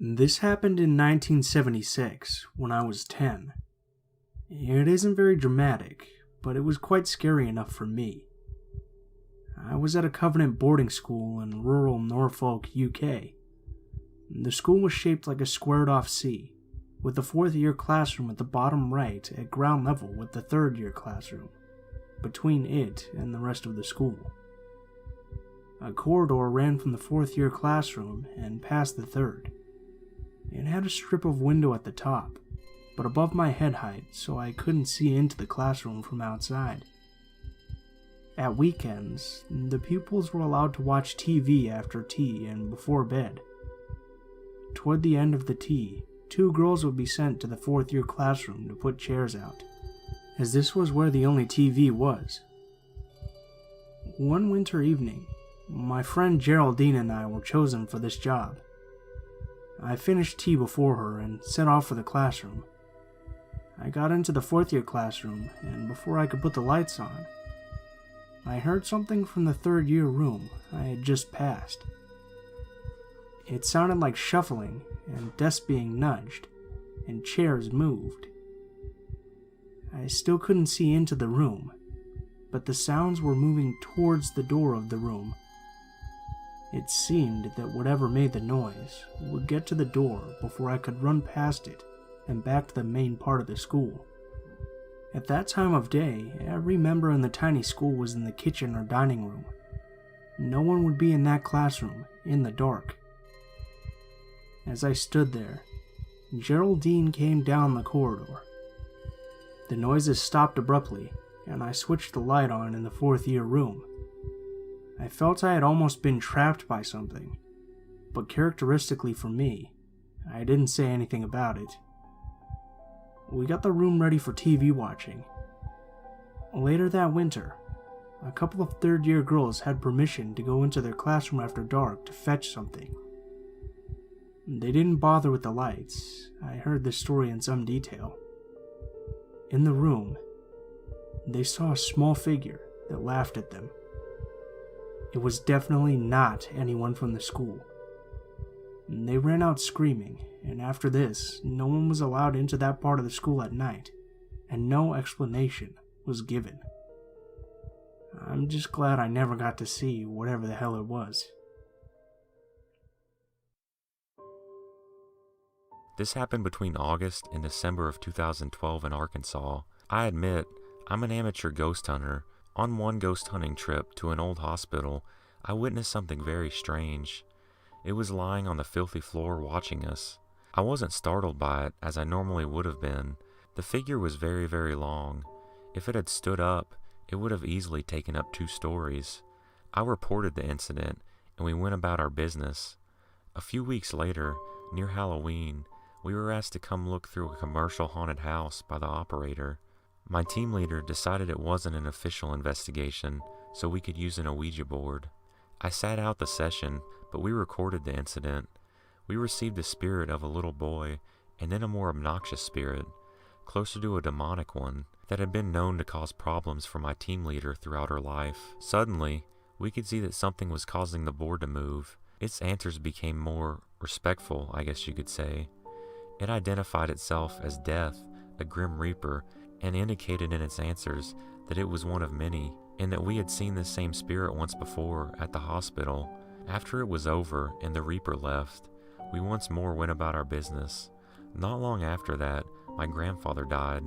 This happened in 1976, when I was 10. It isn't very dramatic, but it was quite scary enough for me. I was at a Covenant boarding school in rural Norfolk, UK. The school was shaped like a squared-off C, with the fourth-year classroom at the bottom right at ground level with the third-year classroom, between it and the rest of the school. A corridor ran from the fourth-year classroom and past the third. It had a strip of window at the top, but above my head height, so I couldn't see into the classroom from outside. At weekends, the pupils were allowed to watch TV after tea and before bed. Toward the end of the tea, 2 girls would be sent to the fourth-year classroom to put chairs out, as this was where the only TV was. One winter evening, my friend Geraldine and I were chosen for this job. I finished tea before her and set off for the classroom. I got into the fourth-year classroom, and before I could put the lights on, I heard something from the third-year room I had just passed. It sounded like shuffling, and desks being nudged, and chairs moved. I still couldn't see into the room, but the sounds were moving towards the door of the room. It seemed that whatever made the noise would get to the door before I could run past it and back to the main part of the school. At that time of day, every member in the tiny school was in the kitchen or dining room. No one would be in that classroom in the dark. As I stood there, Geraldine came down the corridor. The noises stopped abruptly, and I switched the light on in the fourth-year room. I felt I had almost been trapped by something, but characteristically for me, I didn't say anything about it. We got the room ready for TV watching. Later that winter, a couple of third-year girls had permission to go into their classroom after dark to fetch something. They didn't bother with the lights. I heard this story in some detail. In the room, they saw a small figure that laughed at them. It was definitely not anyone from the school. They ran out screaming, and after this, no one was allowed into that part of the school at night, and no explanation was given. I'm just glad I never got to see whatever the hell it was. This happened between August and December of 2012 in Arkansas. I admit, I'm an amateur ghost hunter. On one ghost hunting trip to an old hospital, I witnessed something very strange. It was lying on the filthy floor watching us. I wasn't startled by it as I normally would have been. The figure was very, very long. If it had stood up, it would have easily taken up 2 stories. I reported the incident, and we went about our business. A few weeks later, near Halloween, we were asked to come look through a commercial haunted house by the operator. My team leader decided it wasn't an official investigation, so we could use an Ouija board. I sat out the session, but we recorded the incident. We received the spirit of a little boy, and then a more obnoxious spirit, closer to a demonic one, that had been known to cause problems for my team leader throughout her life. Suddenly, we could see that something was causing the board to move. Its answers became more respectful, I guess you could say. It identified itself as Death, a Grim Reaper, and indicated in its answers that it was one of many, and that we had seen this same spirit once before at the hospital. After it was over and the Reaper left, we once more went about our business. Not long after that, my grandfather died.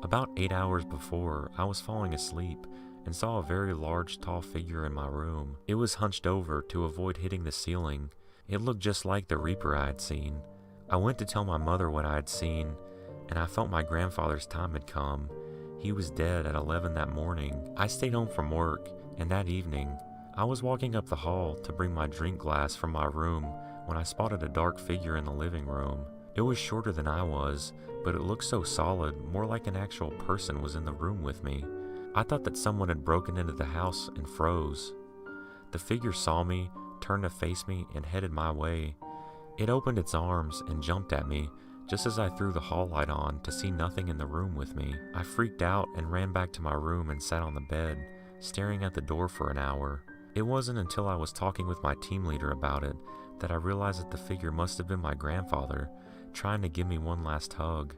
About 8 hours before, I was falling asleep and saw a very large, tall figure in my room. It was hunched over to avoid hitting the ceiling. It looked just like the Reaper I had seen. I went to tell my mother what I had seen, and I felt my grandfather's time had come. He was dead at 11 that morning. I stayed home from work, and that evening, I was walking up the hall to bring my drink glass from my room when I spotted a dark figure in the living room. It was shorter than I was, but it looked so solid, more like an actual person was in the room with me. I thought that someone had broken into the house and froze. The figure saw me, turned to face me, and headed my way. It opened its arms and jumped at me, just as I threw the hall light on to see nothing in the room with me. I freaked out and ran back to my room and sat on the bed, staring at the door for an hour. It wasn't until I was talking with my team leader about it that I realized that the figure must have been my grandfather, trying to give me one last hug.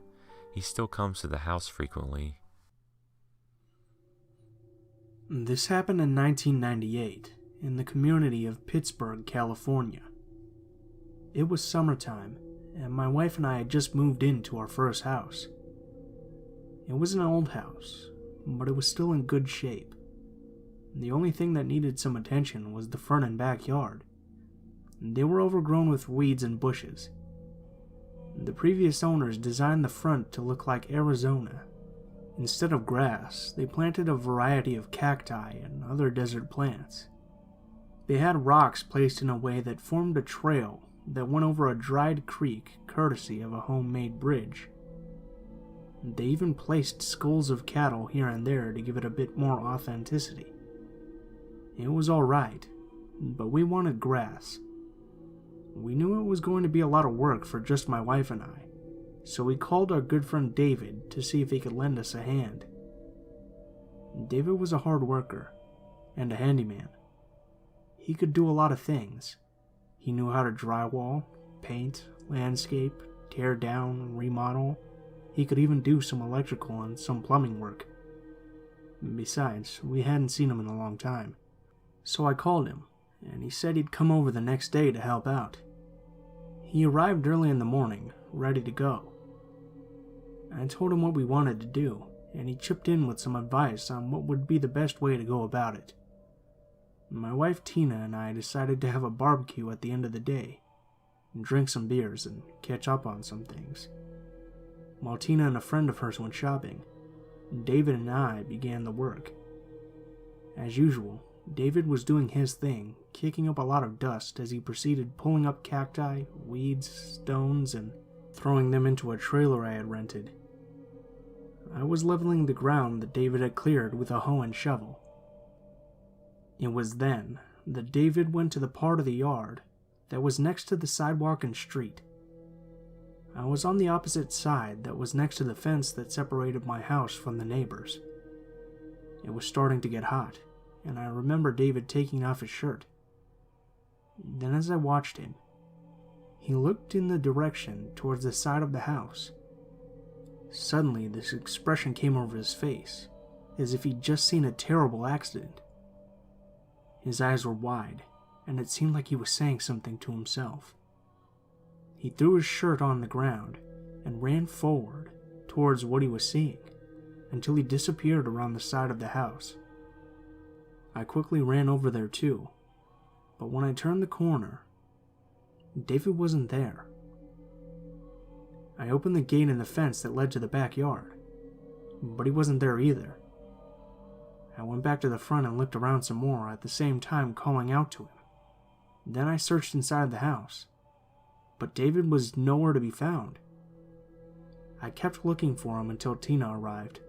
He still comes to the house frequently. This happened in 1998 in the community of Pittsburgh, California. It was summertime, and my wife and I had just moved into our first house. It was an old house, but it was still in good shape. The only thing that needed some attention was the front and backyard. They were overgrown with weeds and bushes. The previous owners designed the front to look like Arizona. Instead of grass, they planted a variety of cacti and other desert plants. They had rocks placed in a way that formed a trail that went over a dried creek courtesy of a homemade bridge. They even placed skulls of cattle here and there to give it a bit more authenticity. It was alright, but we wanted grass. We knew it was going to be a lot of work for just my wife and I, so we called our good friend David to see if he could lend us a hand. David was a hard worker and a handyman. He could do a lot of things. He knew how to drywall, paint, landscape, tear down, remodel. He could even do some electrical and some plumbing work. Besides, we hadn't seen him in a long time. So I called him, and he said he'd come over the next day to help out. He arrived early in the morning, ready to go. I told him what we wanted to do, and he chipped in with some advice on what would be the best way to go about it. My wife Tina and I decided to have a barbecue at the end of the day, and drink some beers and catch up on some things. While Tina and a friend of hers went shopping, David and I began the work. As usual, David was doing his thing, kicking up a lot of dust as he proceeded pulling up cacti, weeds, stones, and throwing them into a trailer I had rented. I was leveling the ground that David had cleared with a hoe and shovel. It was then that David went to the part of the yard that was next to the sidewalk and street. I was on the opposite side that was next to the fence that separated my house from the neighbors. It was starting to get hot, and I remember David taking off his shirt. Then as I watched him, he looked in the direction towards the side of the house. Suddenly, this expression came over his face, as if he'd just seen a terrible accident. His eyes were wide, and it seemed like he was saying something to himself. He threw his shirt on the ground and ran forward towards what he was seeing, until he disappeared around the side of the house. I quickly ran over there too, but when I turned the corner, David wasn't there. I opened the gate in the fence that led to the backyard, but he wasn't there either. I went back to the front and looked around some more, at the same time calling out to him. Then I searched inside the house, but David was nowhere to be found. I kept looking for him until Tina arrived.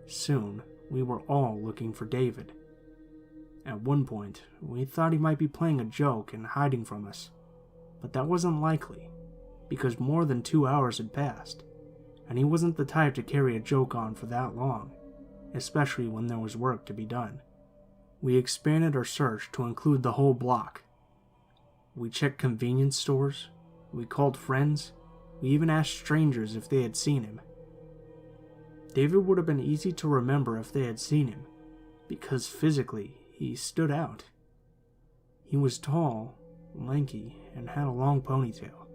Soon, we were all looking for David. At one point, we thought he might be playing a joke and hiding from us, but that wasn't likely, because more than 2 hours had passed, and he wasn't the type to carry a joke on for that long, especially when there was work to be done. We expanded our search to include the whole block. We checked convenience stores, we called friends, we even asked strangers if they had seen him. David would have been easy to remember if they had seen him, because physically he stood out. He was tall, lanky, and had a long ponytail.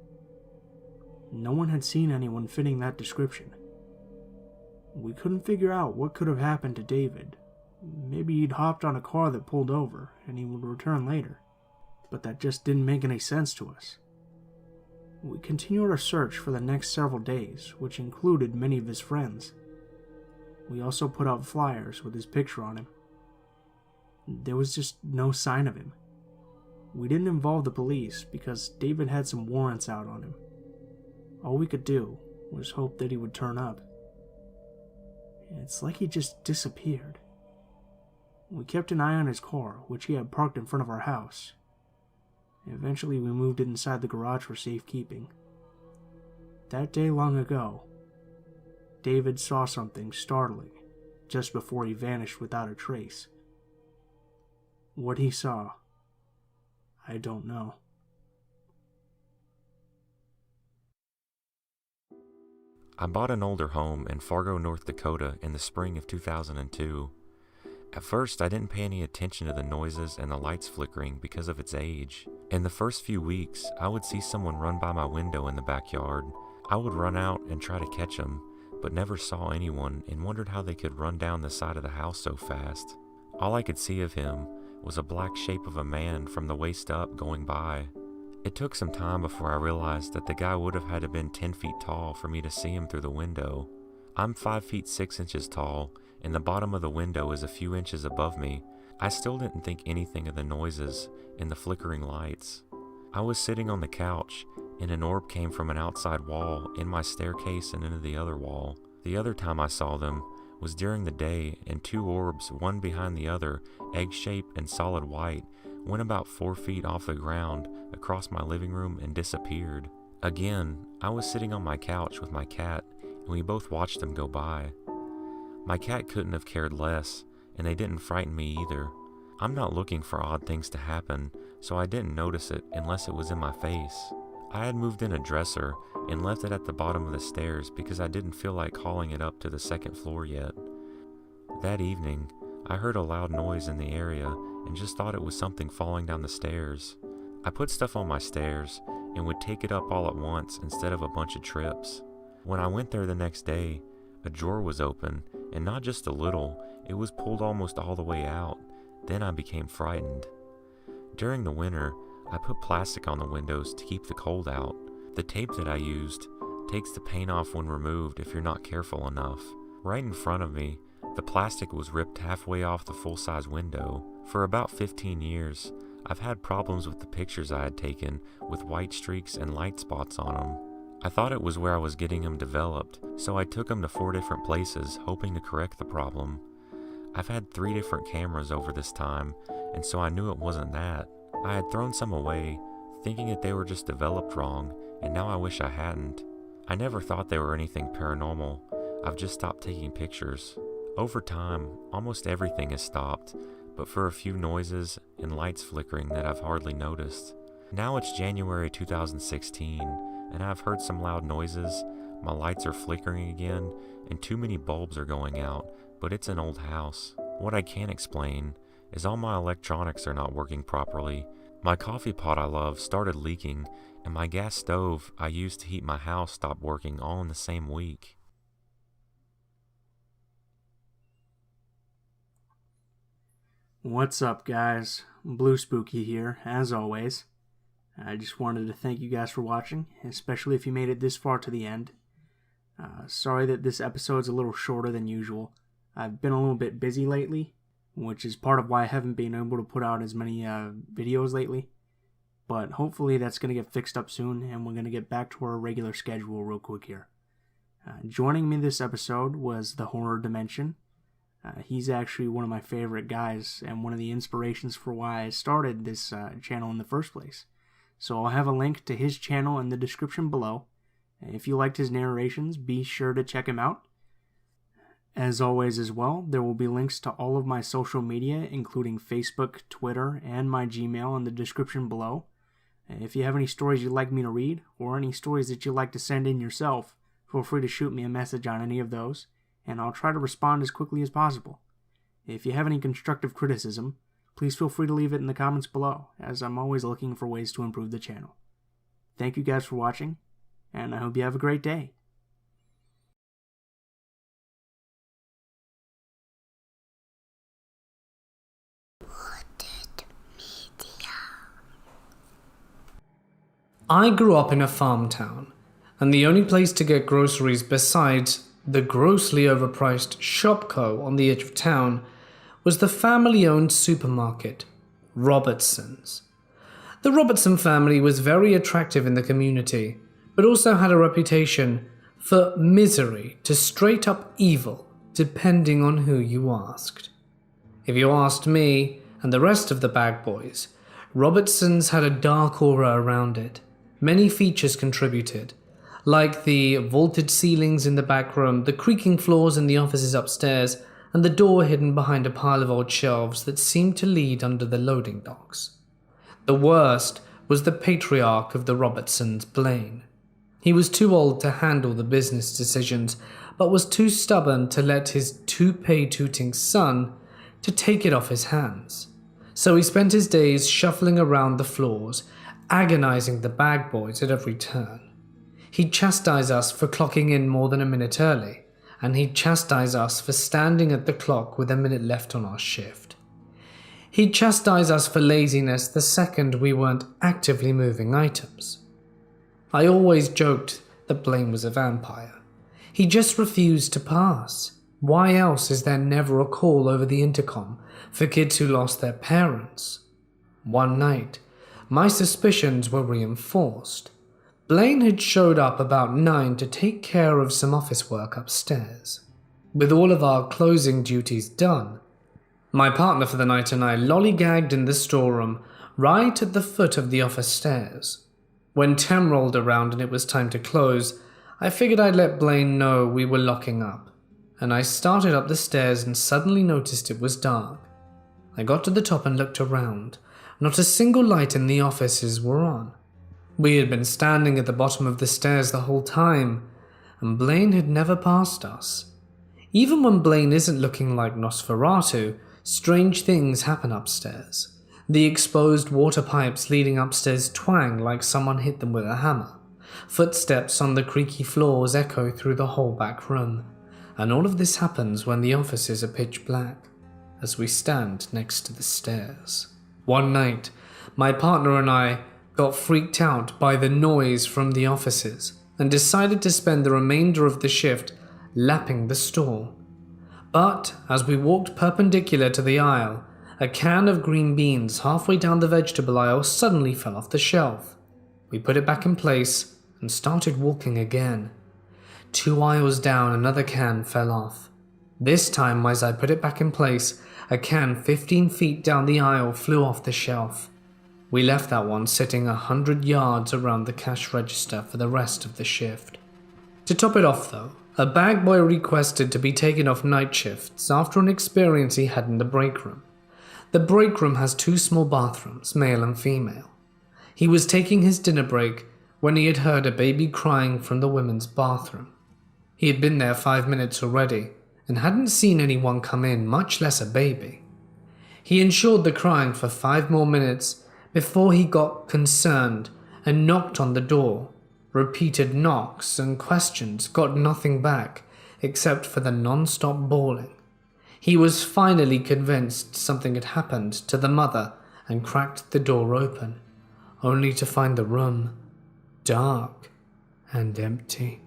No one had seen anyone fitting that description. We couldn't figure out what could have happened to David. Maybe he'd hopped on a car that pulled over and he would return later, but that just didn't make any sense to us. We continued our search for the next several days, which included many of his friends. We also put out flyers with his picture on him. There was just no sign of him. We didn't involve the police because David had some warrants out on him. All we could do was hope that he would turn up. It's like he just disappeared. We kept an eye on his car, which he had parked in front of our house. Eventually, we moved it inside the garage for safekeeping. That day long ago, David saw something startling just before he vanished without a trace. What he saw, I don't know. I bought an older home in Fargo, North Dakota in the spring of 2002. At first, I didn't pay any attention to the noises and the lights flickering because of its age. In the first few weeks, I would see someone run by my window in the backyard. I would run out and try to catch them, but never saw anyone and wondered how they could run down the side of the house so fast. All I could see of him was a black shape of a man from the waist up going by. It took some time before I realized that the guy would have had to been 10 feet tall for me to see him through the window. I'm 5 feet 6 inches tall, and the bottom of the window is a few inches above me. I still didn't think anything of the noises and the flickering lights. I was sitting on the couch, and an orb came from an outside wall in my staircase and into the other wall. The other time I saw them was during the day, and two orbs, one behind the other, egg-shaped and solid white, went about 4 feet off the ground across my living room and disappeared. Again, I was sitting on my couch with my cat, and we both watched them go by. My cat couldn't have cared less, and they didn't frighten me either. I'm not looking for odd things to happen, so I didn't notice it unless it was in my face. I had moved in a dresser and left it at the bottom of the stairs because I didn't feel like hauling it up to the second floor yet. That evening, I heard a loud noise in the area and just thought it was something falling down the stairs. I put stuff on my stairs and would take it up all at once instead of a bunch of trips. When I went there the next day, a drawer was open, and not just a little, it was pulled almost all the way out. Then I became frightened. During the winter, I put plastic on the windows to keep the cold out. The tape that I used takes the paint off when removed if you're not careful enough. Right in front of me, the plastic was ripped halfway off the full-size window. For about 15 years, I've had problems with the pictures I had taken with white streaks and light spots on them. I thought it was where I was getting them developed, so I took them to 4 different places, hoping to correct the problem. I've had 3 different cameras over this time, and so I knew it wasn't that. I had thrown some away, thinking that they were just developed wrong, and now I wish I hadn't. I never thought they were anything paranormal. I've just stopped taking pictures. Over time, almost everything has stopped, but for a few noises and lights flickering that I've hardly noticed. Now it's January 2016, and I've heard some loud noises, my lights are flickering again, and too many bulbs are going out, but it's an old house. What I can't explain is all my electronics are not working properly. My coffee pot I love started leaking, and my gas stove I used to heat my house stopped working all in the same week. What's up, guys? Blue Spooky here, as always. I just wanted to thank you guys for watching, especially if you made it this far to the end. Sorry that this episode's a little shorter than usual. I've been a little bit busy lately, which is part of why I haven't been able to put out as many videos lately. But hopefully that's going to get fixed up soon, and we're going to get back to our regular schedule real quick here. Joining me this episode was the Horror Dimension. He's actually one of my favorite guys, and one of the inspirations for why I started this channel in the first place. So I'll have a link to his channel in the description below. If you liked his narrations, be sure to check him out. As always as well, there will be links to all of my social media, including Facebook, Twitter, and my Gmail in the description below. If you have any stories you'd like me to read, or any stories that you'd like to send in yourself, feel free to shoot me a message on any of those, and I'll try to respond as quickly as possible. If you have any constructive criticism, please feel free to leave it in the comments below, as I'm always looking for ways to improve the channel. Thank you guys for watching, and I hope you have a great day. I grew up in a farm town, and the only place to get groceries besides the grossly overpriced Shopco on the edge of town was the family-owned supermarket, Robertson's. The Robertson family was very attractive in the community, but also had a reputation for misery to straight-up evil, depending on who you asked. If you asked me and the rest of the bag boys, Robertson's had a dark aura around it. Many features contributed, like the vaulted ceilings in the back room, the creaking floors in the offices upstairs, and the door hidden behind a pile of old shelves that seemed to lead under the loading docks. The worst was the patriarch of the Robertsons, Blaine. He was too old to handle the business decisions, but was too stubborn to let his toupee-tooting son to take it off his hands. So he spent his days shuffling around the floors, agonizing the bag boys at every turn. He'd chastise us for clocking in more than a minute early, and he'd chastise us for standing at the clock with a minute left on our shift. He'd chastise us for laziness the second we weren't actively moving items. I always joked that Blaine was a vampire. He just refused to pass. Why else is there never a call over the intercom for kids who lost their parents? One night, my suspicions were reinforced. Blaine had showed up about 9 to take care of some office work upstairs. With all of our closing duties done, my partner for the night and I lollygagged in the storeroom right at the foot of the office stairs. When 10 rolled around and it was time to close, I figured I'd let Blaine know we were locking up, and I started up the stairs and suddenly noticed it was dark. I got to the top and looked around. Not a single light in the offices were on. We had been standing at the bottom of the stairs the whole time, and Blaine had never passed us. Even when Blaine isn't looking like Nosferatu, strange things happen upstairs. The exposed water pipes leading upstairs twang like someone hit them with a hammer. Footsteps on the creaky floors echo through the whole back room, and all of this happens when the offices are pitch black, as we stand next to the stairs. One night, my partner and I got freaked out by the noise from the offices and decided to spend the remainder of the shift lapping the store. But as we walked perpendicular to the aisle, a can of green beans halfway down the vegetable aisle suddenly fell off the shelf. We put it back in place and started walking again. 2 aisles down, another can fell off. This time, as I put it back in place, a can 15 feet down the aisle flew off the shelf. We left that one sitting 100 yards around the cash register for the rest of the shift. To top it off though, a bag boy requested to be taken off night shifts after an experience he had in the break room. The break room has 2 small bathrooms, male and female. He was taking his dinner break when he had heard a baby crying from the women's bathroom. He had been there 5 minutes already and hadn't seen anyone come in, much less a baby. He ensured the crying for 5 more minutes before he got concerned and knocked on the door. Repeated knocks and questions got nothing back except for the non-stop bawling. He was finally convinced something had happened to the mother and cracked the door open, only to find the room dark and empty.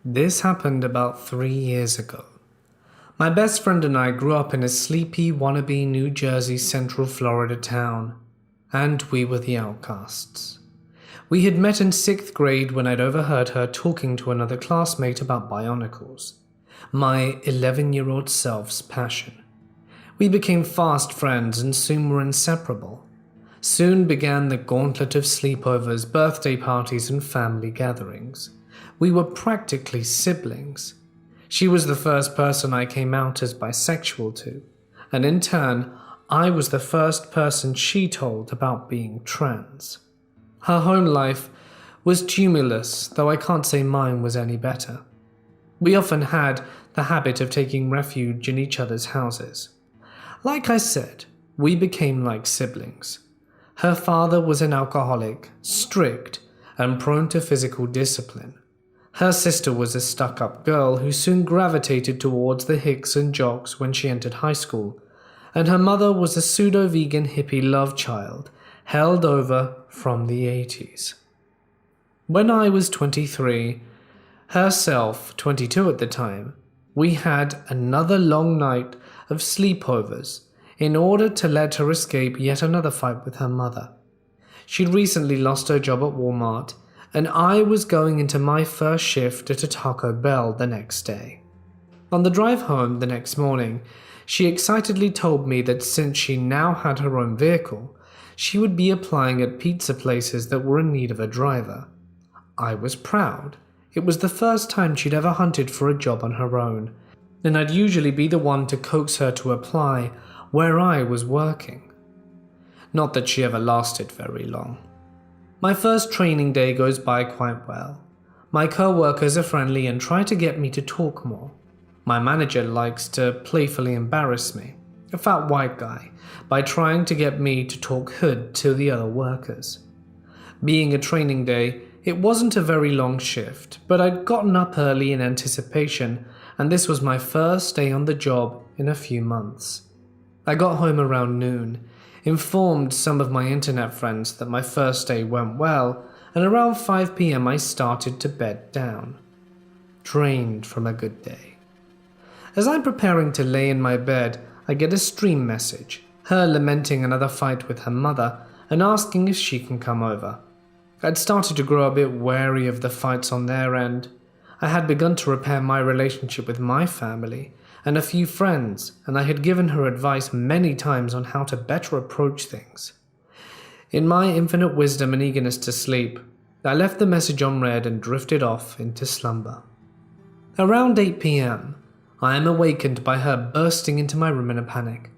This happened about 3 years ago. My best friend and I grew up in a sleepy wannabe New Jersey Central Florida town, and we were the outcasts. We had met in 6th grade when I'd overheard her talking to another classmate about bionicles, my 11-year-old self's passion. We became fast friends and soon were inseparable. Soon began the gauntlet of sleepovers, birthday parties, and family gatherings. We were practically siblings. She was the first person I came out as bisexual to, and in turn, I was the first person she told about being trans. Her home life was tumultuous, though I can't say mine was any better. We often had the habit of taking refuge in each other's houses. Like I said, we became like siblings. Her father was an alcoholic, strict, and prone to physical discipline. Her sister was a stuck-up girl who soon gravitated towards the hicks and jocks when she entered high school, and her mother was a pseudo-vegan hippie love child held over from the 80s. When I was 23, herself 22 at the time, we had another long night of sleepovers in order to let her escape yet another fight with her mother. She'd recently lost her job at Walmart, and I was going into my first shift at a Taco Bell the next day. On the drive home the next morning, she excitedly told me that since she now had her own vehicle, she would be applying at pizza places that were in need of a driver. I was proud. It was the first time she'd ever hunted for a job on her own, and I'd usually be the one to coax her to apply where I was working. Not that she ever lasted very long. My first training day goes by quite well. My co-workers are friendly and try to get me to talk more. My manager likes to playfully embarrass me, a fat white guy, by trying to get me to talk hood to the other workers. Being a training day, it wasn't a very long shift, but I'd gotten up early in anticipation, and this was my first day on the job in a few months. I got home around noon, informed some of my internet friends that my first day went well, and around 5 p.m. I started to bed down, drained from a good day. As I'm preparing to lay in my bed, I get a stream message, her lamenting another fight with her mother and asking if she can come over. I'd started to grow a bit wary of the fights on their end. I had begun to repair my relationship with my family and a few friends, and I had given her advice many times on how to better approach things. In my infinite wisdom and eagerness to sleep, I left the message unread and drifted off into slumber. Around 8 p.m., I am awakened by her bursting into my room in a panic.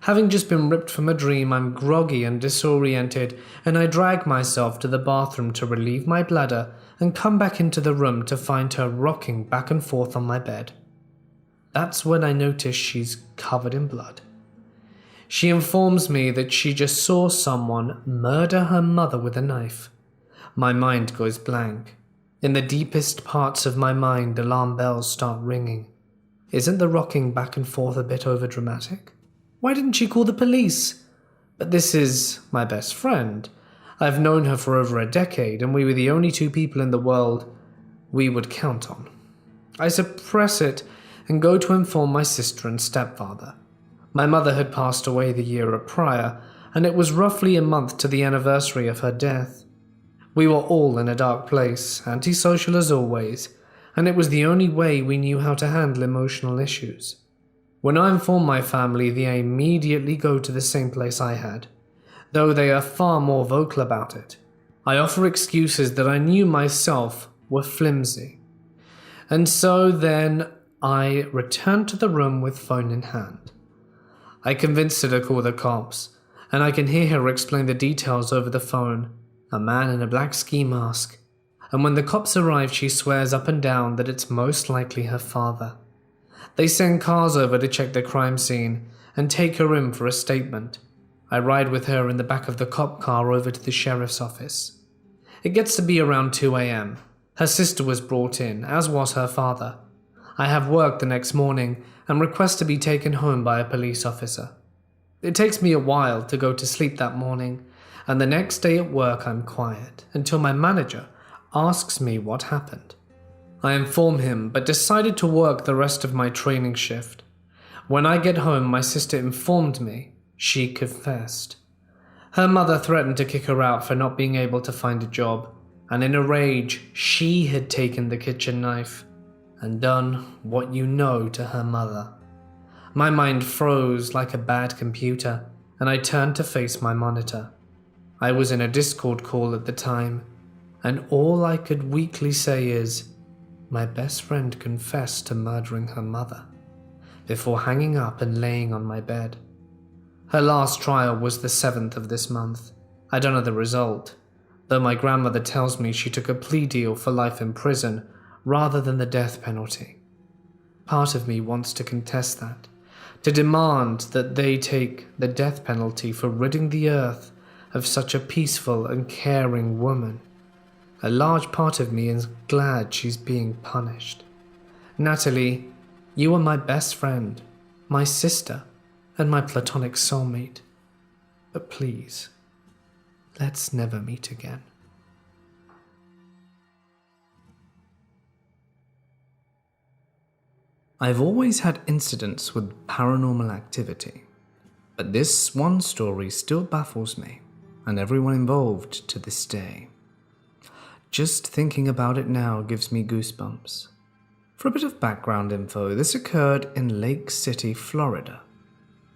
Having just been ripped from a dream, I'm groggy and disoriented, and I drag myself to the bathroom to relieve my bladder and come back into the room to find her rocking back and forth on my bed. That's when I notice she's covered in blood. She informs me that she just saw someone murder her mother with a knife. My mind goes blank. In the deepest parts of my mind, alarm bells start ringing. Isn't the rocking back and forth a bit overdramatic? Why didn't she call the police? But this is my best friend. I've known her for over a decade, and we were the only two people in the world we would count on. I suppress it and go to inform my sister and stepfather. My mother had passed away the year prior, and it was roughly a month to the anniversary of her death. We were all in a dark place, antisocial as always, and it was the only way we knew how to handle emotional issues. When I inform my family, they immediately go to the same place I had, though they are far more vocal about it. I offer excuses that I knew myself were flimsy. And so then I returned to the room with phone in hand. I convinced her to call the cops, and I can hear her explain the details over the phone. A man in a black ski mask. And when the cops arrive, she swears up and down that it's most likely her father. They send cars over to check the crime scene and take her in for a statement. I ride with her in the back of the cop car over to the sheriff's office. It gets to be around 2 a.m. Her sister was brought in, as was her father. I have work the next morning and request to be taken home by a police officer. It takes me a while to go to sleep that morning, and the next day at work I'm quiet until my manager asks me what happened. I inform him, but decided to work the rest of my training shift. When I get home, my sister informed me she confessed. Her mother threatened to kick her out for not being able to find a job, and in a rage, she had taken the kitchen knife and done what you know to her mother. My mind froze like a bad computer, and I turned to face my monitor. I was in a Discord call at the time, and all I could weakly say is, my best friend confessed to murdering her mother, before hanging up and laying on my bed. Her last trial was the 7th of this month. I don't know the result, though my grandmother tells me she took a plea deal for life in prison rather than the death penalty. Part of me wants to contest that, to demand that they take the death penalty for ridding the earth of such a peaceful and caring woman. A large part of me is glad she's being punished. Natalie, you are my best friend, my sister, and my platonic soulmate. But please, let's never meet again. I've always had incidents with paranormal activity, but this one story still baffles me and everyone involved to this day. Just thinking about it now gives me goosebumps. For a bit of background info, this occurred in Lake City, Florida.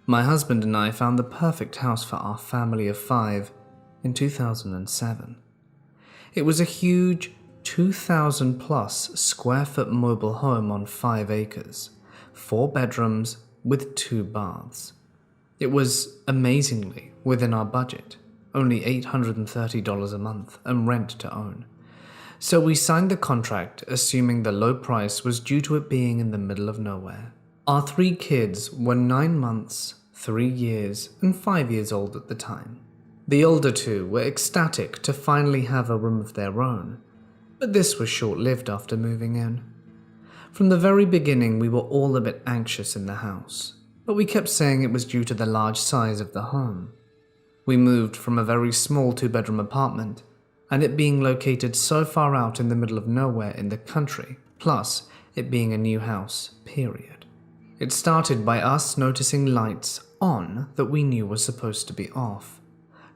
My husband and I found the perfect house for our family of 5 in 2007. It was a huge 2,000 plus square foot mobile home on 5 acres, 4 bedrooms with 2 baths. It was amazingly within our budget, only $830 a month and rent to own. So we signed the contract assuming the low price was due to it being in the middle of nowhere. Our 3 kids were 9 months, 3 years, and 5 years old at the time. The older 2 were ecstatic to finally have a room of their own, but this was short-lived after moving in. From the very beginning, we were all a bit anxious in the house, but we kept saying it was due to the large size of the home. We moved from a very small 2-bedroom apartment, and it being located so far out in the middle of nowhere in the country, plus it being a new house, period. It started by us noticing lights on that we knew were supposed to be off,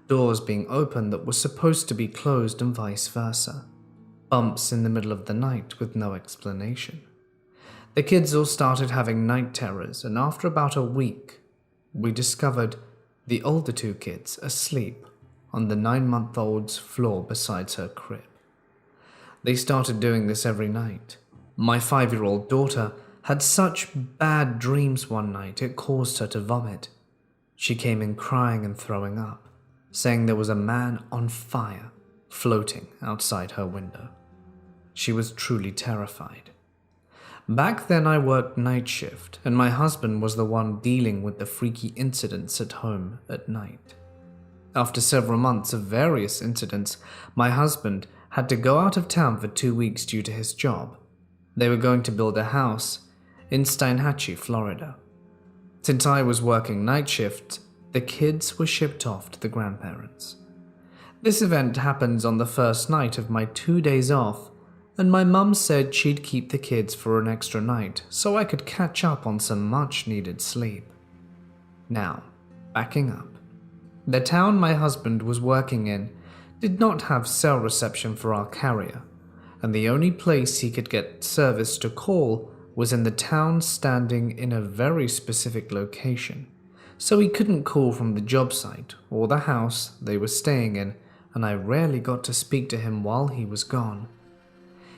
doors being open that were supposed to be closed and vice versa, bumps in the middle of the night with no explanation. The kids all started having night terrors, and after about a week, we discovered the older 2 kids asleep on the 9-month-old's floor beside her crib. They started doing this every night. My 5-year-old daughter had such bad dreams one night it caused her to vomit. She came in crying and throwing up, saying there was a man on fire floating outside her window. She was truly terrified. Back then I worked night shift, and my husband was the one dealing with the freaky incidents at home at night. After several months of various incidents, my husband had to go out of town for 2 weeks due to his job. They were going to build a house in Steinhatchee, Florida. Since I was working night shift, the kids were shipped off to the grandparents. This event happens on the first night of my 2 days off, and my mum said she'd keep the kids for an extra night so I could catch up on some much-needed sleep. Now, backing up. The town my husband was working in did not have cell reception for our carrier, and the only place he could get service to call was in the town standing in a very specific location, so he couldn't call from the job site or the house they were staying in, and I rarely got to speak to him while he was gone.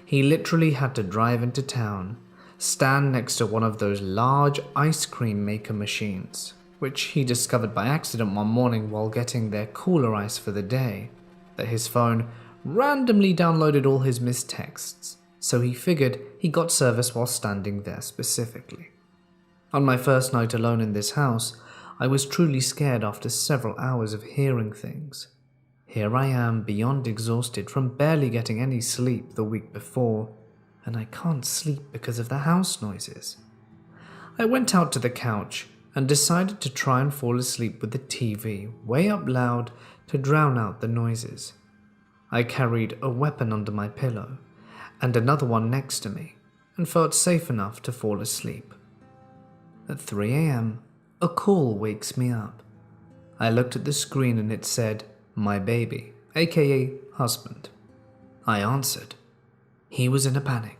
He literally had to drive into town, stand next to one of those large ice cream maker machines, which he discovered by accident one morning while getting their cooler ice for the day, that his phone randomly downloaded all his missed texts, so he figured he got service while standing there specifically. On my first night alone in this house, I was truly scared after several hours of hearing things. Here I am, beyond exhausted from barely getting any sleep the week before, and I can't sleep because of the house noises. I went out to the couch and decided to try and fall asleep with the TV way up loud to drown out the noises. I carried a weapon under my pillow and another one next to me and felt safe enough to fall asleep. At 3 a.m., a call wakes me up. I looked at the screen and it said, "My baby," aka husband. I answered. He was in a panic.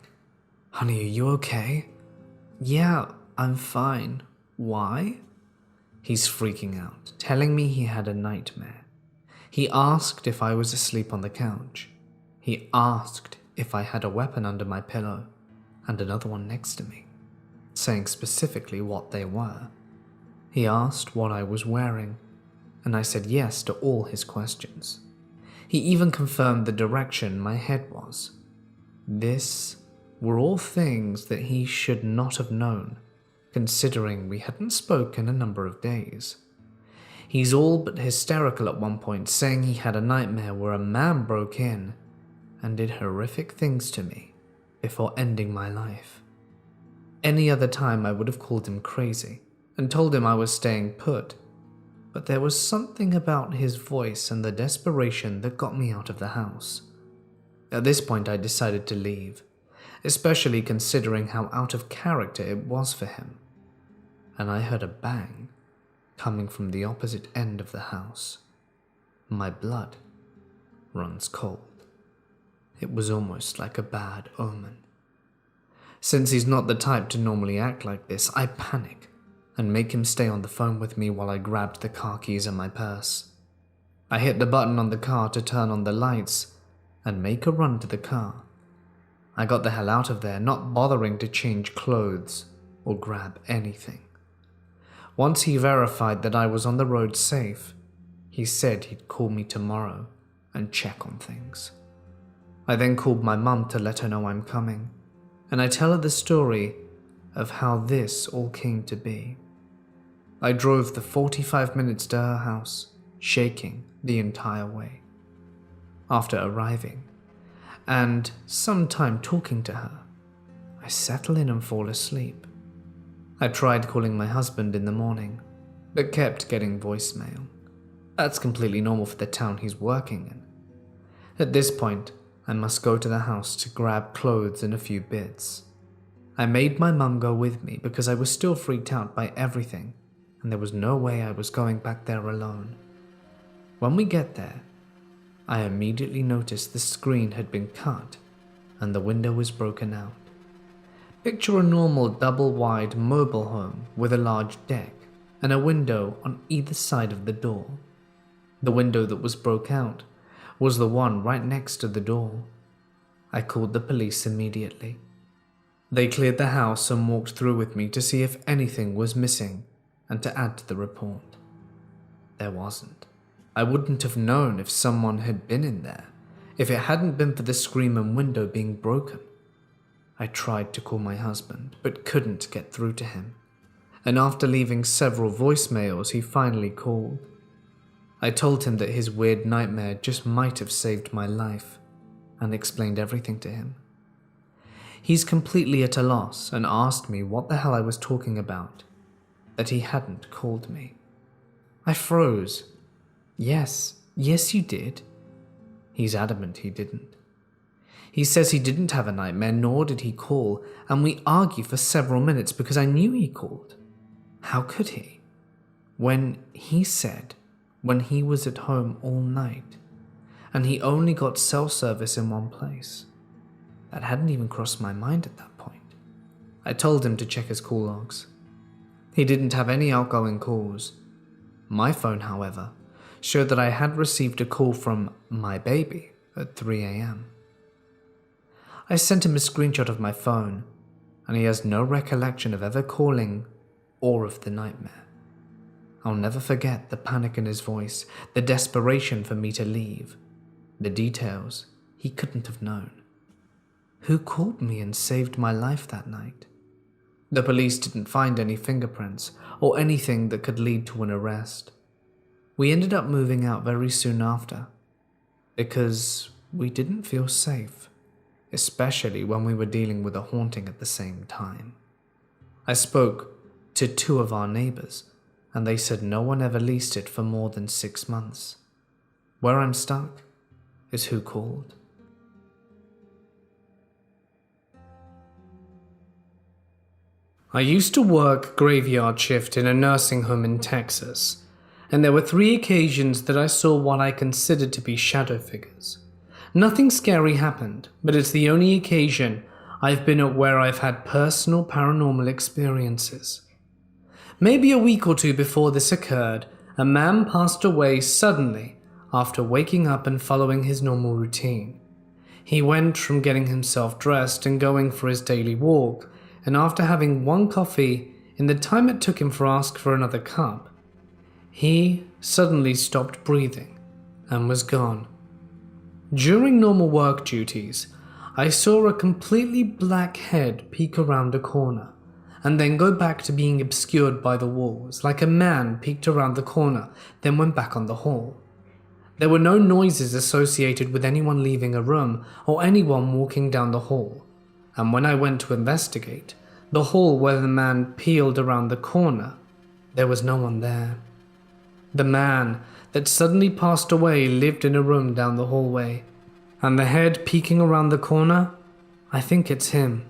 "Honey, are you okay?" "Yeah, I'm fine. Why?" He's freaking out, telling me he had a nightmare. He asked if I was asleep on the couch. He asked if I had a weapon under my pillow and another one next to me, saying specifically what they were. He asked what I was wearing, and I said yes to all his questions. He even confirmed the direction my head was. This were all things that he should not have known, considering we hadn't spoken a number of days. He's all but hysterical at one point, saying he had a nightmare where a man broke in and did horrific things to me before ending my life. Any other time I would have called him crazy and told him I was staying put, but there was something about his voice and the desperation that got me out of the house. At this point I decided to leave, especially considering how out of character it was for him. And I heard a bang coming from the opposite end of the house. My blood runs cold. It was almost like a bad omen. Since he's not the type to normally act like this, I panic and make him stay on the phone with me while I grabbed the car keys and my purse. I hit the button on the car to turn on the lights and make a run to the car, I got the hell out of there, not bothering to change clothes or grab anything. Once he verified that I was on the road safe, he said he'd call me tomorrow and check on things. I then called my mum to let her know I'm coming, and I tell her the story of how this all came to be. I drove the 45 minutes to her house, shaking the entire way. After arriving, and some time talking to her, I settle in and fall asleep. I tried calling my husband in the morning, but kept getting voicemail. That's completely normal for the town he's working in. At this point, I must go to the house to grab clothes and a few bits. I made my mum go with me because I was still freaked out by everything, and there was no way I was going back there alone. When we get there, I immediately noticed the screen had been cut and the window was broken out. Picture a normal double-wide mobile home with a large deck and a window on either side of the door. The window that was broke out was the one right next to the door. I called the police immediately. They cleared the house and walked through with me to see if anything was missing and to add to the report. There wasn't. I wouldn't have known if someone had been in there if it hadn't been for the screen and window being broken. I tried to call my husband, but couldn't get through to him. And after leaving several voicemails, he finally called. I told him that his weird nightmare just might have saved my life, and explained everything to him. He's completely at a loss and asked me what the hell I was talking about, that he hadn't called me. I froze. Yes you did. He's adamant he didn't. He says he didn't have a nightmare, nor did he call, and we argue for several minutes because I knew he called. How could he? When he said when he was at home all night, and he only got cell service in one place. That hadn't even crossed my mind at that point. I told him to check his call logs. He didn't have any outgoing calls. My phone, however, showed that I had received a call from my baby at 3 a.m. I sent him a screenshot of my phone, and he has no recollection of ever calling or of the nightmare. I'll never forget the panic in his voice, the desperation for me to leave. The details he couldn't have known. Who called me and saved my life that night? The police didn't find any fingerprints or anything that could lead to an arrest. We ended up moving out very soon after, because we didn't feel safe, especially when we were dealing with a haunting at the same time. I spoke to 2 of our neighbors, and they said no one ever leased it for more than 6 months. Where I'm stuck is who called. I used to work graveyard shift in a nursing home in Texas, and there were 3 occasions that I saw what I considered to be shadow figures. Nothing scary happened, but it's the only occasion I've been at where I've had personal paranormal experiences. Maybe a week or 2 before this occurred, a man passed away suddenly after waking up and following his normal routine. He went from getting himself dressed and going for his daily walk, and after having 1 coffee, in the time it took him to ask for another cup, he suddenly stopped breathing and was gone. During normal work duties, I saw a completely black head peek around a corner, and then go back to being obscured by the walls, like a man peeked around the corner, then went back on the hall. There were no noises associated with anyone leaving a room or anyone walking down the hall, and when I went to investigate, the hall where the man peeled around the corner, there was no one there. The man that suddenly passed away lived in a room down the hallway, and the head peeking around the corner, I think it's him.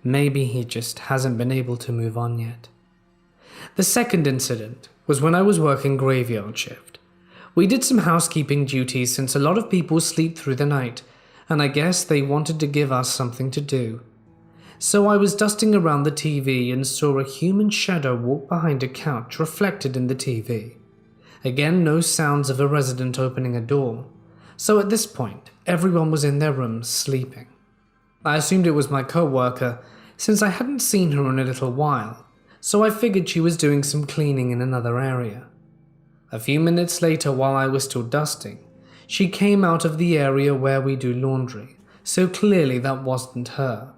Maybe he just hasn't been able to move on yet. The second incident was when I was working graveyard shift. We did some housekeeping duties since a lot of people sleep through the night, and I guess they wanted to give us something to do. So I was dusting around the TV and saw a human shadow walk behind a couch reflected in the TV. Again, no sounds of a resident opening a door. So at this point, everyone was in their rooms sleeping. I assumed it was my co-worker, since I hadn't seen her in a little while, so I figured she was doing some cleaning in another area. A few minutes later, while I was still dusting, she came out of the area where we do laundry, so clearly that wasn't her.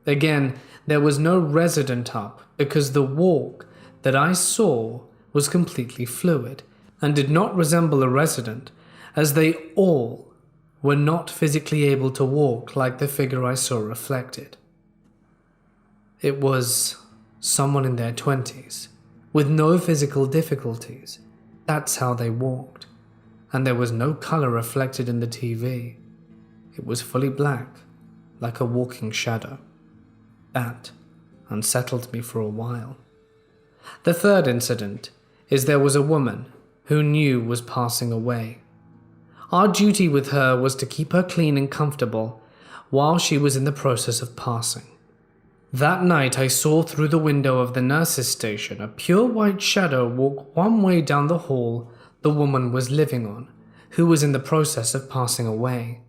Again, there was no resident up because the walk that I saw was completely fluid and did not resemble a resident, as they all were not physically able to walk like the figure I saw reflected. It was someone in their 20s, with no physical difficulties. That's how they walked, and there was no color reflected in the TV. It was fully black, like a walking shadow. That unsettled me for a while. The third incident is there was a woman who knew was passing away. Our duty with her was to keep her clean and comfortable while she was in the process of passing. That night I saw through the window of the nurse's station a pure white shadow walk one way down the hall the woman was living on, who was in the process of passing away.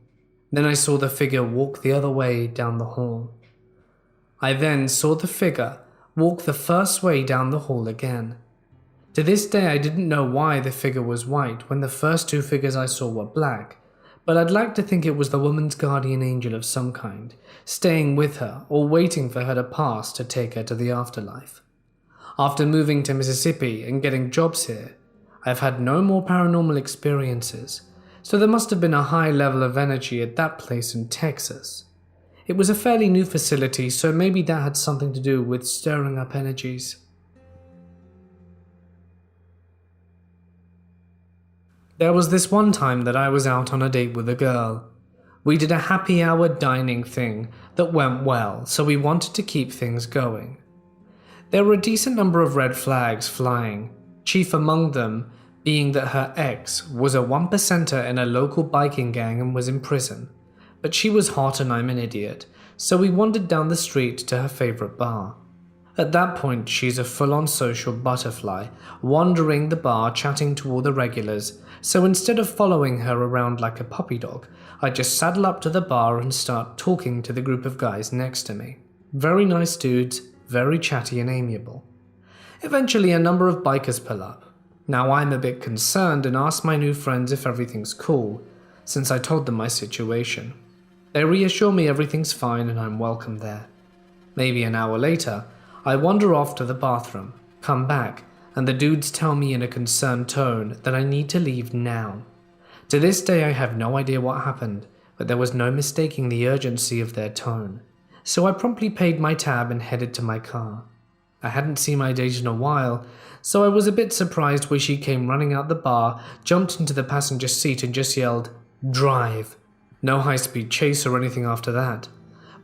Then I saw the figure walk the other way down the hall. I then saw the figure walk the first way down the hall again. To this day I didn't know why the figure was white when the first two figures I saw were black, but I'd like to think it was the woman's guardian angel of some kind, staying with her or waiting for her to pass to take her to the afterlife. After moving to Mississippi and getting jobs here, I've had no more paranormal experiences, so there must have been a high level of energy at that place in Texas. It was a fairly new facility, so maybe that had something to do with stirring up energies. There was this one time that I was out on a date with a girl. We did a happy hour dining thing that went well, so we wanted to keep things going. There were a decent number of red flags flying, chief among them being that her ex was a 1%er in a local biking gang and was in prison. But she was hot and I'm an idiot, so we wandered down the street to her favorite bar. At that point, she's a full-on social butterfly, wandering the bar chatting to all the regulars, so instead of following her around like a puppy dog, I just saddle up to the bar and start talking to the group of guys next to me. Very nice dudes, very chatty and amiable. Eventually, a number of bikers pull up. Now I'm a bit concerned and ask my new friends if everything's cool, since I told them my situation. They reassure me everything's fine and I'm welcome there. Maybe an hour later, I wander off to the bathroom, come back, and the dudes tell me in a concerned tone that I need to leave now. To this day I have no idea what happened, but there was no mistaking the urgency of their tone. So I promptly paid my tab and headed to my car. I hadn't seen my date in a while, so I was a bit surprised when she came running out the bar, jumped into the passenger seat and just yelled, "Drive." No high-speed chase or anything after that,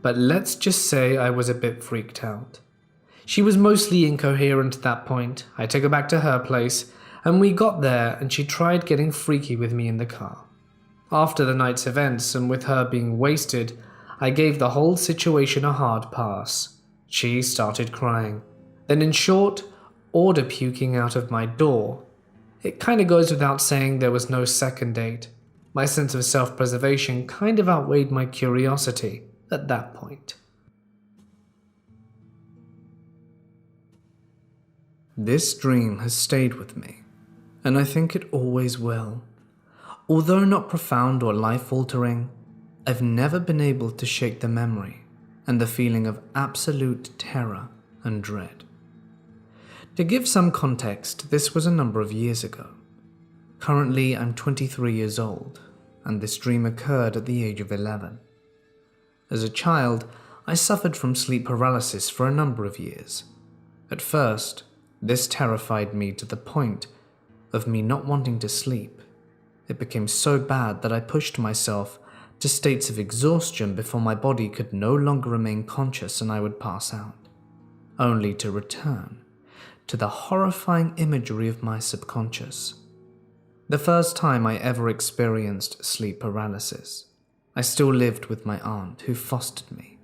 but let's just say I was a bit freaked out. She was mostly incoherent at that point. I took her back to her place, and we got there and she tried getting freaky with me in the car. After the night's events and with her being wasted, I gave the whole situation a hard pass. She started crying. Then in short, order puking out of my door. It kinda goes without saying there was no second date. My sense of self-preservation kind of outweighed my curiosity at that point. This dream has stayed with me, and I think it always will. Although not profound or life-altering, I've never been able to shake the memory and the feeling of absolute terror and dread. To give some context, this was a number of years ago. Currently, I'm 23 years old, and this dream occurred at the age of 11. As a child, I suffered from sleep paralysis for a number of years. At first, this terrified me to the point of me not wanting to sleep. It became so bad that I pushed myself to states of exhaustion before my body could no longer remain conscious and I would pass out, only to return to the horrifying imagery of my subconscious. The first time I ever experienced sleep paralysis, I still lived with my aunt who fostered me,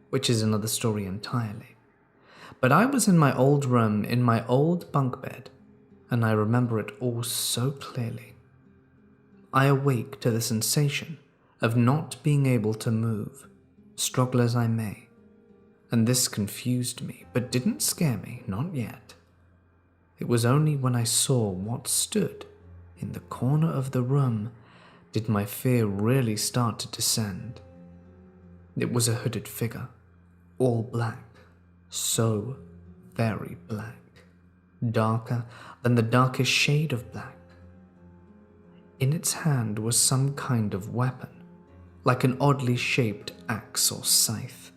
which is another story entirely. But I was in my old room in my old bunk bed, and I remember it all so clearly. I awake to the sensation of not being able to move, struggle as I may, and this confused me, but didn't scare me, not yet. It was only when I saw what stood in the corner of the room did my fear really start to descend. It was a hooded figure, all black, so very black, darker than the darkest shade of black. In its hand was some kind of weapon, like an oddly shaped axe or scythe.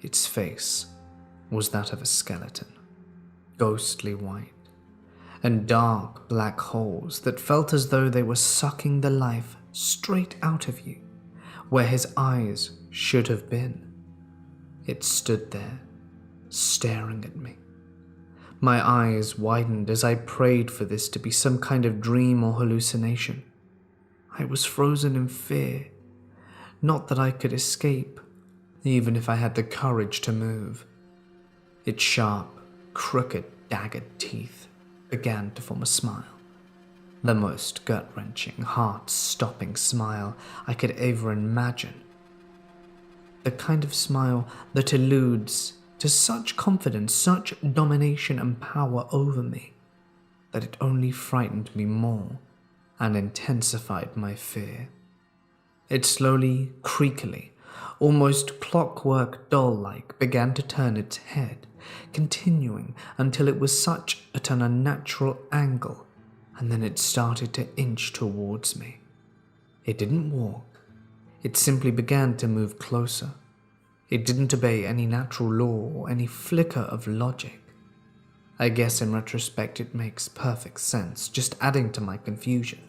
Its face was that of a skeleton, ghostly white, and dark black holes that felt as though they were sucking the life straight out of you, where his eyes should have been. It stood there, staring at me. My eyes widened as I prayed for this to be some kind of dream or hallucination. I was frozen in fear, not that I could escape, even if I had the courage to move. Its sharp, crooked, daggered teeth began to form a smile. The most gut-wrenching, heart-stopping smile I could ever imagine. The kind of smile that alludes to such confidence, such domination and power over me, that it only frightened me more and intensified my fear. It slowly, creakily, almost clockwork doll-like began to turn its head, continuing until it was such at an unnatural angle, and then it started to inch towards me. It didn't walk. It simply began to move closer. It didn't obey any natural law or any flicker of logic. I guess in retrospect it makes perfect sense, just adding to my confusion.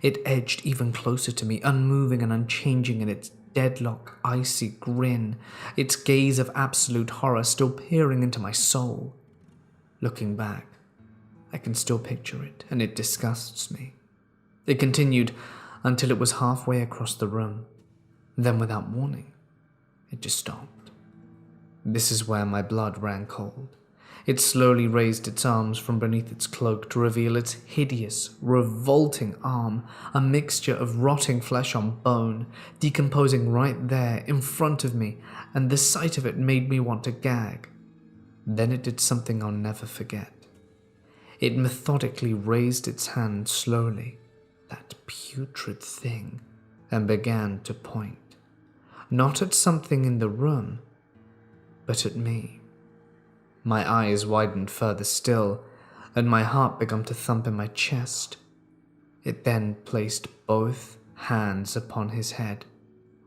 It edged even closer to me, unmoving and unchanging in its deadlock, icy grin, its gaze of absolute horror still peering into my soul. Looking back, I can still picture it, and it disgusts me. It continued until it was halfway across the room. Then, without warning, it just stopped. This is where my blood ran cold. It slowly raised its arms from beneath its cloak to reveal its hideous, revolting arm, a mixture of rotting flesh on bone, decomposing right there in front of me, and the sight of it made me want to gag. Then it did something I'll never forget. It methodically raised its hand slowly, that putrid thing, and began to point. Not at something in the room, but at me. My eyes widened further still, and my heart began to thump in my chest. It then placed both hands upon his head,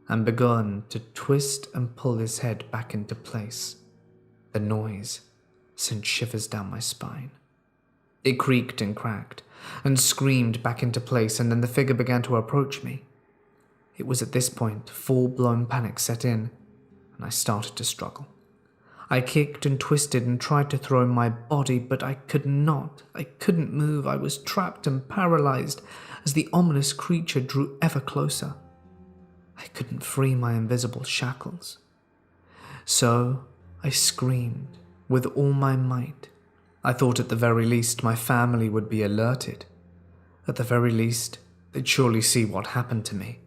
and began to twist and pull his head back into place. The noise sent shivers down my spine. It creaked and cracked, and screamed back into place, and then the figure began to approach me. It was at this point full-blown panic set in, and I started to struggle. I kicked and twisted and tried to throw my body, but I could not. I couldn't move. I was trapped and paralyzed as the ominous creature drew ever closer. I couldn't free my invisible shackles. So I screamed with all my might. I thought at the very least my family would be alerted. At the very least, they'd surely see what happened to me,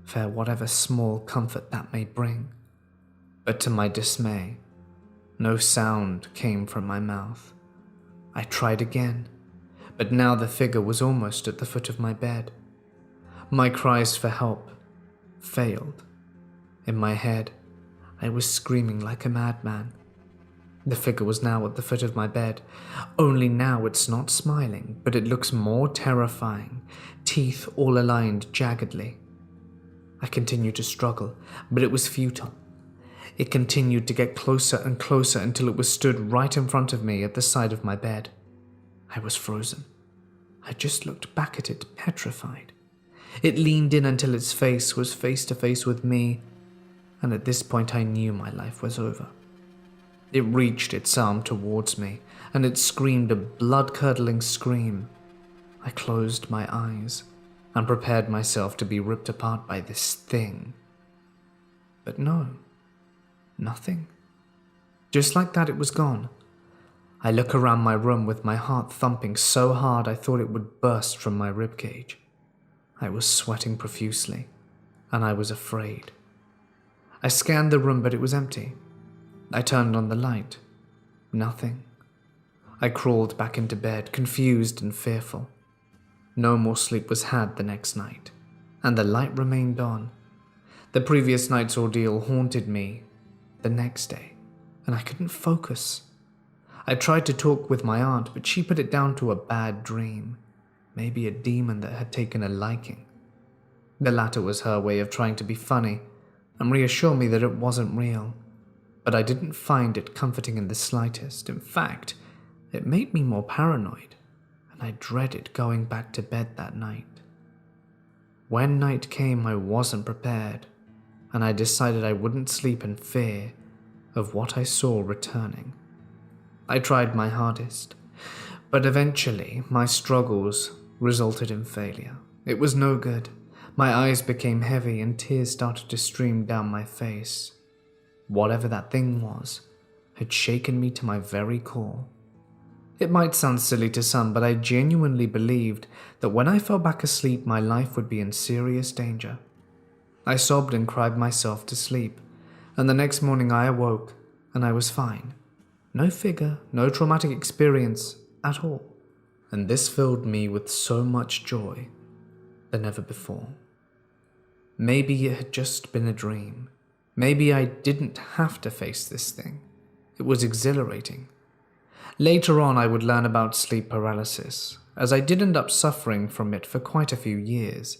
for whatever small comfort that may bring. But to my dismay, no sound came from my mouth. I tried again, but now the figure was almost at the foot of my bed. My cries for help failed. In my head, I was screaming like a madman. The figure was now at the foot of my bed, only now it's not smiling, but it looks more terrifying, teeth all aligned jaggedly. I continued to struggle, but it was futile. It continued to get closer and closer until it was stood right in front of me at the side of my bed. I was frozen. I just looked back at it, petrified. It leaned in until its face was face to face with me, and at this point I knew my life was over. It reached its arm towards me, and it screamed a blood-curdling scream. I closed my eyes and prepared myself to be ripped apart by this thing. But no. Nothing. Just like that, it was gone. I look around my room with my heart thumping so hard I thought it would burst from my ribcage. I was sweating profusely, and I was afraid. I scanned the room, but it was empty. I turned on the light. Nothing. I crawled back into bed, confused and fearful. No more sleep was had the next night, and the light remained on. The previous night's ordeal haunted me the next day, and I couldn't focus. I tried to talk with my aunt, but she put it down to a bad dream, maybe a demon that had taken a liking. The latter was her way of trying to be funny and reassure me that it wasn't real, but I didn't find it comforting in the slightest. In fact, it made me more paranoid, and I dreaded going back to bed that night. When night came, I wasn't prepared, and I decided I wouldn't sleep in fear of what I saw returning. I tried my hardest, but eventually my struggles resulted in failure. It was no good. My eyes became heavy and tears started to stream down my face. Whatever that thing was had shaken me to my very core. It might sound silly to some, but I genuinely believed that when I fell back asleep, my life would be in serious danger. I sobbed and cried myself to sleep, and the next morning I awoke and I was fine. No figure, no traumatic experience at all, and this filled me with so much joy than never before. Maybe it had just been a dream. Maybe I didn't have to face this thing. It was exhilarating. Later on, I would learn about sleep paralysis, as I did end up suffering from it for quite a few years,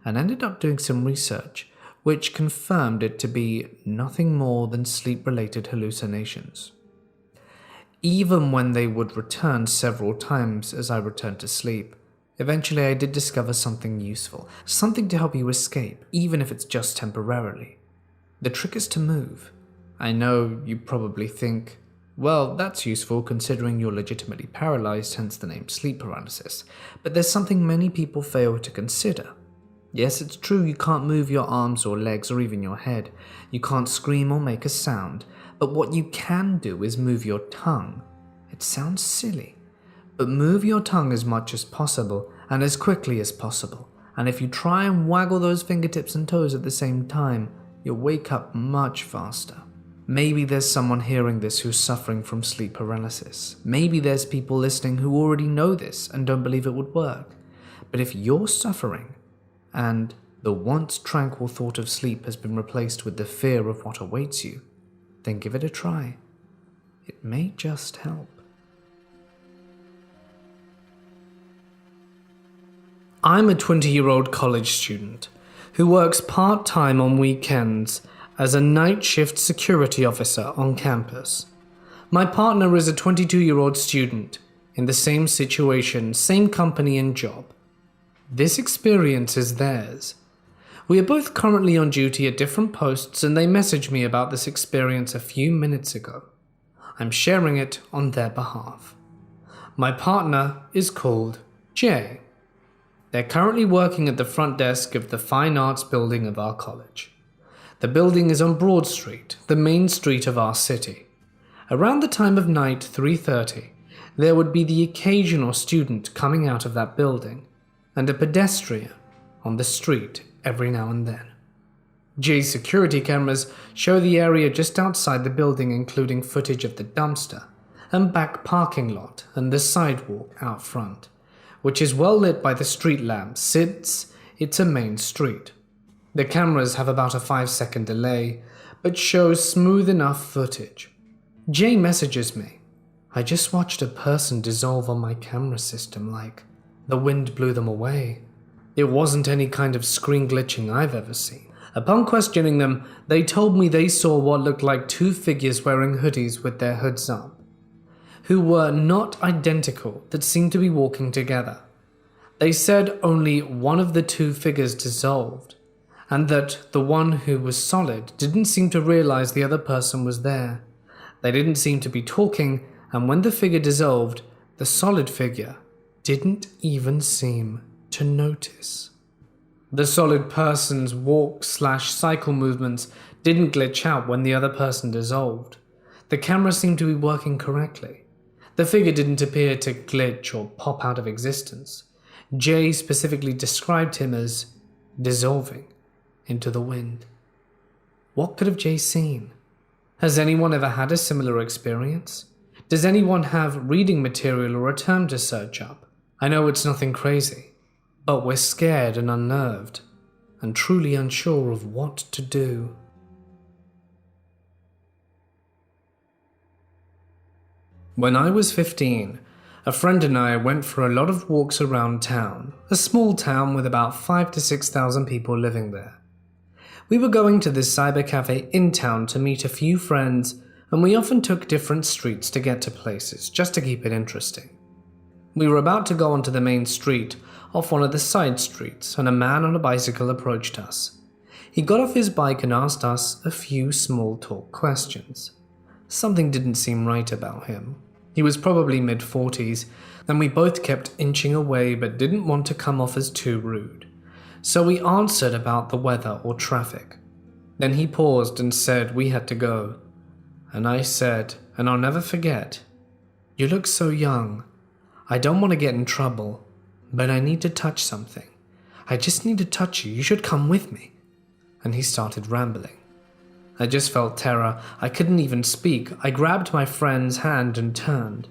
and ended up doing some research which confirmed it to be nothing more than sleep-related hallucinations. Even when they would return several times as I returned to sleep, eventually I did discover something useful, something to help you escape, even if it's just temporarily. The trick is to move. I know you probably think, well, that's useful considering you're legitimately paralyzed, hence the name sleep paralysis. But there's something many people fail to consider. Yes, it's true you can't move your arms or legs or even your head. You can't scream or make a sound. But what you can do is move your tongue. It sounds silly, but move your tongue as much as possible and as quickly as possible. And if you try and waggle those fingertips and toes at the same time, you'll wake up much faster. Maybe there's someone hearing this who's suffering from sleep paralysis. Maybe there's people listening who already know this and don't believe it would work. But if you're suffering, and the once tranquil thought of sleep has been replaced with the fear of what awaits you, then give it a try. It may just help. I'm a 20-year-old college student who works part-time on weekends as a night shift security officer on campus. My partner is a 22-year-old student in the same situation, same company and job. This experience is theirs. We are both currently on duty at different posts, and they messaged me about this experience a few minutes ago. I'm sharing it on their behalf. My partner is called Jay. They're currently working at the front desk of the Fine Arts building of our college. The building is on Broad Street, the main street of our city. Around the time of night, 3:30, there would be the occasional student coming out of that building, and a pedestrian on the street every now and then. Jay's security cameras show the area just outside the building, including footage of the dumpster and back parking lot and the sidewalk out front, which is well lit by the street lamps since it's a main street. The cameras have about a 5-second delay, but show smooth enough footage. Jay messages me, "I just watched a person dissolve on my camera system like the wind blew them away. It wasn't any kind of screen glitching I've ever seen." Upon questioning them, they told me they saw what looked like two figures wearing hoodies with their hoods up, who were not identical, that seemed to be walking together. They said only one of the two figures dissolved, and that the one who was solid didn't seem to realize the other person was there. They didn't seem to be talking, and when the figure dissolved, the solid figure didn't even seem to notice. The solid person's walk/cycle movements didn't glitch out when the other person dissolved. The camera seemed to be working correctly. The figure didn't appear to glitch or pop out of existence. Jay specifically described him as dissolving into the wind. What could have Jay seen? Has anyone ever had a similar experience? Does anyone have reading material or a term to search up? I know it's nothing crazy, but we're scared and unnerved, and truly unsure of what to do. When I was 15, a friend and I went for a lot of walks around town, a small town with about 5,000 to 6,000 people living there. We were going to this cyber cafe in town to meet a few friends, and we often took different streets to get to places, just to keep it interesting. We were about to go onto the main street, off one of the side streets, and a man on a bicycle approached us. He got off his bike and asked us a few small talk questions. Something didn't seem right about him. He was probably mid-40s, and we both kept inching away but didn't want to come off as too rude. So we answered about the weather or traffic. Then he paused and said we had to go. And I said, and I'll never forget, "You look so young. I don't want to get in trouble, but I need to touch something. I just need to touch you. You should come with me." And he started rambling. I just felt terror. I couldn't even speak. I grabbed my friend's hand and turned.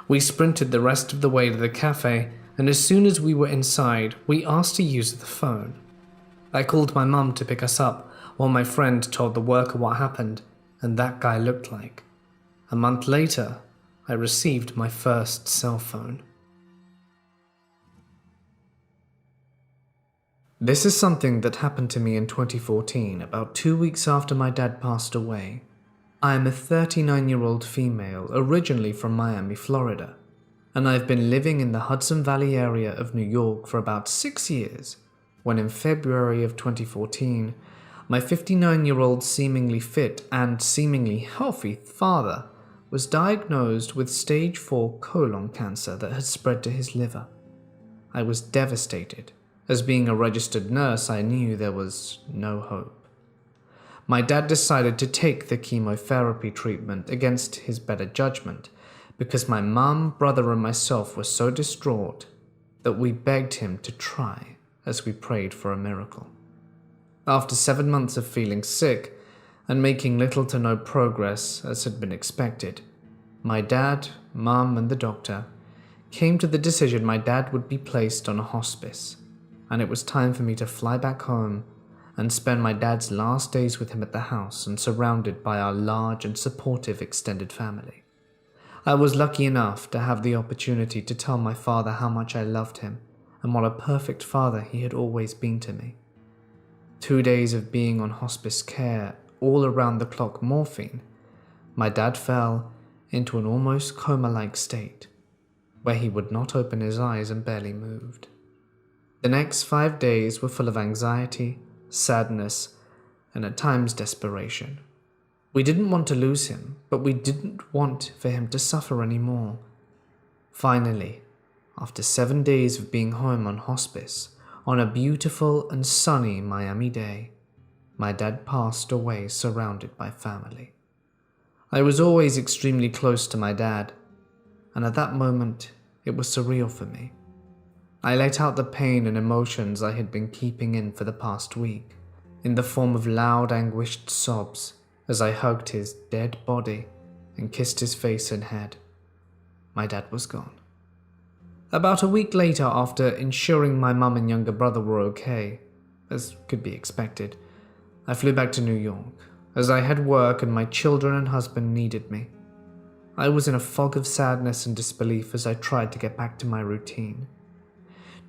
We sprinted the rest of the way to the cafe, and as soon as we were inside, we asked to use the phone. I called my mum to pick us up, while my friend told the worker what happened, and that guy looked like. A month later, I received my first cell phone. This is something that happened to me in 2014, about 2 weeks after my dad passed away. I am a 39-year-old female, originally from Miami, Florida, and I've been living in the Hudson Valley area of New York for about 6 years, when in February of 2014, my 59-year-old seemingly fit and seemingly healthy father was diagnosed with stage 4 colon cancer that had spread to his liver. I was devastated. As being a registered nurse, I knew there was no hope. My dad decided to take the chemotherapy treatment against his better judgment because my mum, brother, and myself were so distraught that we begged him to try as we prayed for a miracle. After 7 months of feeling sick and making little to no progress as had been expected, my dad, mum, and the doctor came to the decision my dad would be placed on a hospice, and it was time for me to fly back home and spend my dad's last days with him at the house and surrounded by our large and supportive extended family. I was lucky enough to have the opportunity to tell my father how much I loved him and what a perfect father he had always been to me. 2 days of being on hospice care, all around the clock morphine, my dad fell into an almost coma-like state, where he would not open his eyes and barely moved. The next 5 days were full of anxiety, sadness, and at times desperation. We didn't want to lose him, but we didn't want for him to suffer anymore. Finally, after 7 days of being home on hospice, on a beautiful and sunny Miami day, my dad passed away surrounded by family. I was always extremely close to my dad, and at that moment, it was surreal for me. I let out the pain and emotions I had been keeping in for the past week, in the form of loud, anguished sobs as I hugged his dead body and kissed his face and head. My dad was gone. About a week later, after ensuring my mum and younger brother were okay, as could be expected, I flew back to New York, as I had work and my children and husband needed me. I was in a fog of sadness and disbelief as I tried to get back to my routine.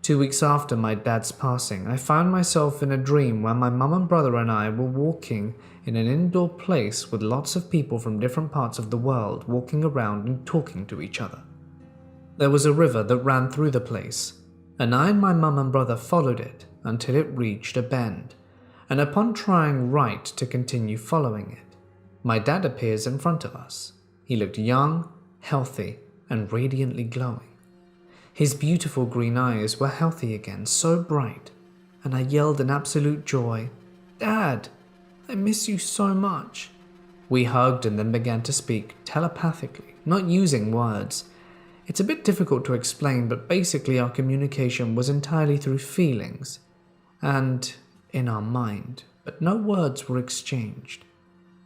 2 weeks after my dad's passing, I found myself in a dream where my mum and brother and I were walking in an indoor place with lots of people from different parts of the world walking around and talking to each other. There was a river that ran through the place, and I and my mum and brother followed it until it reached a bend, and upon trying right to continue following it, my dad appears in front of us. He looked young, healthy, and radiantly glowing. His beautiful green eyes were healthy again, so bright, and I yelled in absolute joy, "Dad, I miss you so much." We hugged and then began to speak telepathically, not using words. It's a bit difficult to explain, but basically our communication was entirely through feelings and in our mind, but no words were exchanged.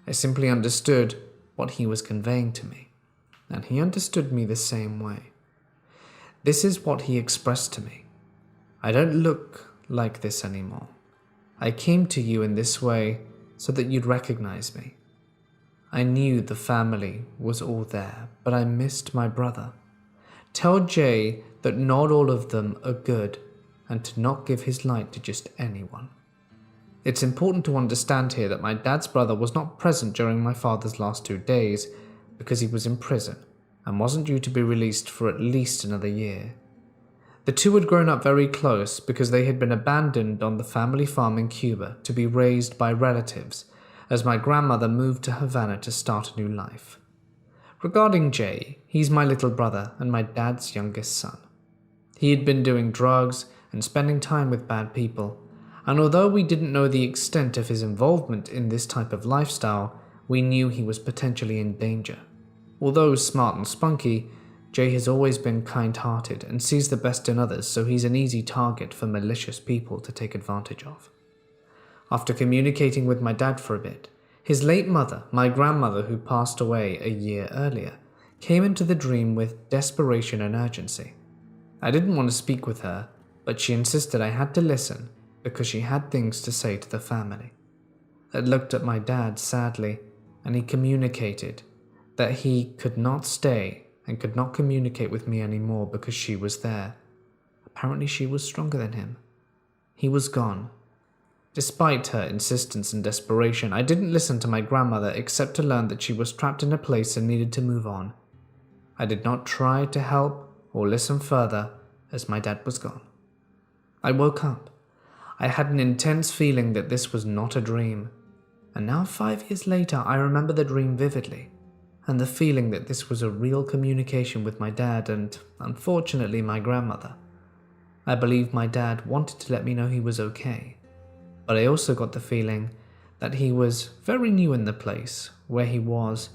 I simply understood what he was conveying to me, and he understood me the same way. This is what he expressed to me. I don't look like this anymore. I came to you in this way so that you'd recognize me. I knew the family was all there, but I missed my brother. Tell Jay that not all of them are good and to not give his light to just anyone. It's important to understand here that my dad's brother was not present during my father's last 2 days because he was in prison and wasn't due to be released for at least another year. The two had grown up very close because they had been abandoned on the family farm in Cuba to be raised by relatives as my grandmother moved to Havana to start a new life. Regarding Jay, he's my little brother and my dad's youngest son. He had been doing drugs and spending time with bad people, and although we didn't know the extent of his involvement in this type of lifestyle, we knew he was potentially in danger. Although smart and spunky, Jay has always been kind-hearted and sees the best in others, so he's an easy target for malicious people to take advantage of. After communicating with my dad for a bit, his late mother, my grandmother who passed away a year earlier, came into the dream with desperation and urgency. I didn't want to speak with her, but she insisted I had to listen because she had things to say to the family. I looked at my dad sadly, and he communicated that he could not stay and could not communicate with me anymore because she was there. Apparently she was stronger than him. He was gone. Despite her insistence and desperation, I didn't listen to my grandmother except to learn that she was trapped in a place and needed to move on. I did not try to help or listen further as my dad was gone. I woke up. I had an intense feeling that this was not a dream. And now 5 years later, I remember the dream vividly, and the feeling that this was a real communication with my dad and, unfortunately, my grandmother. I believe my dad wanted to let me know he was okay, but I also got the feeling that he was very new in the place where he was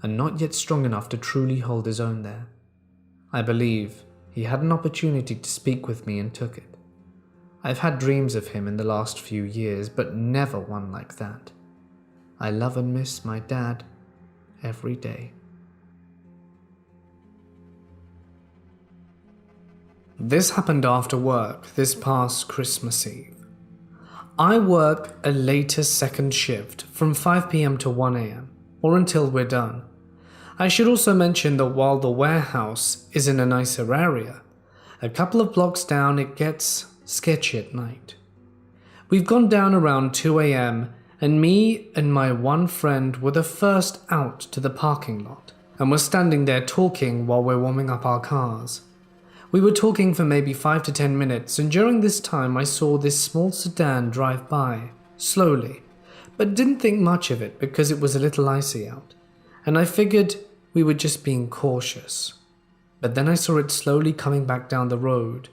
and not yet strong enough to truly hold his own there. I believe he had an opportunity to speak with me and took it. I've had dreams of him in the last few years, but never one like that. I love and miss my dad every day. This happened after work this past Christmas Eve. I work a later second shift from 5 p.m. to 1 a.m. or until we're done. I should also mention that while the warehouse is in a nicer area, a couple of blocks down it gets sketchy at night. We've gone down around 2 a.m. and me and my one friend were the first out to the parking lot and were standing there talking while we're warming up our cars. We were talking for maybe 5 to 10 minutes, and during this time I saw this small sedan drive by, slowly, but didn't think much of it because it was a little icy out, and I figured we were just being cautious. But then I saw it slowly coming back down the road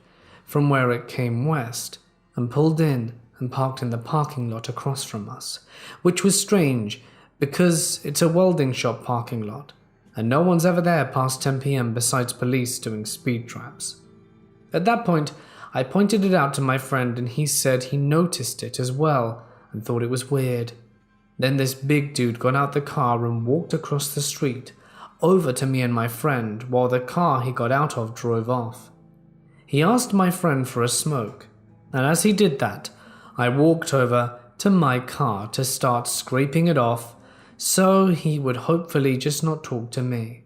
from where it came west and pulled in and parked in the parking lot across from us, which was strange because it's a welding shop parking lot, and no one's ever there past 10 p.m. besides police doing speed traps. At that point, I pointed it out to my friend and he said he noticed it as well and thought it was weird. Then this big dude got out the car and walked across the street over to me and my friend while the car he got out of drove off. He asked my friend for a smoke, and as he did that, I walked over to my car to start scraping it off so he would hopefully just not talk to me.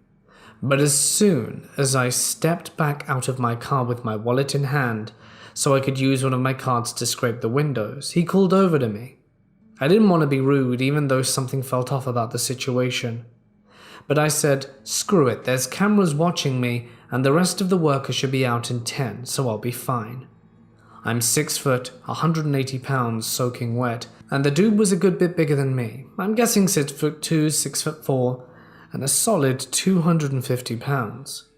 But as soon as I stepped back out of my car with my wallet in hand so I could use one of my cards to scrape the windows, he called over to me. I didn't want to be rude even though something felt off about the situation. But I said, screw it, there's cameras watching me and the rest of the workers should be out in 10, so I'll be fine. I'm 6 foot, 180 pounds, soaking wet, and the dude was a good bit bigger than me. I'm guessing 6 foot 2, 6 foot 4, and a solid 250 pounds.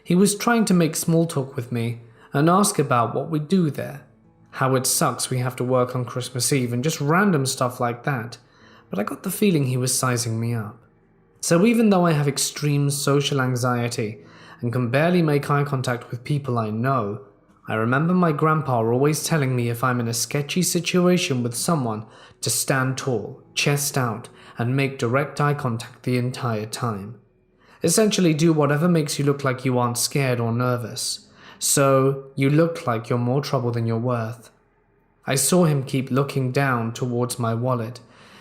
He was trying to make small talk with me and ask about what we do there, how it sucks we have to work on Christmas Eve and just random stuff like that, but I got the feeling he was sizing me up. So even though I have extreme social anxiety and can barely make eye contact with people I know, I remember my grandpa always telling me if I'm in a sketchy situation with someone to stand tall, chest out, and make direct eye contact the entire time. Essentially do whatever makes you look like you aren't scared or nervous, so you look like you're more trouble than you're worth. I saw him keep looking down towards my wallet,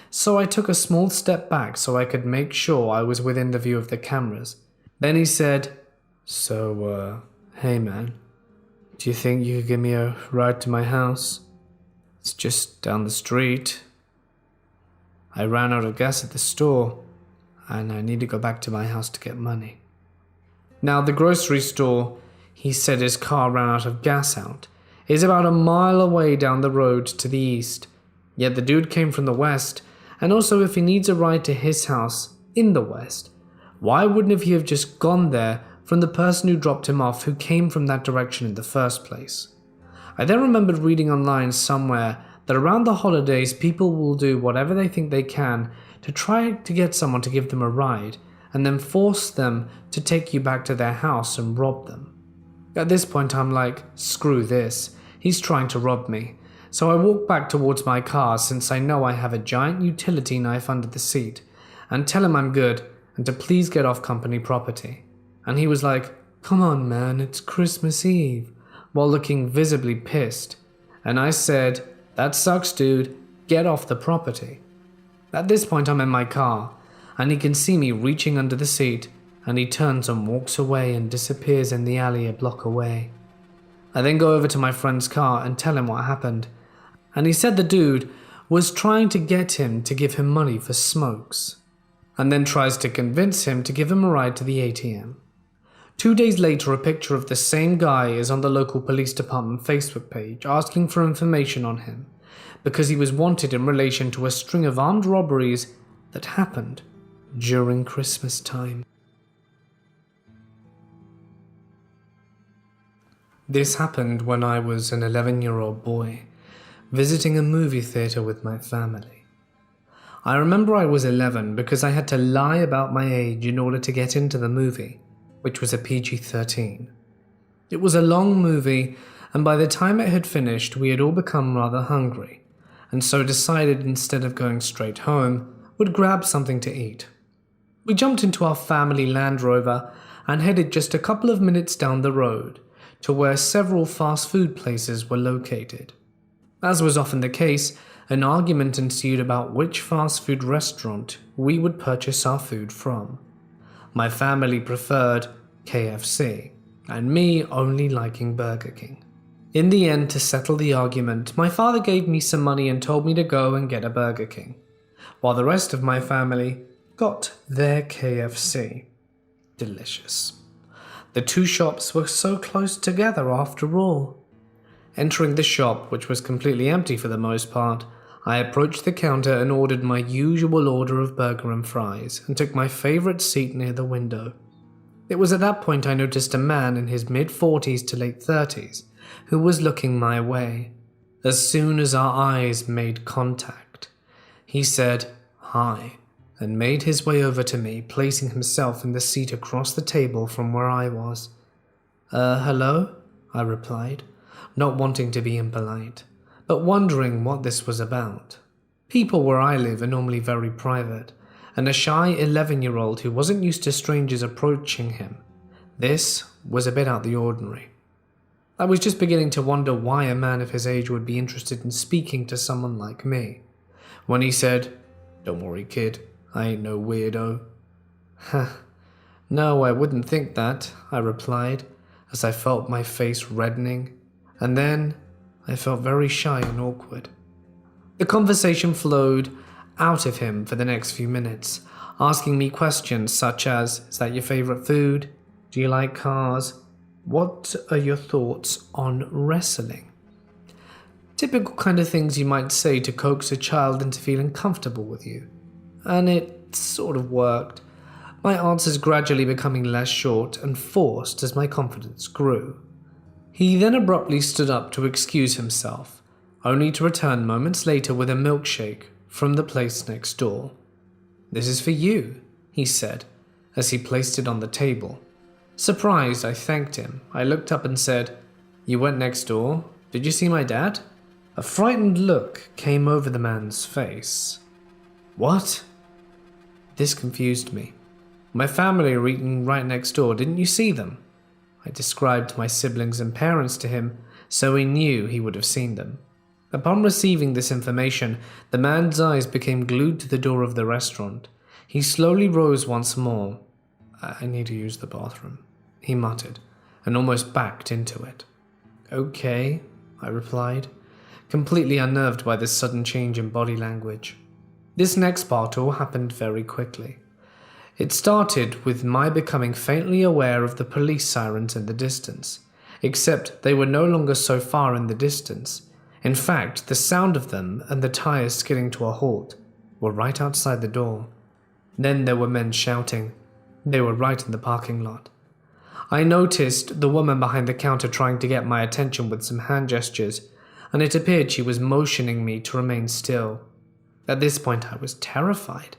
so I took a small step back so I could make sure I was within the view of the cameras. Then he said, "So, hey man, do you think you could give me a ride to my house? It's just down the street. I ran out of gas at the store, and I need to go back to my house to get money." Now, the grocery store he said his car ran out of gas at is about a mile away down the road to the east. Yet the dude came from the west, and also if he needs a ride to his house in the west, why wouldn't he have just gone there from the person who dropped him off who came from that direction in the first place? I then remembered reading online somewhere that around the holidays people will do whatever they think they can to try to get someone to give them a ride and then force them to take you back to their house and rob them. At this point I'm like, screw this, he's trying to rob me. So I walk back towards my car since I know I have a giant utility knife under the seat and tell him I'm good and to please get off company property. And he was like, "Come on man, it's Christmas Eve," while looking visibly pissed. And I said, "That sucks dude, get off the property." At this point I'm in my car and he can see me reaching under the seat, and he turns and walks away and disappears in the alley a block away. I then go over to my friend's car and tell him what happened, and he said the dude was trying to get him to give him money for smokes, and then tries to convince him to give him a ride to the ATM. 2 days later, a picture of the same guy is on the local police department Facebook page asking for information on him, because he was wanted in relation to a string of armed robberies that happened during Christmas time. This happened when I was an 11-year-old boy, visiting a movie theater with my family. I remember I was 11 because I had to lie about my age in order to get into the movie, which was a PG-13. It was a long movie, and by the time it had finished, we had all become rather hungry, and so decided instead of going straight home, would grab something to eat. We jumped into our family Land Rover and headed just a couple of minutes down the road to where several fast food places were located. As was often the case, an argument ensued about which fast food restaurant we would purchase our food from. My family preferred KFC, and me only liking Burger King. In the end, to settle the argument, my father gave me some money and told me to go and get a Burger King, while the rest of my family got their KFC. Delicious. The two shops were so close together after all. Entering the shop, which was completely empty for the most part, I approached the counter and ordered my usual order of burger and fries and took my favorite seat near the window. It was at that point I noticed a man in his mid-40s to late 30s who was looking my way. As soon as our eyes made contact, he said, "Hi," and made his way over to me, placing himself in the seat across the table from where I was. Hello?" I replied, not wanting to be impolite, but wondering what this was about. People where I live are normally very private, and a shy 11-year-old who wasn't used to strangers approaching him. This was a bit out the ordinary. I was just beginning to wonder why a man of his age would be interested in speaking to someone like me, when he said, "Don't worry, kid, I ain't no weirdo." "No, I wouldn't think that," I replied, as I felt my face reddening, and then I felt very shy and awkward. The conversation flowed out of him for the next few minutes, asking me questions such as, "Is that your favorite food? Do you like cars? What are your thoughts on wrestling?" Typical kind of things you might say to coax a child into feeling comfortable with you. And it sort of worked, my answers gradually becoming less short and forced as my confidence grew. He then abruptly stood up to excuse himself, only to return moments later with a milkshake from the place next door. "This is for you," he said, as he placed it on the table. Surprised, I thanked him. I looked up and said, You went next door? Did you see my dad? A frightened look came over the man's face. What? This confused me. My family are eating right next door, didn't you see them? I described my siblings and parents to him, so he knew he would have seen them. Upon receiving this information, the man's eyes became glued to the door of the restaurant. He slowly rose once more. I need to use the bathroom, he muttered, and almost backed into it. Okay, I replied, completely unnerved by this sudden change in body language. This next part all happened very quickly. It started with my becoming faintly aware of the police sirens in the distance, except they were no longer so far in the distance. In fact, the sound of them and the tires skidding to a halt were right outside the door. Then there were men shouting. They were right in the parking lot. I noticed the woman behind the counter trying to get my attention with some hand gestures, and it appeared she was motioning me to remain still. At this point, I was terrified.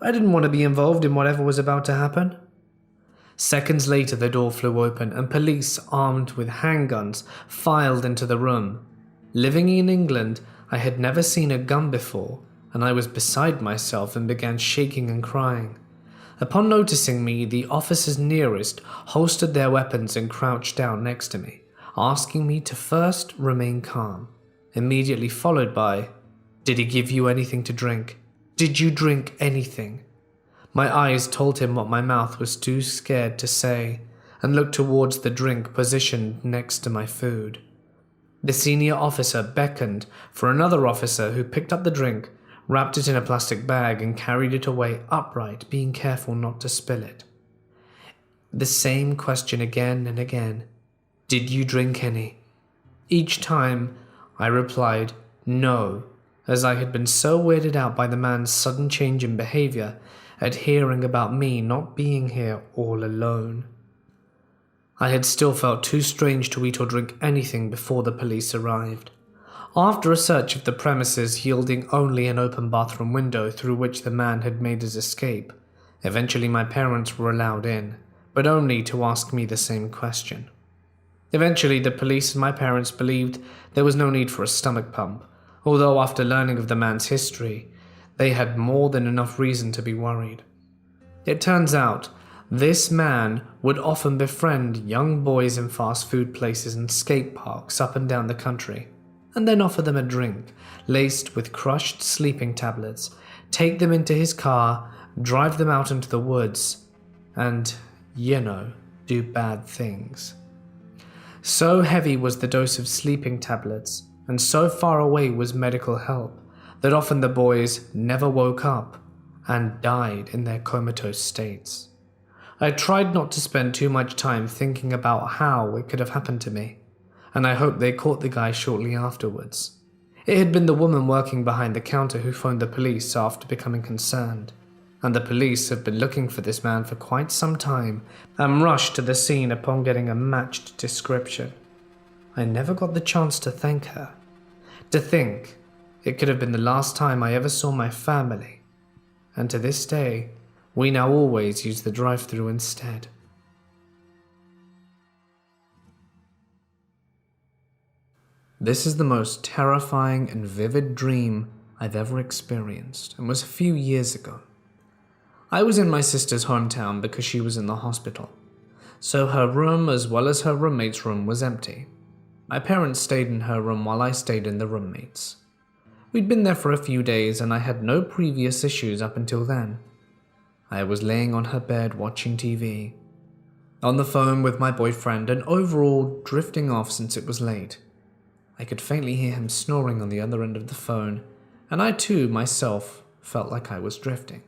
I didn't want to be involved in whatever was about to happen. Seconds later, the door flew open and police armed with handguns filed into the room. Living in England, I had never seen a gun before, and I was beside myself and began shaking and crying. Upon noticing me, the officers nearest holstered their weapons and crouched down next to me, asking me to first remain calm, immediately followed by, "Did he give you anything to drink? Did you drink anything?" My eyes told him what my mouth was too scared to say, and looked towards the drink positioned next to my food. The senior officer beckoned for another officer who picked up the drink, wrapped it in a plastic bag, and carried it away upright, being careful not to spill it. The same question again and again. Did you drink any? Each time I replied no, as I had been so weirded out by the man's sudden change in behavior at hearing about me not being here all alone. I had still felt too strange to eat or drink anything before the police arrived. After a search of the premises yielding only an open bathroom window through which the man had made his escape, eventually my parents were allowed in, but only to ask me the same question. Eventually the police and my parents believed there was no need for a stomach pump, although after learning of the man's history, they had more than enough reason to be worried. It turns out, this man would often befriend young boys in fast food places and skate parks up and down the country, and then offer them a drink laced with crushed sleeping tablets, take them into his car, drive them out into the woods, and, do bad things. So heavy was the dose of sleeping tablets, and so far away was medical help, that often the boys never woke up and died in their comatose states. I tried not to spend too much time thinking about how it could have happened to me, and I hoped they caught the guy shortly afterwards. It had been the woman working behind the counter who phoned the police after becoming concerned, and the police have been looking for this man for quite some time and rushed to the scene upon getting a matched description. I never got the chance to thank her. To think, it could have been the last time I ever saw my family, and to this day, we now always use the drive-thru instead. This is the most terrifying and vivid dream I've ever experienced, and was a few years ago. I was in my sister's hometown because she was in the hospital, so her room as well as her roommate's room was empty. My parents stayed in her room while I stayed in the roommate's. We'd been there for a few days and I had no previous issues up until then. I was laying on her bed watching TV, on the phone with my boyfriend, and overall drifting off since it was late. I could faintly hear him snoring on the other end of the phone, and I too, myself, felt like I was drifting.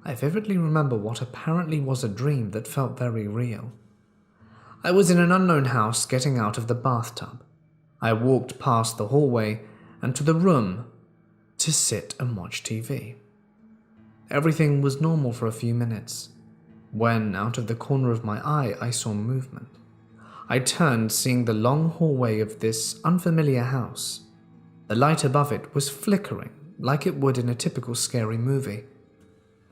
I vividly remember what apparently was a dream that felt very real. I was in an unknown house getting out of the bathtub. I walked past the hallway and to the room to sit and watch TV. Everything was normal for a few minutes, when out of the corner of my eye I saw movement. I turned, seeing the long hallway of this unfamiliar house. The light above it was flickering, like it would in a typical scary movie.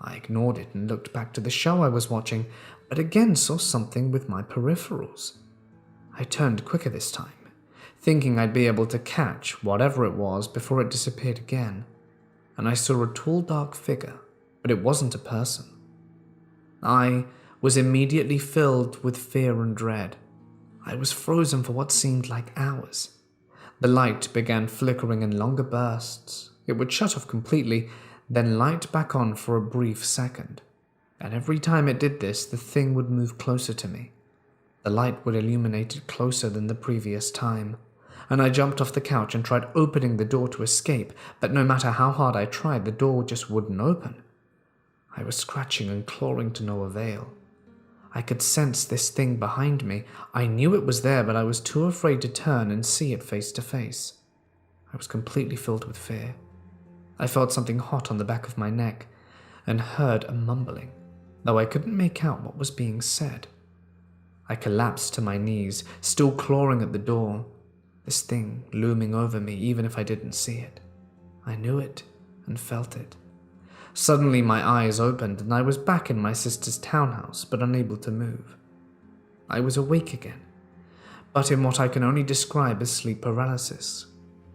I ignored it and looked back to the show I was watching, but again saw something with my peripherals. I turned quicker this time, thinking I'd be able to catch whatever it was before it disappeared again, and I saw a tall dark figure, but it wasn't a person. I was immediately filled with fear and dread. I was frozen for what seemed like hours. The light began flickering in longer bursts. It would shut off completely, then light back on for a brief second. And every time it did this, the thing would move closer to me. The light would illuminate it closer than the previous time, and I jumped off the couch and tried opening the door to escape, but no matter how hard I tried, the door just wouldn't open. I was scratching and clawing to no avail. I could sense this thing behind me. I knew it was there, but I was too afraid to turn and see it face to face. I was completely filled with fear. I felt something hot on the back of my neck and heard a mumbling, though I couldn't make out what was being said. I collapsed to my knees, still clawing at the door, this thing looming over me even if I didn't see it. I knew it and felt it. Suddenly my eyes opened and I was back in my sister's townhouse, but unable to move. I was awake again, but in what I can only describe as sleep paralysis.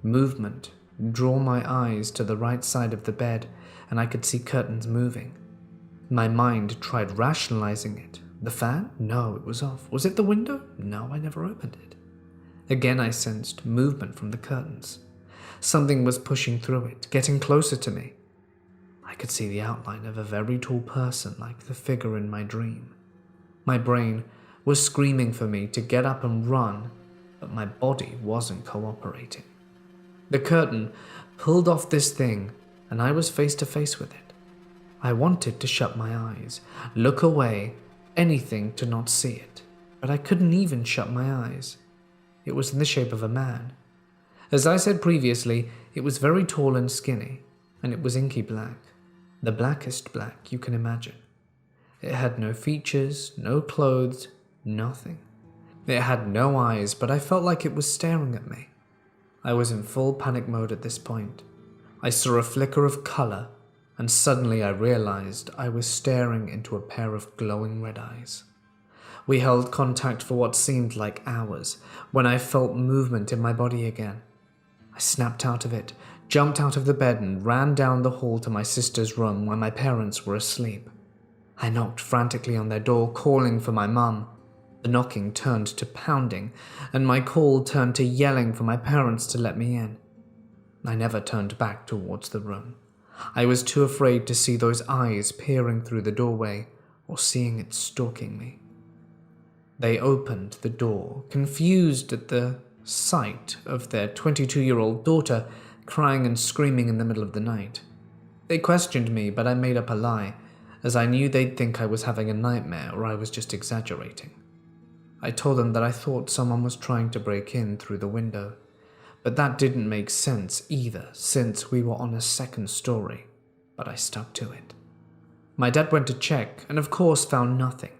Movement drew my eyes to the right side of the bed and I could see curtains moving. My mind tried rationalizing it. The fan? No, it was off. Was it the window? No, I never opened it. Again I sensed movement from the curtains. Something was pushing through it, getting closer to me. I could see the outline of a very tall person like the figure in my dream. My brain was screaming for me to get up and run, but my body wasn't cooperating. The curtain pulled off this thing, and I was face to face with it. I wanted to shut my eyes, look away, anything to not see it, but I couldn't even shut my eyes. It was in the shape of a man. As I said previously, it was very tall and skinny, and it was inky black. The blackest black you can imagine. It had no features, no clothes, nothing. It had no eyes, but I felt like it was staring at me. I was in full panic mode at this point. I saw a flicker of color, and suddenly I realized I was staring into a pair of glowing red eyes. We held contact for what seemed like hours, when I felt movement in my body again. I snapped out of it, jumped out of the bed and ran down the hall to my sister's room where my parents were asleep. I knocked frantically on their door, calling for my mum. The knocking turned to pounding, and my call turned to yelling for my parents to let me in. I never turned back towards the room. I was too afraid to see those eyes peering through the doorway or seeing it stalking me. They opened the door, confused at the sight of their 22-year-old daughter crying and screaming in the middle of the night. They questioned me, but I made up a lie, as I knew they'd think I was having a nightmare or I was just exaggerating. I told them that I thought someone was trying to break in through the window, but that didn't make sense either, since we were on a second story, but I stuck to it. My dad went to check and of course found nothing.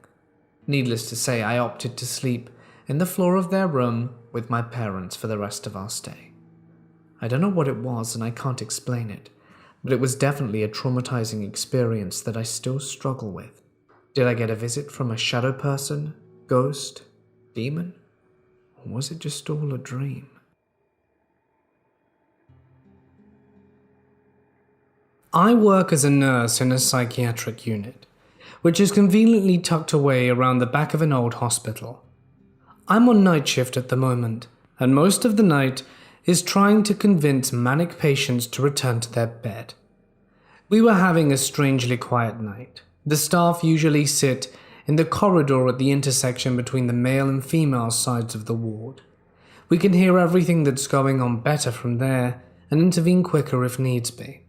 Needless to say, I opted to sleep in the floor of their room with my parents for the rest of our stay. I don't know what it was and I can't explain it, but it was definitely a traumatizing experience that I still struggle with. Did I get a visit from a shadow person, ghost, demon? Or was it just all a dream? I work as a nurse in a psychiatric unit, which is conveniently tucked away around the back of an old hospital. I'm on night shift at the moment, and most of the night is trying to convince manic patients to return to their bed. We were having a strangely quiet night. The staff usually sit in the corridor at the intersection between the male and female sides of the ward. We can hear everything that's going on better from there and intervene quicker if needs be.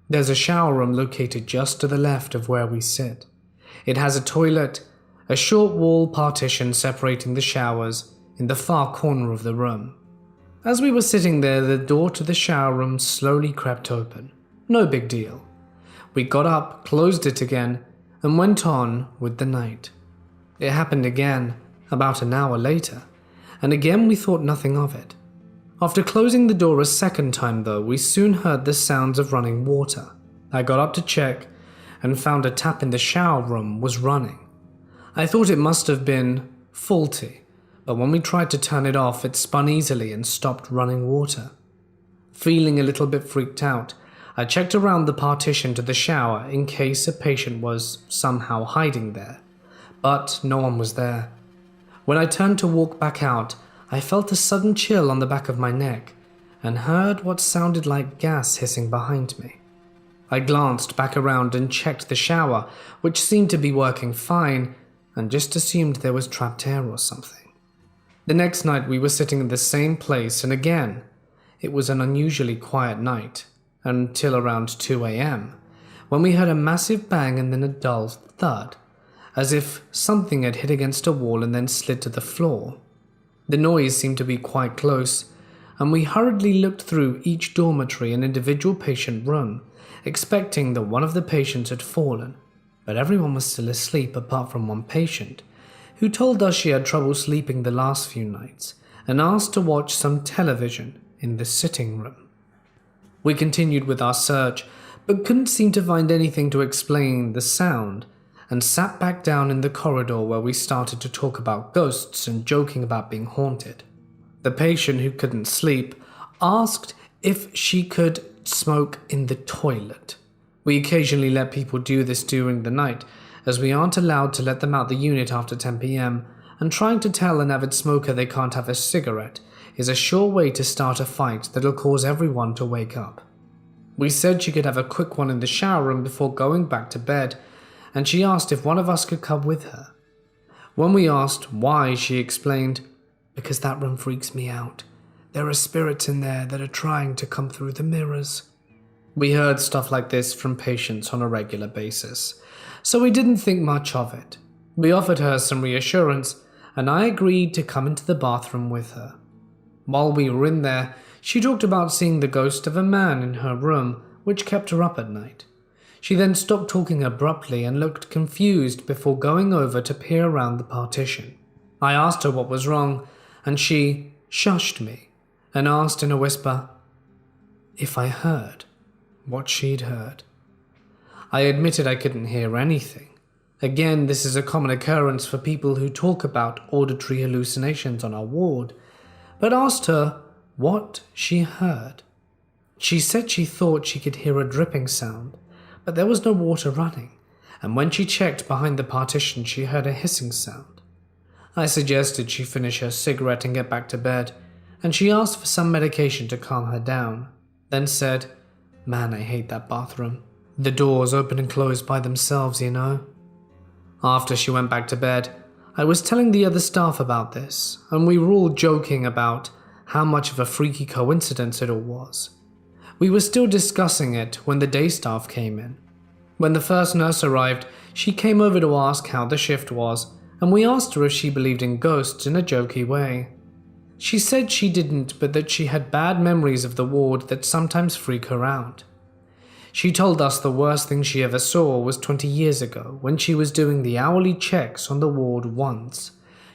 There's a shower room located just to the left of where we sit. It has a toilet, a short wall partition separating the showers in the far corner of the room. As we were sitting there, the door to the shower room slowly crept open. No big deal. We got up, closed it again, and went on with the night. It happened again, about an hour later, and again we thought nothing of it. After closing the door a second time though, we soon heard the sounds of running water. I got up to check, and found a tap in the shower room was running. I thought it must have been faulty, but when we tried to turn it off, it spun easily and stopped running water. Feeling a little bit freaked out, I checked around the partition to the shower in case a patient was somehow hiding there, but no one was there. When I turned to walk back out, I felt a sudden chill on the back of my neck and heard what sounded like gas hissing behind me. I glanced back around and checked the shower, which seemed to be working fine, and just assumed there was trapped air or something. The next night we were sitting in the same place, and again, it was an unusually quiet night, until around 2 a.m., when we heard a massive bang and then a dull thud, as if something had hit against a wall and then slid to the floor. The noise seemed to be quite close, and we hurriedly looked through each dormitory and individual patient room, expecting that one of the patients had fallen, but everyone was still asleep apart from one patient, who told us she had trouble sleeping the last few nights and asked to watch some television in the sitting room. We continued with our search, but couldn't seem to find anything to explain the sound, and sat back down in the corridor where we started to talk about ghosts and joking about being haunted. The patient who couldn't sleep asked if she could smoke in the toilet. We occasionally let people do this during the night, as we aren't allowed to let them out the unit after 10 p.m, and trying to tell an avid smoker they can't have a cigarette is a sure way to start a fight that'll cause everyone to wake up. We said she could have a quick one in the shower room before going back to bed, and she asked if one of us could come with her. When we asked why, she explained, "Because that room freaks me out. There are spirits in there that are trying to come through the mirrors." We heard stuff like this from patients on a regular basis, so we didn't think much of it. We offered her some reassurance, and I agreed to come into the bathroom with her. While we were in there, she talked about seeing the ghost of a man in her room, which kept her up at night. She then stopped talking abruptly and looked confused before going over to peer around the partition. I asked her what was wrong, and she shushed me and asked in a whisper if I heard what she'd heard. I admitted I couldn't hear anything. Again, this is a common occurrence for people who talk about auditory hallucinations on our ward, but asked her what she heard. She said she thought she could hear a dripping sound, but there was no water running, and when she checked behind the partition she heard a hissing sound. I suggested she finish her cigarette and get back to bed, and she asked for some medication to calm her down, then said, "Man, I hate that bathroom. The doors open and close by themselves, you know." After she went back to bed, I was telling the other staff about this, and we were all joking about how much of a freaky coincidence it all was. We were still discussing it when the day staff came in. When the first nurse arrived, she came over to ask how the shift was, and we asked her if she believed in ghosts in a jokey way. She said she didn't, but that she had bad memories of the ward that sometimes freak her out. She told us the worst thing she ever saw was 20 years ago when she was doing the hourly checks on the ward once,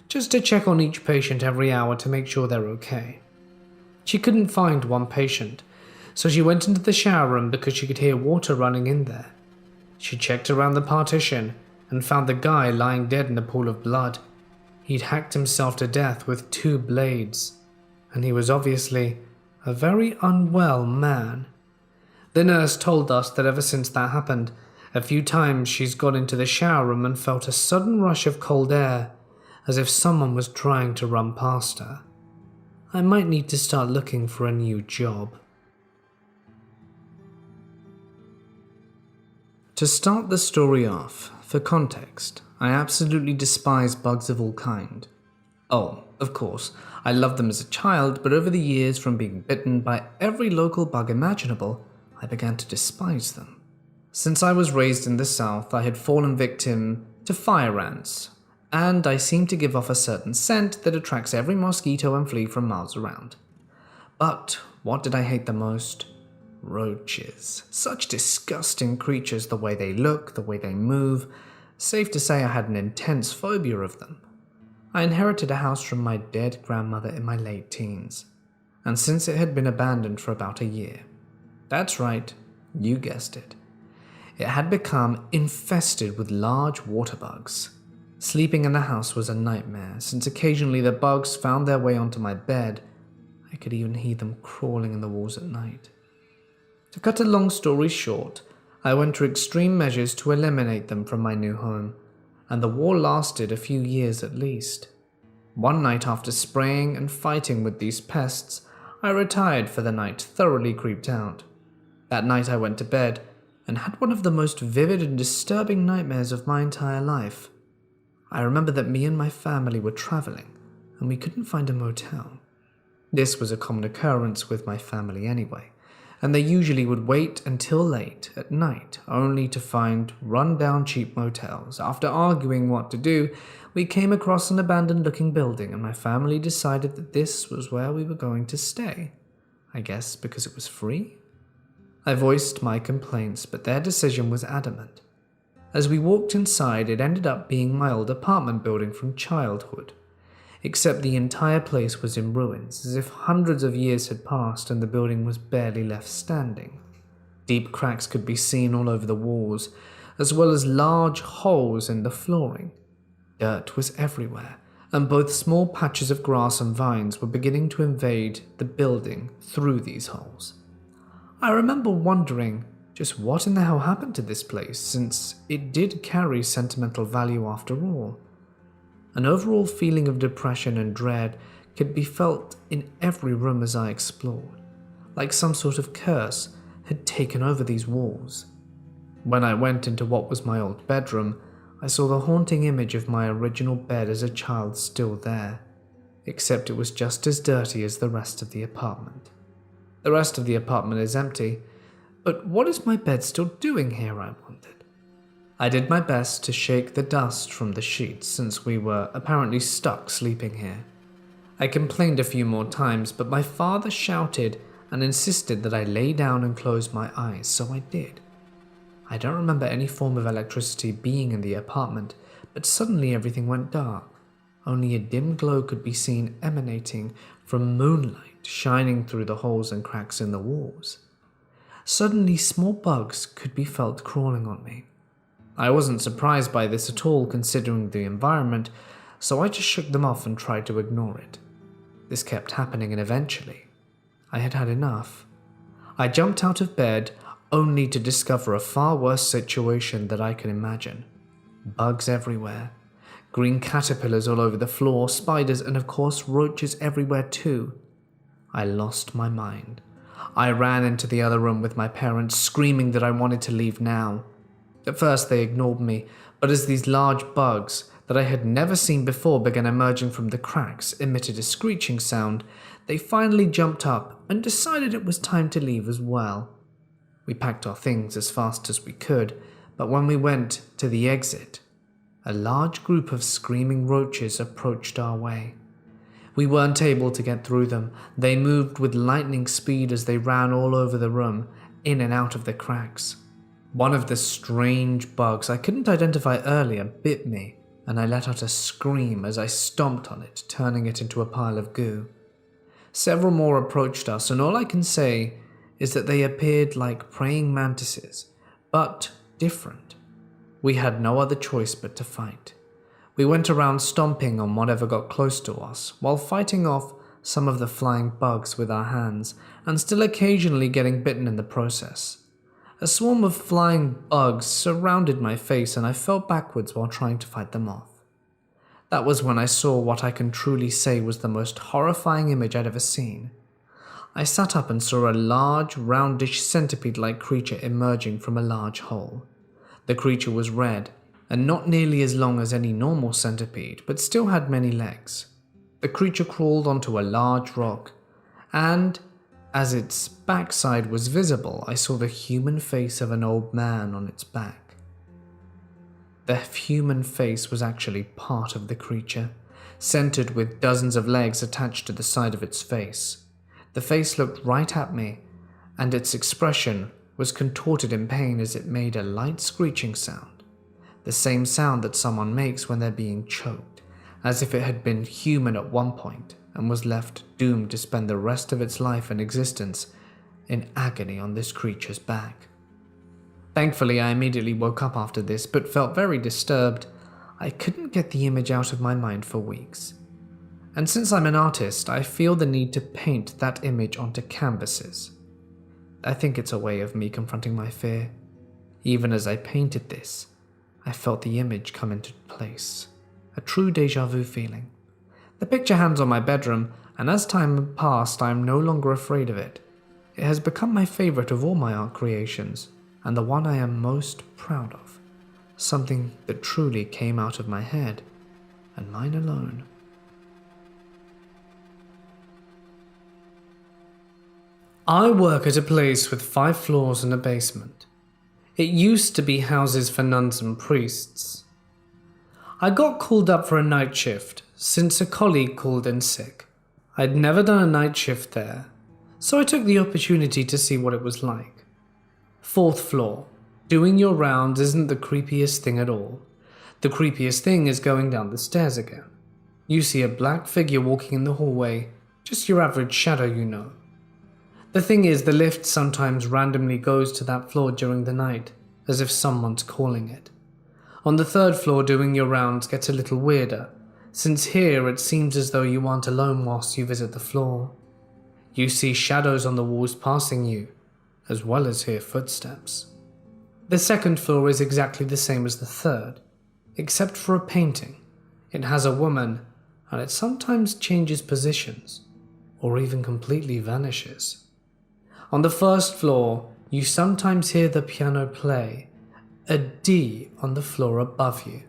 just to check on each patient every hour to make sure they're okay. She couldn't find one patient, so she went into the shower room because she could hear water running in there. She checked around the partition and found the guy lying dead in a pool of blood. He'd hacked himself to death with 2 blades, and he was obviously a very unwell man. The nurse told us that ever since that happened, a few times she's gone into the shower room and felt a sudden rush of cold air, as if someone was trying to run past her. I might need to start looking for a new job. To start the story off, for context, I absolutely despise bugs of all kind. Oh, of course, I loved them as a child, but over the years, from being bitten by every local bug imaginable, I began to despise them. Since I was raised in the South, I had fallen victim to fire ants, and I seem to give off a certain scent that attracts every mosquito and flea from miles around. But what did I hate the most? Roaches. Such disgusting creatures, the way they look, the way they move. Safe to say I had an intense phobia of them. I inherited a house from my dead grandmother in my late teens, and since it had been abandoned for about a year. That's right, you guessed it. It had become infested with large water bugs. Sleeping in the house was a nightmare, since occasionally the bugs found their way onto my bed. I could even hear them crawling in the walls at night. To cut a long story short, I went to extreme measures to eliminate them from my new home, and the war lasted a few years at least. One night, after spraying and fighting with these pests, I retired for the night, thoroughly creeped out. That night I went to bed and had one of the most vivid and disturbing nightmares of my entire life. I remember that me and my family were traveling, and we couldn't find a motel. This was a common occurrence with my family anyway, and they usually would wait until late at night only to find run-down cheap motels. After arguing what to do, we came across an abandoned-looking building, and my family decided that this was where we were going to stay. I guess because it was free? I voiced my complaints, but their decision was adamant. As we walked inside, it ended up being my old apartment building from childhood. Except the entire place was in ruins, as if hundreds of years had passed and the building was barely left standing. Deep cracks could be seen all over the walls, as well as large holes in the flooring. Dirt was everywhere, and both small patches of grass and vines were beginning to invade the building through these holes. I remember wondering just what in the hell happened to this place, since it did carry sentimental value after all. An overall feeling of depression and dread could be felt in every room as I explored, like some sort of curse had taken over these walls. When I went into what was my old bedroom, I saw the haunting image of my original bed as a child still there, except it was just as dirty as the rest of the apartment. The rest of the apartment is empty, but what is my bed still doing here, I wondered. I did my best to shake the dust from the sheets since we were apparently stuck sleeping here. I complained a few more times, but my father shouted and insisted that I lay down and close my eyes, so I did. I don't remember any form of electricity being in the apartment, but suddenly everything went dark. Only a dim glow could be seen emanating from moonlight shining through the holes and cracks in the walls. Suddenly, small bugs could be felt crawling on me. I wasn't surprised by this at all considering the environment, so I just shook them off and tried to ignore it. This kept happening, and eventually, I had had enough. I jumped out of bed only to discover a far worse situation that I can imagine. Bugs everywhere. Green caterpillars all over the floor, spiders, and of course roaches everywhere too. I lost my mind. I ran into the other room with my parents, screaming that I wanted to leave now. At first they ignored me, but as these large bugs that I had never seen before began emerging from the cracks, emitted a screeching sound, they finally jumped up and decided it was time to leave as well. We packed our things as fast as we could, but when we went to the exit, a large group of screaming roaches approached our way. We weren't able to get through them. They moved with lightning speed as they ran all over the room, in and out of the cracks. One of the strange bugs I couldn't identify earlier bit me, and I let out a scream as I stomped on it, turning it into a pile of goo. Several more approached us, and all I can say is that they appeared like praying mantises, but different. We had no other choice but to fight. We went around stomping on whatever got close to us, while fighting off some of the flying bugs with our hands, and still occasionally getting bitten in the process. A swarm of flying bugs surrounded my face, and I fell backwards while trying to fight them off. That was when I saw what I can truly say was the most horrifying image I'd ever seen. I sat up and saw a large, roundish centipede-like creature emerging from a large hole. The creature was red, and not nearly as long as any normal centipede, but still had many legs. The creature crawled onto a large rock, and as its backside was visible, I saw the human face of an old man on its back. The human face was actually part of the creature, centered with dozens of legs attached to the side of its face. The face looked right at me, and its expression was contorted in pain as it made a light screeching sound. The same sound that someone makes when they're being choked, as if it had been human at one point and was left doomed to spend the rest of its life and existence in agony on this creature's back. Thankfully, I immediately woke up after this, but felt very disturbed. I couldn't get the image out of my mind for weeks. And since I'm an artist, I feel the need to paint that image onto canvases. I think it's a way of me confronting my fear. Even as I painted this, I felt the image come into place. A true déjà vu feeling. The picture hangs on my bedroom, and as time passed, I am no longer afraid of it. It has become my favorite of all my art creations, and the one I am most proud of. Something that truly came out of my head, and mine alone. I work at a place with 5 floors and a basement. It used to be houses for nuns and priests. I got called up for a night shift since a colleague called in sick. I'd never done a night shift there, so I took the opportunity to see what it was like. 4th floor. Doing your rounds isn't the creepiest thing at all. The creepiest thing is going down the stairs again. You see a black figure walking in the hallway, just your average shadow, you know. The thing is, the lift sometimes randomly goes to that floor during the night, as if someone's calling it. On the 3rd floor, doing your rounds gets a little weirder, since here it seems as though you aren't alone whilst you visit the floor. You see shadows on the walls passing you, as well as hear footsteps. The 2nd floor is exactly the same as the 3rd, except for a painting. It has a woman, and it sometimes changes positions, or even completely vanishes. On the 1st floor, you sometimes hear the piano play, a D on the floor above you.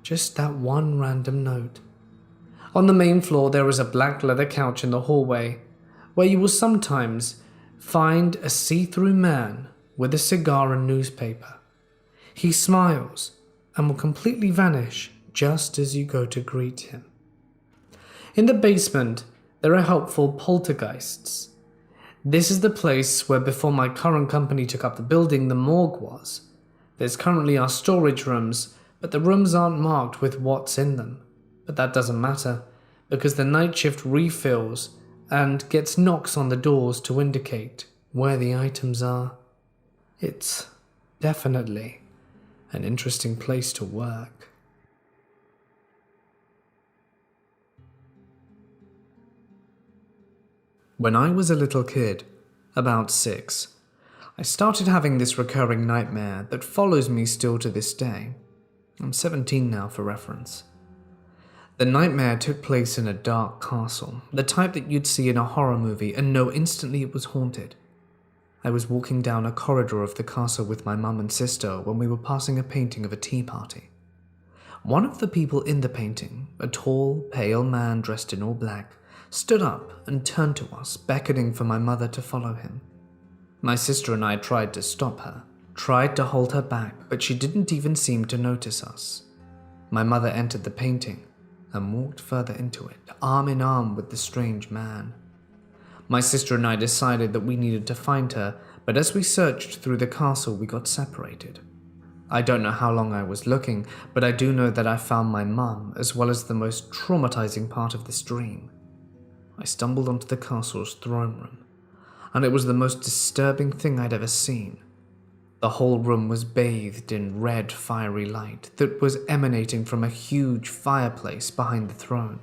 Just that one random note. On the main floor, there is a black leather couch in the hallway, where you will sometimes find a see-through man with a cigar and newspaper. He smiles and will completely vanish just as you go to greet him. In the basement, there are helpful poltergeists. This is the place where, before my current company took up the building, the morgue was. There's currently our storage rooms, but the rooms aren't marked with what's in them. But that doesn't matter, because the night shift refills and gets knocks on the doors to indicate where the items are. It's definitely an interesting place to work. When I was a little kid, about 6, I started having this recurring nightmare that follows me still to this day. I'm 17 now for reference. The nightmare took place in a dark castle, the type that you'd see in a horror movie and know instantly it was haunted. I was walking down a corridor of the castle with my mum and sister when we were passing a painting of a tea party. One of the people in the painting, a tall, pale man dressed in all black, stood up and turned to us, beckoning for my mother to follow him. My sister and I tried to stop her, tried to hold her back, but she didn't even seem to notice us. My mother entered the painting and walked further into it, arm in arm with the strange man. My sister and I decided that we needed to find her, but as we searched through the castle, we got separated. I don't know how long I was looking, but I do know that I found my mum, as well as the most traumatizing part of this dream. I stumbled onto the castle's throne room, and it was the most disturbing thing I'd ever seen. The whole room was bathed in red, fiery light that was emanating from a huge fireplace behind the throne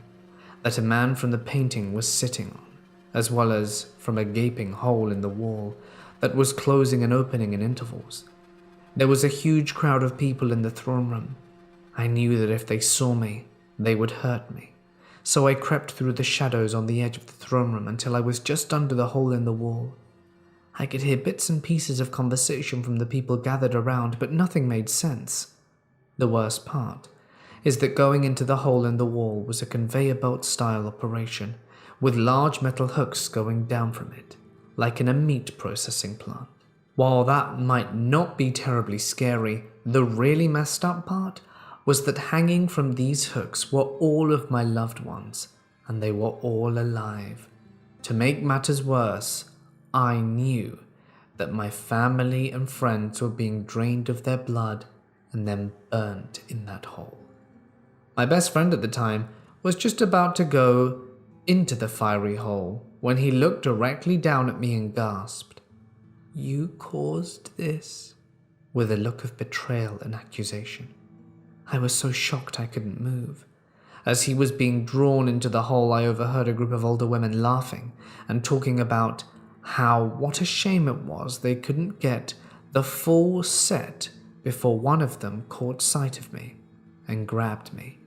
that a man from the painting was sitting on, as well as from a gaping hole in the wall that was closing and opening in intervals. There was a huge crowd of people in the throne room. I knew that if they saw me, they would hurt me. So I crept through the shadows on the edge of the throne room until I was just under the hole in the wall. I could hear bits and pieces of conversation from the people gathered around, but nothing made sense. The worst part is that going into the hole in the wall was a conveyor belt style operation, with large metal hooks going down from it, like in a meat processing plant. While that might not be terribly scary, the really messed up part was that hanging from these hooks were all of my loved ones, and they were all alive. To make matters worse, I knew that my family and friends were being drained of their blood and then burnt in that hole. My best friend at the time was just about to go into the fiery hole when he looked directly down at me and gasped, "You caused this," with a look of betrayal and accusation. I was so shocked I couldn't move. As he was being drawn into the hole, I overheard a group of older women laughing and talking about what a shame it was they couldn't get the full set before one of them caught sight of me and grabbed me.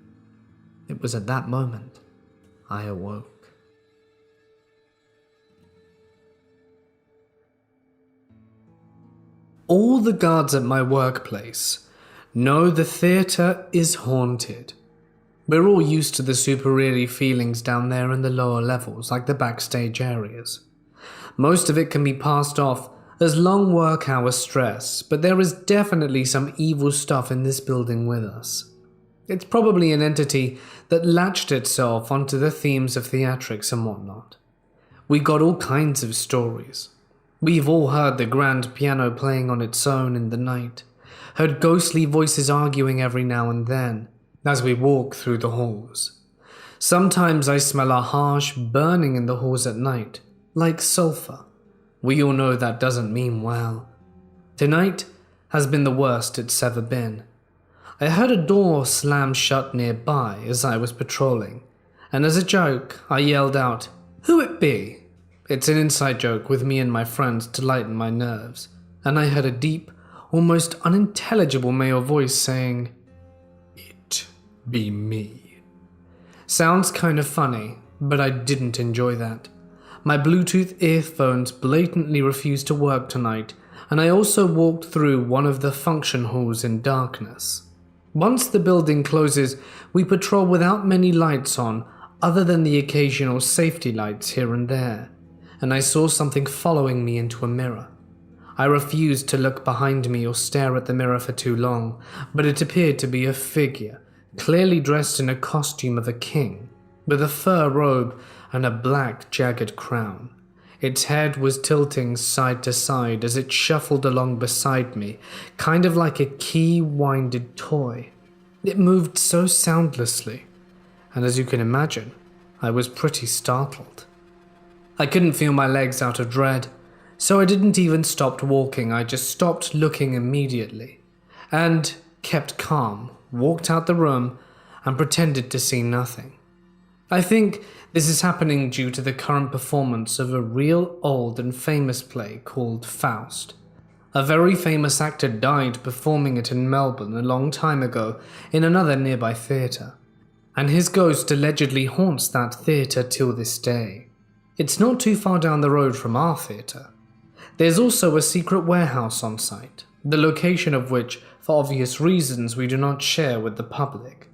It was at that moment I awoke. All the guards at my workplace know the theatre is haunted. We're all used to the super eerie feelings down there in the lower levels, like the backstage areas. Most of it can be passed off as long work hour stress, but there is definitely some evil stuff in this building with us. It's probably an entity that latched itself onto the themes of theatrics and whatnot. We got all kinds of stories. We've all heard the grand piano playing on its own in the night, heard ghostly voices arguing every now and then as we walk through the halls. Sometimes I smell a harsh burning in the halls at night, like sulfur. We all know that doesn't mean well. Tonight has been the worst it's ever been. I heard a door slam shut nearby as I was patrolling, and as a joke, I yelled out, "Who it be?" It's an inside joke with me and my friends to lighten my nerves, and I heard a deep, almost unintelligible male voice saying, "It be me." Sounds kind of funny, but I didn't enjoy that. My Bluetooth earphones blatantly refused to work tonight, and I also walked through one of the function halls in darkness. Once the building closes, we patrol without many lights on, other than the occasional safety lights here and there, and I saw something following me into a mirror. I refused to look behind me or stare at the mirror for too long, but it appeared to be a figure, clearly dressed in a costume of a king, with a fur robe and a black jagged crown. Its head was tilting side to side as it shuffled along beside me, kind of like a key-winded toy. It moved so soundlessly, and as you can imagine, I was pretty startled. I couldn't feel my legs out of dread, so I didn't even stop walking. I just stopped looking immediately, and kept calm, walked out the room, and pretended to see nothing. I think this is happening due to the current performance of a real old and famous play called Faust. A very famous actor died performing it in Melbourne a long time ago in another nearby theatre, and his ghost allegedly haunts that theatre till this day. It's not too far down the road from our theatre. There's also a secret warehouse on site, the location of which, for obvious reasons, we do not share with the public.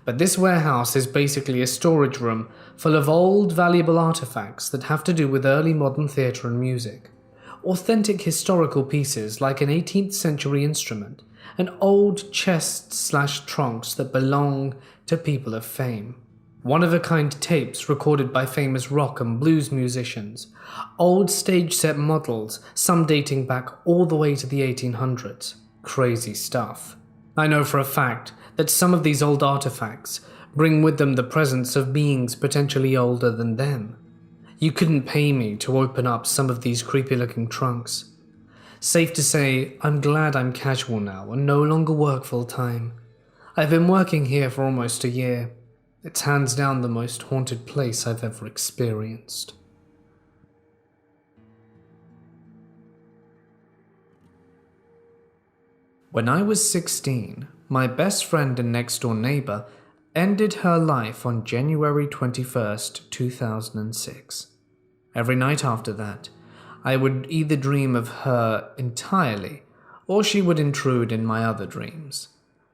But this warehouse is basically a storage room full of old, valuable artifacts that have to do with early modern theatre and music. Authentic historical pieces like an 18th century instrument, and old chests/trunks that belong to people of fame. One-of-a-kind tapes recorded by famous rock and blues musicians. Old stage set models, some dating back all the way to the 1800s. Crazy stuff. I know for a fact that some of these old artifacts bring with them the presence of beings potentially older than them. You couldn't pay me to open up some of these creepy-looking trunks. Safe to say, I'm glad I'm casual now and no longer work full-time. I've been working here for almost a year. It's hands down the most haunted place I've ever experienced. When I was 16, my best friend and next-door neighbor ended her life on January 21st, 2006. Every night after that, I would either dream of her entirely, or she would intrude in my other dreams.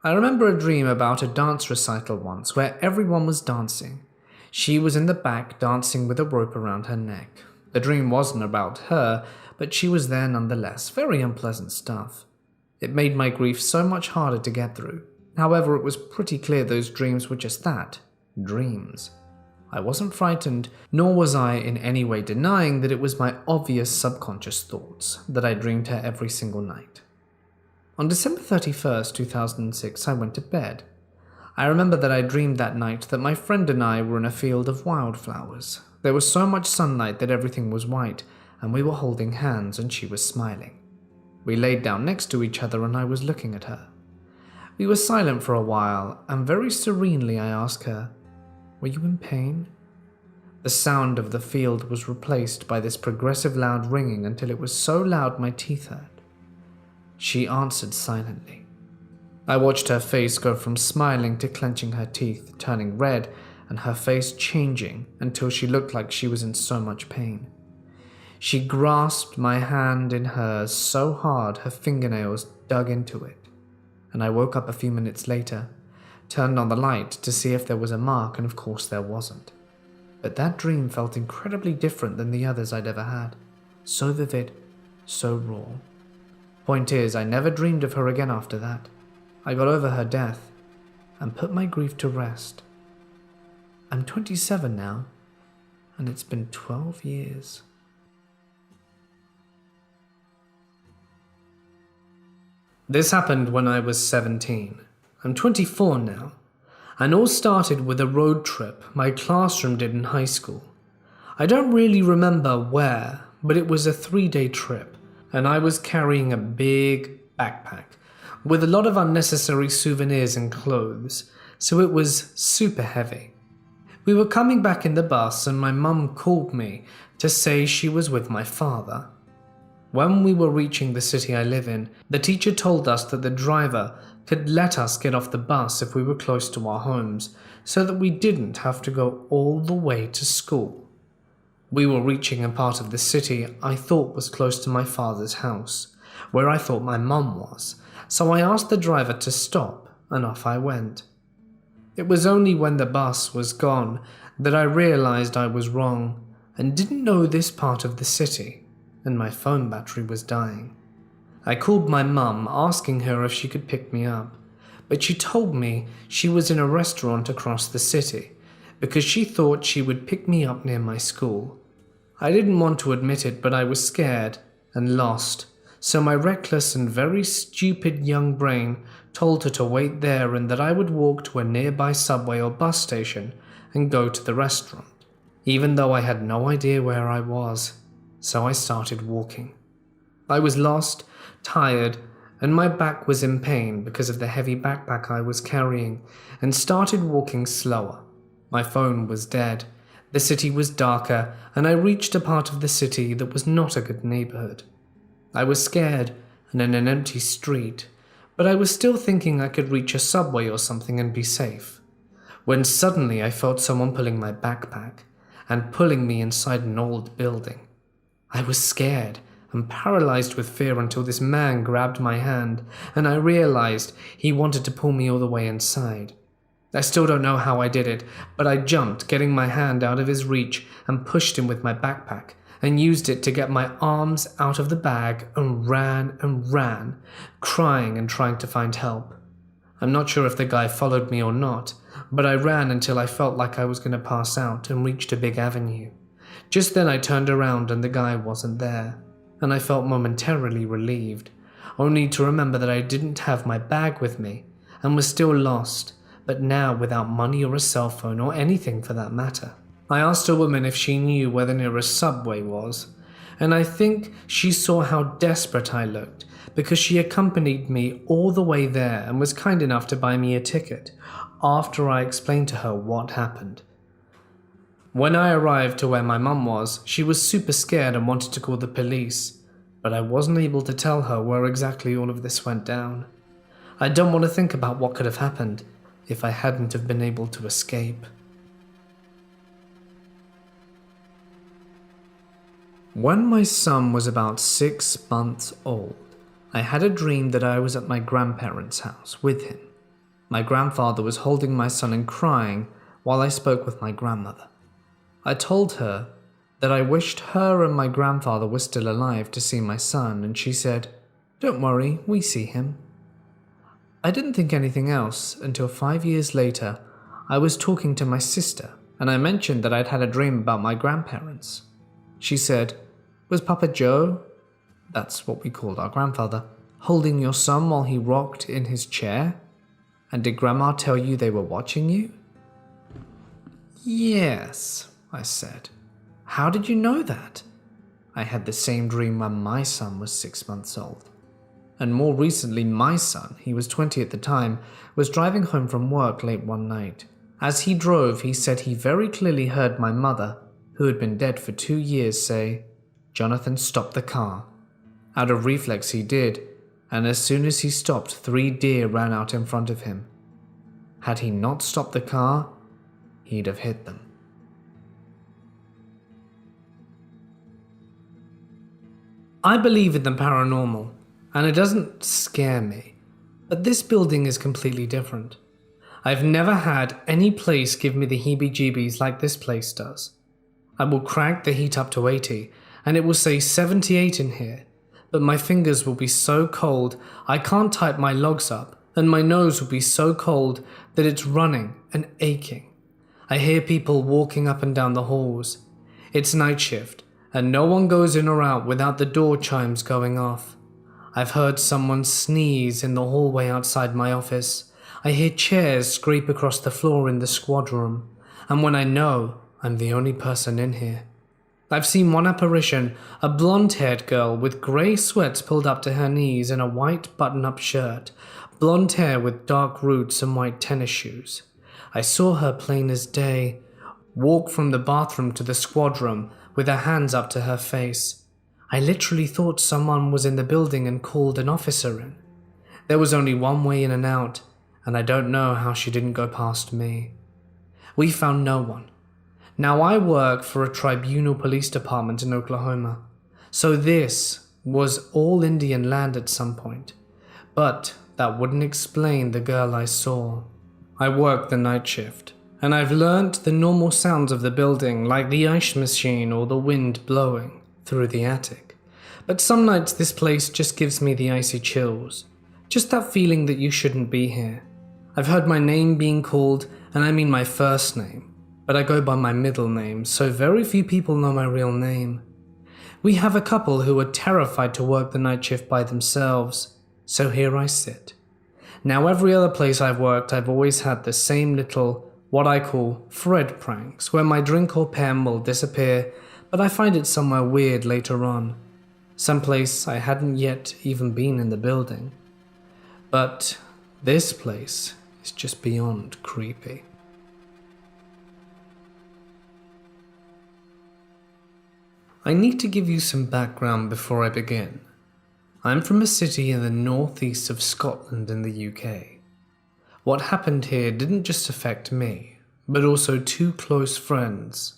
I remember a dream about a dance recital once where everyone was dancing. She was in the back dancing with a rope around her neck. The dream wasn't about her, but she was there nonetheless. Very unpleasant stuff. It made my grief so much harder to get through. However, it was pretty clear those dreams were just that, dreams. I wasn't frightened, nor was I in any way denying that it was my obvious subconscious thoughts that I dreamed her every single night. On December 31st, 2006, I went to bed. I remember that I dreamed that night that my friend and I were in a field of wildflowers. There was so much sunlight that everything was white, and we were holding hands and she was smiling. We laid down next to each other and I was looking at her. We were silent for a while, and very serenely I asked her, "Were you in pain?" The sound of the field was replaced by this progressive loud ringing until it was so loud my teeth hurt. She answered silently. I watched her face go from smiling to clenching her teeth, turning red, and her face changing until she looked like she was in so much pain. She grasped my hand in hers so hard her fingernails dug into it, and I woke up a few minutes later, turned on the light to see if there was a mark, and of course there wasn't. But that dream felt incredibly different than the others I'd ever had. So vivid, so raw. Point is, I never dreamed of her again after that. I got over her death and put my grief to rest. I'm 27 now, and it's been 12 years. This happened when I was 17. I'm 24 now, and all started with a road trip my classroom did in high school. I don't really remember where, but it was a 3-day trip, and I was carrying a big backpack with a lot of unnecessary souvenirs and clothes, so it was super heavy. We were coming back in the bus, and my mum called me to say she was with my father. When we were reaching the city I live in, the teacher told us that the driver could let us get off the bus if we were close to our homes, so that we didn't have to go all the way to school. We were reaching a part of the city I thought was close to my father's house, where I thought my mum was, so I asked the driver to stop, and off I went. It was only when the bus was gone that I realized I was wrong and didn't know this part of the city, and my phone battery was dying. I called my mum, asking her if she could pick me up, but she told me she was in a restaurant across the city because she thought she would pick me up near my school. I didn't want to admit it, but I was scared and lost, so my reckless and very stupid young brain told her to wait there and that I would walk to a nearby subway or bus station and go to the restaurant, even though I had no idea where I was. So I started walking. I was lost, tired, and my back was in pain because of the heavy backpack I was carrying, and started walking slower. My phone was dead, the city was darker, and I reached a part of the city that was not a good neighborhood. I was scared and in an empty street, but I was still thinking I could reach a subway or something and be safe, when suddenly I felt someone pulling my backpack and pulling me inside an old building. I was scared and paralyzed with fear until this man grabbed my hand, and I realized he wanted to pull me all the way inside. I still don't know how I did it, but I jumped, getting my hand out of his reach, and pushed him with my backpack, and used it to get my arms out of the bag and ran, crying and trying to find help. I'm not sure if the guy followed me or not, but I ran until I felt like I was going to pass out and reached a big avenue. Just then I turned around and the guy wasn't there, and I felt momentarily relieved, only to remember that I didn't have my bag with me and was still lost, but now without money or a cell phone or anything for that matter. I asked a woman if she knew where the nearest subway was, and I think she saw how desperate I looked because she accompanied me all the way there and was kind enough to buy me a ticket after I explained to her what happened. When I arrived to where my mum was, she was super scared and wanted to call the police, but I wasn't able to tell her where exactly all of this went down. I don't want to think about what could have happened if I hadn't have been able to escape. When my son was about 6 months old, I had a dream that I was at my grandparents' house with him. My grandfather was holding my son and crying while I spoke with my grandmother. I told her that I wished her and my grandfather were still alive to see my son, and she said, "Don't worry, we see him." I didn't think anything else until 5 years later, I was talking to my sister, and I mentioned that I'd had a dream about my grandparents. She said, "Was Papa Joe," that's what we called our grandfather, "holding your son while he rocked in his chair? And did Grandma tell you they were watching you?" "Yes," I said. "How did you know that?" I had the same dream when my son was 6 months old. And more recently, my son, he was 20 at the time, was driving home from work late one night. As he drove, he said he very clearly heard my mother, who had been dead for 2 years, say, "Jonathan, stop the car." Out of reflex he did, and as soon as he stopped, 3 deer ran out in front of him. Had he not stopped the car, he'd have hit them. I believe in the paranormal, and it doesn't scare me, but this building is completely different. I've never had any place give me the heebie-jeebies like this place does. I will crank the heat up to 80, and it will say 78 in here, but my fingers will be so cold I can't type my logs up, and my nose will be so cold that it's running and aching. I hear people walking up and down the halls. It's night shift, and no one goes in or out without the door chimes going off. I've heard someone sneeze in the hallway outside my office. I hear chairs scrape across the floor in the squad room, and when I know I'm the only person in here. I've seen one apparition, a blonde-haired girl with grey sweats pulled up to her knees in a white button-up shirt, blonde hair with dark roots and white tennis shoes. I saw her plain as day, walk from the bathroom to the squad room with her hands up to her face. I literally thought someone was in the building and called an officer in. There was only one way in and out, and I don't know how she didn't go past me. We found no one. Now I work for a tribunal police department in Oklahoma, so this was all Indian land at some point, but that wouldn't explain the girl I saw. I work the night shift, and I've learnt the normal sounds of the building, like the ice machine or the wind blowing through the attic. But some nights this place just gives me the icy chills, just that feeling that you shouldn't be here. I've heard my name being called, and I mean my first name, but I go by my middle name, so very few people know my real name. We have a couple who are terrified to work the night shift by themselves, so here I sit. Now every other place I've worked, I've always had the same little, what I call Fred pranks, where my drink or pen will disappear, but I find it somewhere weird later on. Someplace I hadn't yet even been in the building. But this place is just beyond creepy. I need to give you some background before I begin. I'm from a city in the northeast of Scotland in the UK. What happened here didn't just affect me, but also 2 close friends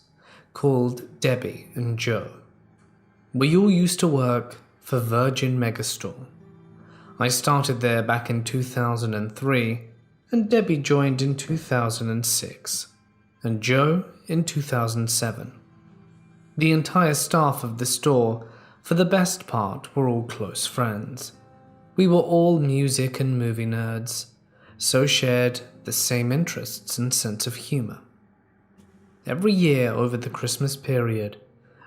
called Debbie and Joe. We all used to work for Virgin Megastore. I started there back in 2003, and Debbie joined in 2006, and Joe in 2007. The entire staff of the store, for the best part, were all close friends. We were all music and movie nerds, so shared the same interests and sense of humor. Every year over the Christmas period,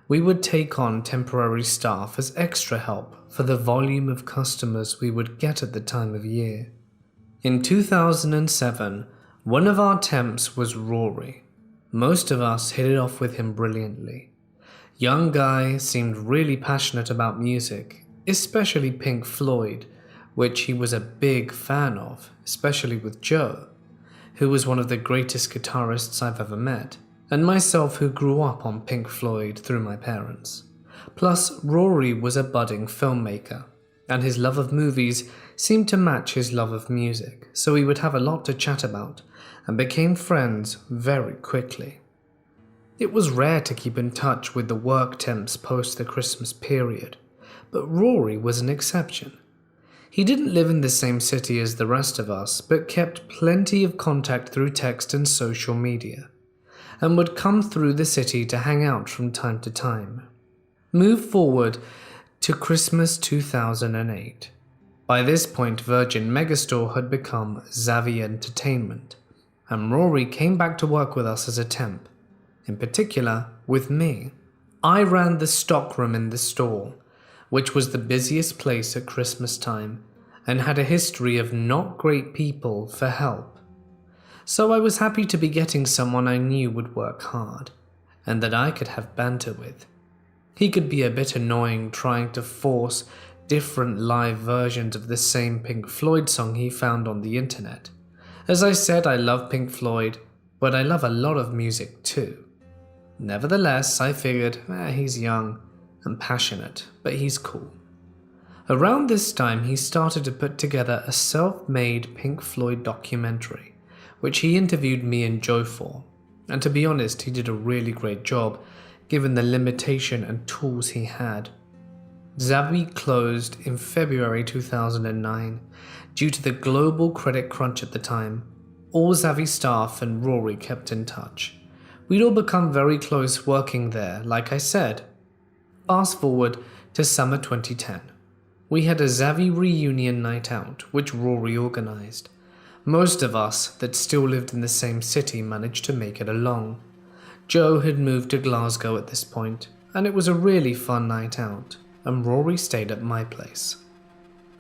we would take on temporary staff as extra help for the volume of customers we would get at the time of year. In 2007, one of our temps was Rory. Most of us hit it off with him brilliantly. Young guy, seemed really passionate about music, especially Pink Floyd, which he was a big fan of, especially with Joe, who was one of the greatest guitarists I've ever met, and myself who grew up on Pink Floyd through my parents. Plus, Rory was a budding filmmaker, and his love of movies seemed to match his love of music, so we would have a lot to chat about, and became friends very quickly. It was rare to keep in touch with the work temps post the Christmas period, but Rory was an exception. He didn't live in the same city as the rest of us, but kept plenty of contact through text and social media, and would come through the city to hang out from time to time. Move forward to Christmas 2008. By this point, Virgin Megastore had become Zavvi Entertainment, and Rory came back to work with us as a temp. In particular, with me. I ran the stockroom in the store, which was the busiest place at Christmas time, and had a history of not great people for help. So I was happy to be getting someone I knew would work hard, and that I could have banter with. He could be a bit annoying trying to force different live versions of the same Pink Floyd song he found on the internet. As I said, I love Pink Floyd, but I love a lot of music too. Nevertheless, I figured, he's young and passionate, but he's cool. Around this time, he started to put together a self-made Pink Floyd documentary, which he interviewed me and Joe for. And to be honest, he did a really great job, given the limitation and tools he had. Xavi closed in February 2009 due to the global credit crunch at the time. All Xavi staff and Rory kept in touch. We'd all become very close working there, like I said. Fast forward to summer 2010. We had a Xavi reunion night out, which Rory organized. Most of us that still lived in the same city managed to make it along. Joe had moved to Glasgow at this point, and it was a really fun night out, and Rory stayed at my place.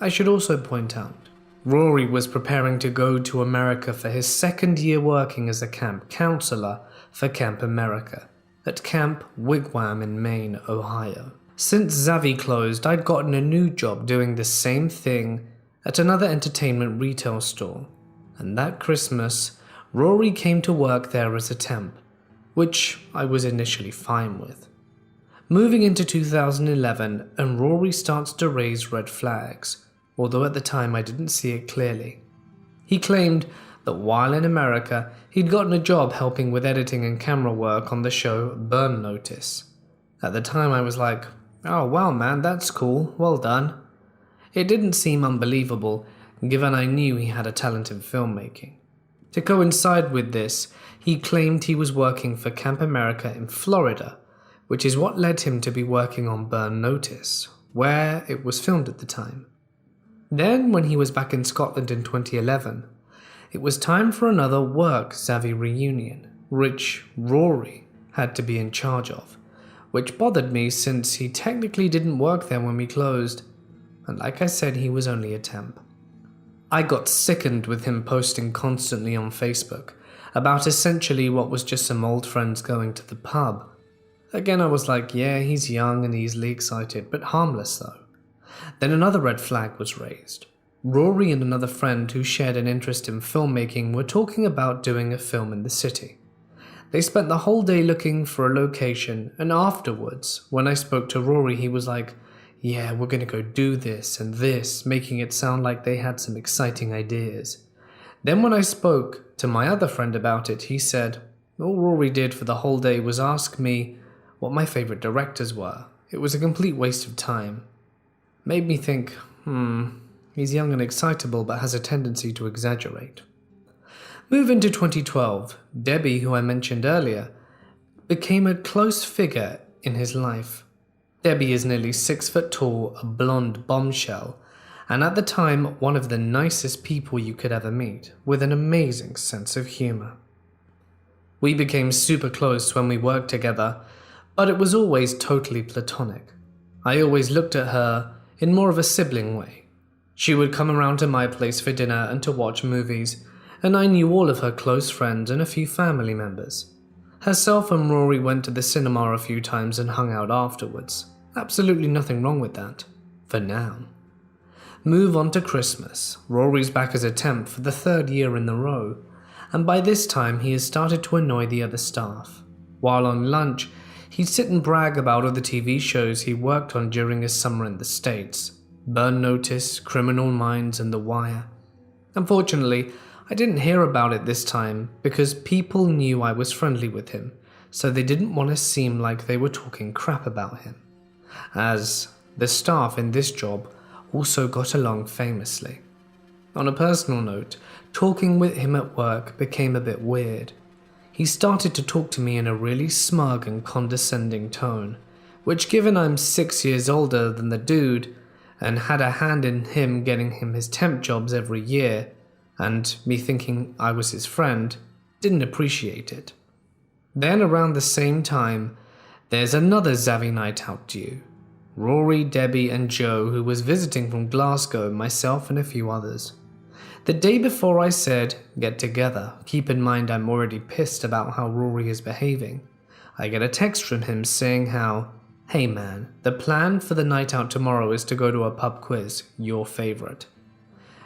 I should also point out, Rory was preparing to go to America for his second year working as a camp counselor for Camp America at Camp Wigwam in Maine, Ohio. Since Xavi closed, I'd gotten a new job doing the same thing at another entertainment retail store, and that Christmas, Rory came to work there as a temp, which I was initially fine with. Moving into 2011, and Rory starts to raise red flags, although at the time I didn't see it clearly. He claimed that while in America, he'd gotten a job helping with editing and camera work on the show Burn Notice. At the time I was like, oh wow man, that's cool, well done. It didn't seem unbelievable, given I knew he had a talent in filmmaking. To coincide with this, he claimed he was working for Camp America in Florida, which is what led him to be working on Burn Notice, where it was filmed at the time. Then, when he was back in Scotland in 2011, it was time for another work Xavi reunion, which Rory had to be in charge of, which bothered me since he technically didn't work there when we closed, and like I said, he was only a temp. I got sickened with him posting constantly on Facebook about essentially what was just some old friends going to the pub. Again, I was like, yeah, he's young and easily excited, but harmless though. Then another red flag was raised. Rory and another friend who shared an interest in filmmaking were talking about doing a film in the city. They spent the whole day looking for a location, and afterwards, when I spoke to Rory, he was like, yeah, we're gonna go do this and this, making it sound like they had some exciting ideas. Then when I spoke to my other friend about it, he said, all Rory did for the whole day was ask me what my favorite directors were. It was a complete waste of time. Made me think, he's young and excitable but has a tendency to exaggerate. Move into 2012, Debbie, who I mentioned earlier, became a close figure in his life. Debbie is nearly 6 foot tall, a blonde bombshell, and at the time one of the nicest people you could ever meet, with an amazing sense of humor. We became super close when we worked together, but it was always totally platonic. I always looked at her in more of a sibling way. She would come around to my place for dinner and to watch movies, and I knew all of her close friends and a few family members. Herself and Rory went to the cinema a few times and hung out afterwards. Absolutely nothing wrong with that, for now. Move on to Christmas. Rory's back as a temp for the 3rd year in a row, and by this time he has started to annoy the other staff. While on lunch, he'd sit and brag about all the TV shows he worked on during his summer in the States. Burn Notice, Criminal Minds, and The Wire. Unfortunately, I didn't hear about it this time because people knew I was friendly with him, so they didn't want to seem like they were talking crap about him. As the staff in this job also got along famously. On a personal note, talking with him at work became a bit weird. He started to talk to me in a really smug and condescending tone, which given I'm 6 years older than the dude and had a hand in him getting him his temp jobs every year, and me thinking I was his friend, didn't appreciate it. Then around the same time, there's another Xavi night out due. Rory, Debbie and Joe, who was visiting from Glasgow, myself and a few others. The day before I said, get together, keep in mind I'm already pissed about how Rory is behaving, I get a text from him saying how, "Hey man, the plan for the night out tomorrow is to go to a pub quiz, your favorite."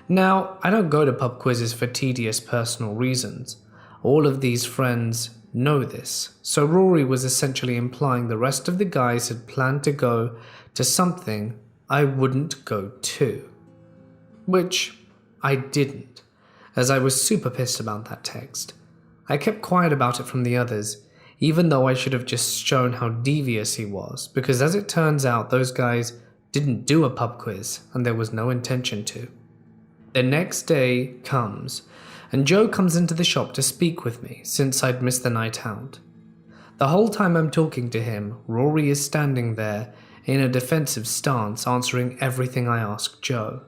Now, I don't go to pub quizzes for tedious personal reasons. All of these friends know this, so Rory was essentially implying the rest of the guys had planned to go to something I wouldn't go to. Which I didn't, as I was super pissed about that text. I kept quiet about it from the others, even though I should have just shown how devious he was, because as it turns out, those guys didn't do a pub quiz, and there was no intention to. The next day comes, and Joe comes into the shop to speak with me, since I'd missed the night out. The whole time I'm talking to him, Rory is standing there in a defensive stance, answering everything I asked Joe,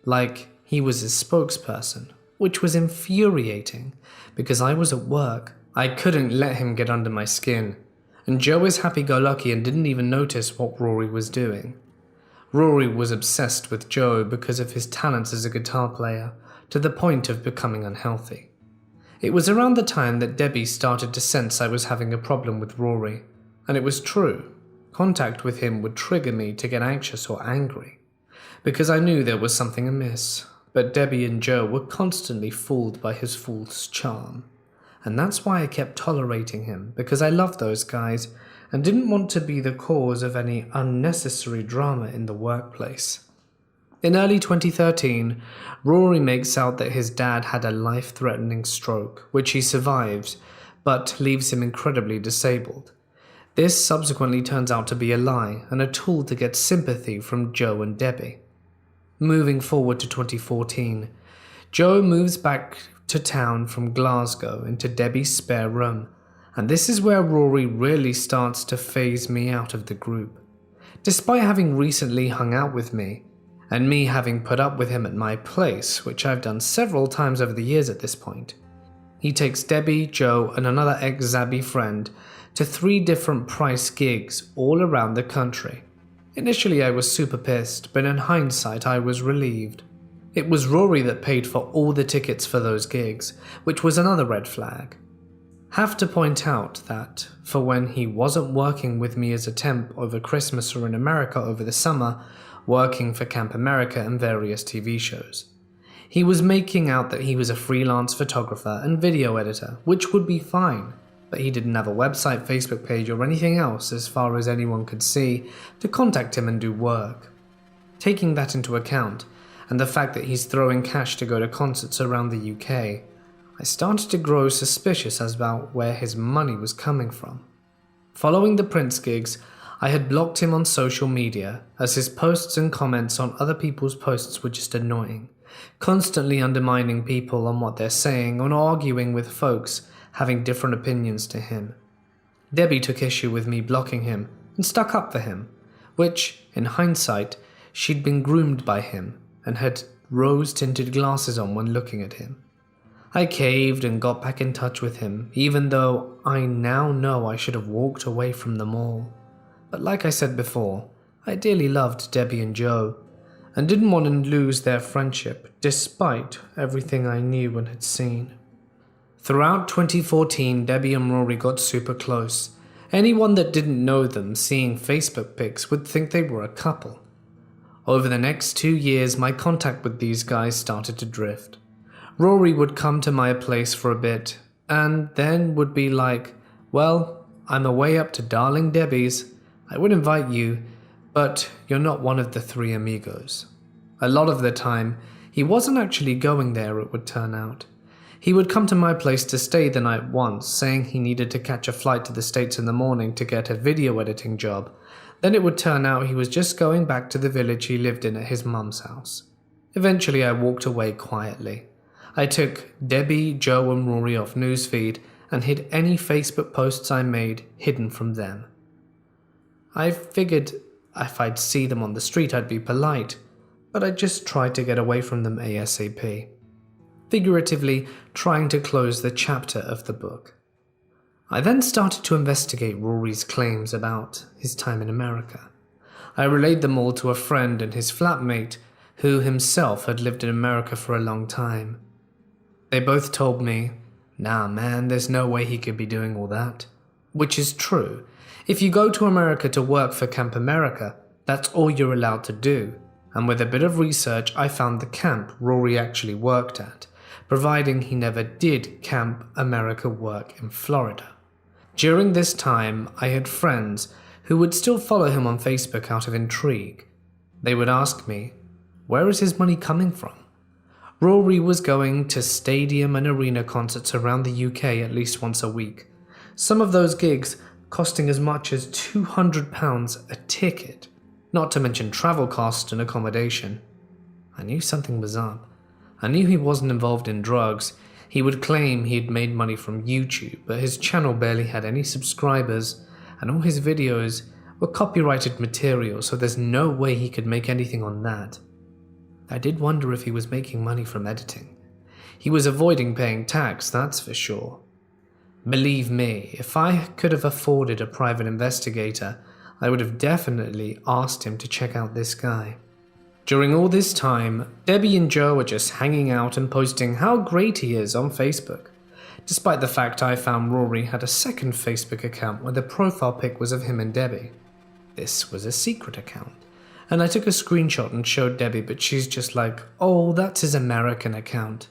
like he was his spokesperson, which was infuriating, because I was at work. I couldn't let him get under my skin, and Joe is happy-go-lucky and didn't even notice what Rory was doing. Rory was obsessed with Joe because of his talents as a guitar player, to the point of becoming unhealthy. It was around the time that Debbie started to sense I was having a problem with Rory, and it was true. Contact with him would trigger me to get anxious or angry, because I knew there was something amiss, but Debbie and Joe were constantly fooled by his false charm. And that's why I kept tolerating him, because I loved those guys and didn't want to be the cause of any unnecessary drama in the workplace. In early 2013, Rory makes out that his dad had a life-threatening stroke, which he survives, but leaves him incredibly disabled. This subsequently turns out to be a lie and a tool to get sympathy from Joe and Debbie. Moving forward to 2014, Joe moves back to town from Glasgow into Debbie's spare room, and this is where Rory really starts to phase me out of the group. Despite having recently hung out with me, and me having put up with him at my place, which I've done several times over the years at this point, he takes Debbie, Joe, and another ex-Zabby friend to 3 different price gigs all around the country. Initially I was super pissed, but in hindsight I was relieved. It was Rory that paid for all the tickets for those gigs, which was another red flag. Have to point out that, for when he wasn't working with me as a temp over Christmas or in America over the summer, working for Camp America and various TV shows, he was making out that he was a freelance photographer and video editor, which would be fine, but he didn't have a website, Facebook page, or anything else as far as anyone could see to contact him and do work. Taking that into account, and the fact that he's throwing cash to go to concerts around the UK, I started to grow suspicious about where his money was coming from. Following the Prince gigs, I had blocked him on social media, as his posts and comments on other people's posts were just annoying, constantly undermining people on what they're saying or arguing with folks having different opinions to him. Debbie took issue with me blocking him and stuck up for him, which, in hindsight, she'd been groomed by him and had rose-tinted glasses on when looking at him. I caved and got back in touch with him, even though I now know I should have walked away from them all. But like I said before, I dearly loved Debbie and Joe, and didn't want to lose their friendship, despite everything I knew and had seen. Throughout 2014, Debbie and Rory got super close. Anyone that didn't know them seeing Facebook pics would think they were a couple. Over the next 2 years, my contact with these guys started to drift. Rory would come to my place for a bit, and then would be like, "Well, I'm away up to darling Debbie's. I would invite you, but you're not one of the 3 amigos." A lot of the time, he wasn't actually going there, it would turn out. He would come to my place to stay the night once, saying he needed to catch a flight to the States in the morning to get a video editing job. Then it would turn out he was just going back to the village he lived in at his mum's house. Eventually I walked away quietly. I took Debbie, Joe and Rory off newsfeed and hid any Facebook posts I made hidden from them. I figured if I'd see them on the street I'd be polite, but I just tried to get away from them ASAP. Figuratively trying to close the chapter of the book. I then started to investigate Rory's claims about his time in America. I relayed them all to a friend and his flatmate, who himself had lived in America for a long time. They both told me, "Nah man, there's no way he could be doing all that." Which is true. If you go to America to work for Camp America, that's all you're allowed to do. And with a bit of research, I found the camp Rory actually worked at, providing he never did Camp America work in Florida. During this time, I had friends who would still follow him on Facebook out of intrigue. They would ask me, where is his money coming from? Rory was going to stadium and arena concerts around the UK at least once a week. Some of those gigs costing as much as £200 a ticket, not to mention travel costs and accommodation. I knew something was up. I knew he wasn't involved in drugs. He would claim he had made money from YouTube, but his channel barely had any subscribers, and all his videos were copyrighted material, so there's no way he could make anything on that. I did wonder if he was making money from editing. He was avoiding paying tax, that's for sure. Believe me, if I could have afforded a private investigator, I would have definitely asked him to check out this guy. During all this time, Debbie and Joe are just hanging out and posting how great he is on Facebook, despite the fact I found Rory had a second Facebook account where the profile pic was of him and Debbie. This was a secret account, and I took a screenshot and showed Debbie, but she's just like, oh, that's his American account.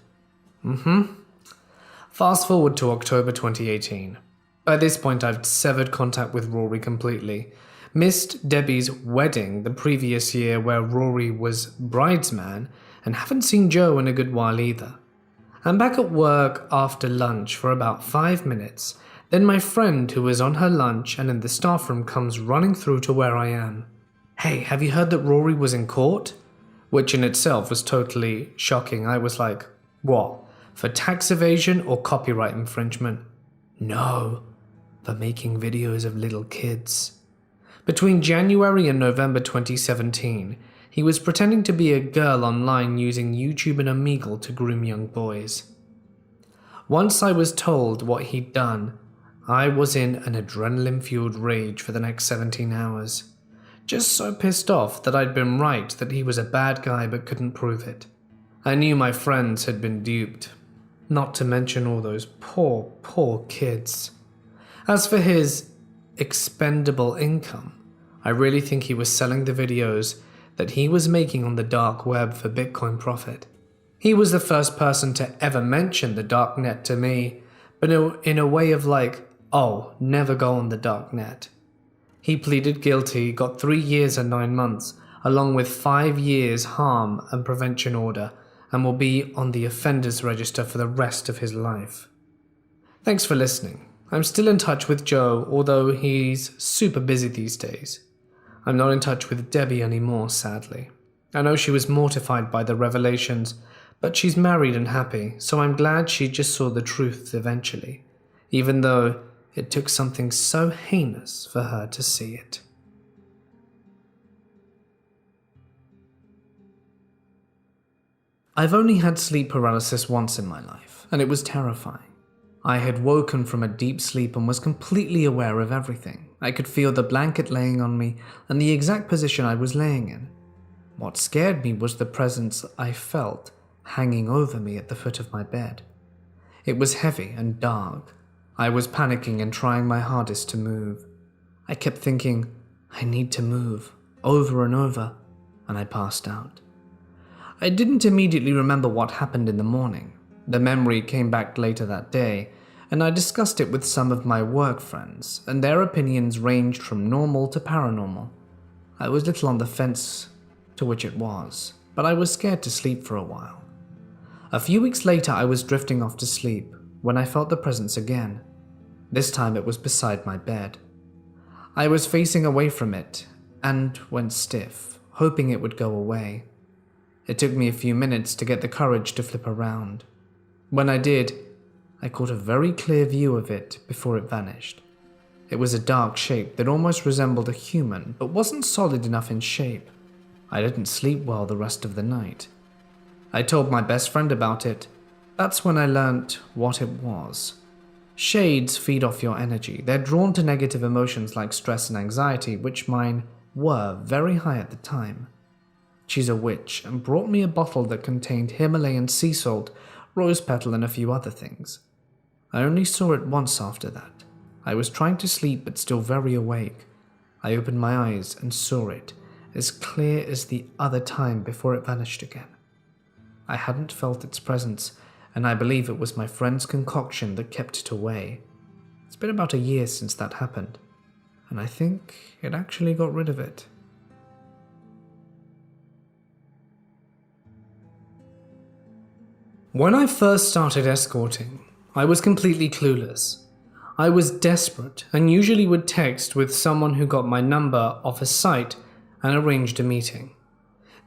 Fast forward to October 2018. By this point, I've severed contact with Rory completely. Missed Debbie's wedding the previous year where Rory was bridesman, and haven't seen Joe in a good while either. I'm back at work after lunch for about 5 minutes. Then my friend who was on her lunch and in the staff room comes running through to where I am. Hey, have you heard that Rory was in court? Which in itself was totally shocking. I was like, what? For tax evasion or copyright infringement? No, for making videos of little kids. Between January and November 2017, he was pretending to be a girl online using YouTube and Omegle to groom young boys. Once I was told what he'd done, I was in an adrenaline-fueled rage for the next 17 hours. Just so pissed off that I'd been right that he was a bad guy but couldn't prove it. I knew my friends had been duped. Not to mention all those poor kids. As for his expendable income, I really think he was selling the videos that he was making on the dark web for Bitcoin profit. He was the first person to ever mention the dark net to me, but in a way of like, oh, never go on the dark net. He pleaded guilty, got 3 years and 9 months, along with 5 years harm and prevention order, and will be on the offenders register for the rest of his life. Thanks for listening. I'm still in touch with Joe, although he's super busy these days. I'm not in touch with Debbie anymore, sadly. I know she was mortified by the revelations, but she's married and happy, so I'm glad she just saw the truth eventually, even though it took something so heinous for her to see it. I've only had sleep paralysis once in my life, and it was terrifying. I had woken from a deep sleep and was completely aware of everything. I could feel the blanket laying on me and the exact position I was laying in. What scared me was the presence I felt hanging over me at the foot of my bed. It was heavy and dark. I was panicking and trying my hardest to move. I kept thinking, I need to move, over and over, and I passed out. I didn't immediately remember what happened in the morning. The memory came back later that day, and I discussed it with some of my work friends, and their opinions ranged from normal to paranormal. I was little on the fence to which it was, but I was scared to sleep for a while. A few weeks later, I was drifting off to sleep when I felt the presence again. This time it was beside my bed. I was facing away from it and went stiff, hoping it would go away. It took me a few minutes to get the courage to flip around. When I did, I caught a very clear view of it before it vanished. It was a dark shape that almost resembled a human, but wasn't solid enough in shape. I didn't sleep well the rest of the night. I told my best friend about it. That's when I learnt what it was. Shades feed off your energy. They're drawn to negative emotions like stress and anxiety, which mine were very high at the time. She's a witch and brought me a bottle that contained Himalayan sea salt, rose petal, and a few other things. I only saw it once after that. I was trying to sleep but still very awake. I opened my eyes and saw it, as clear as the other time before it vanished again. I hadn't felt its presence, and I believe it was my friend's concoction that kept it away. It's been about a year since that happened, and I think it actually got rid of it. When I first started escorting, I was completely clueless. I was desperate and usually would text with someone who got my number off a site and arranged a meeting.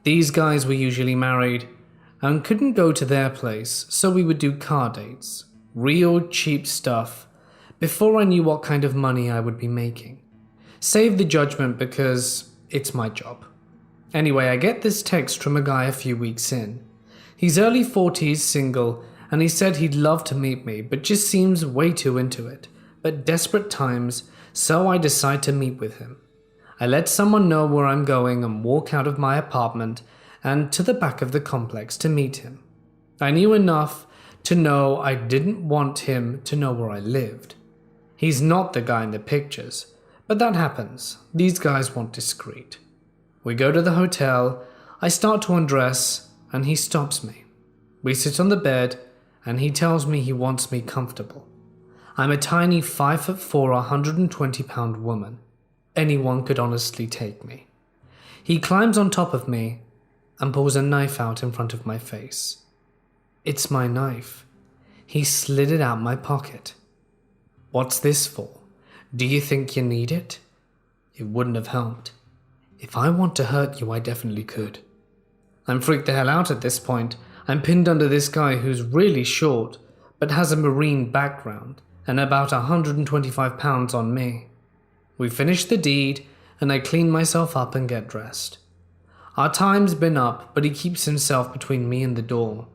These guys were usually married and couldn't go to their place, so we would do car dates. Real cheap stuff, before I knew what kind of money I would be making. Save the judgment because it's my job. Anyway, I get this text from a guy a few weeks in. He's early 40s, single, and he said he'd love to meet me, but just seems way too into it. But desperate times, so I decide to meet with him. I let someone know where I'm going and walk out of my apartment and to the back of the complex to meet him. I knew enough to know I didn't want him to know where I lived. He's not the guy in the pictures, but that happens. These guys want discreet. We go to the hotel, I start to undress, and he stops me. We sit on the bed, and he tells me he wants me comfortable. I'm a tiny 5'4", 120-pound woman. Anyone could honestly take me. He climbs on top of me and pulls a knife out in front of my face. It's my knife. He slid it out my pocket. What's this for? Do you think you need it? It wouldn't have helped. If I want to hurt you, I definitely could. I'm freaked the hell out at this point. I'm pinned under this guy who's really short, but has a marine background and about 125 pounds on me. We finish the deed, and I clean myself up and get dressed. Our time's been up, but he keeps himself between me and the door.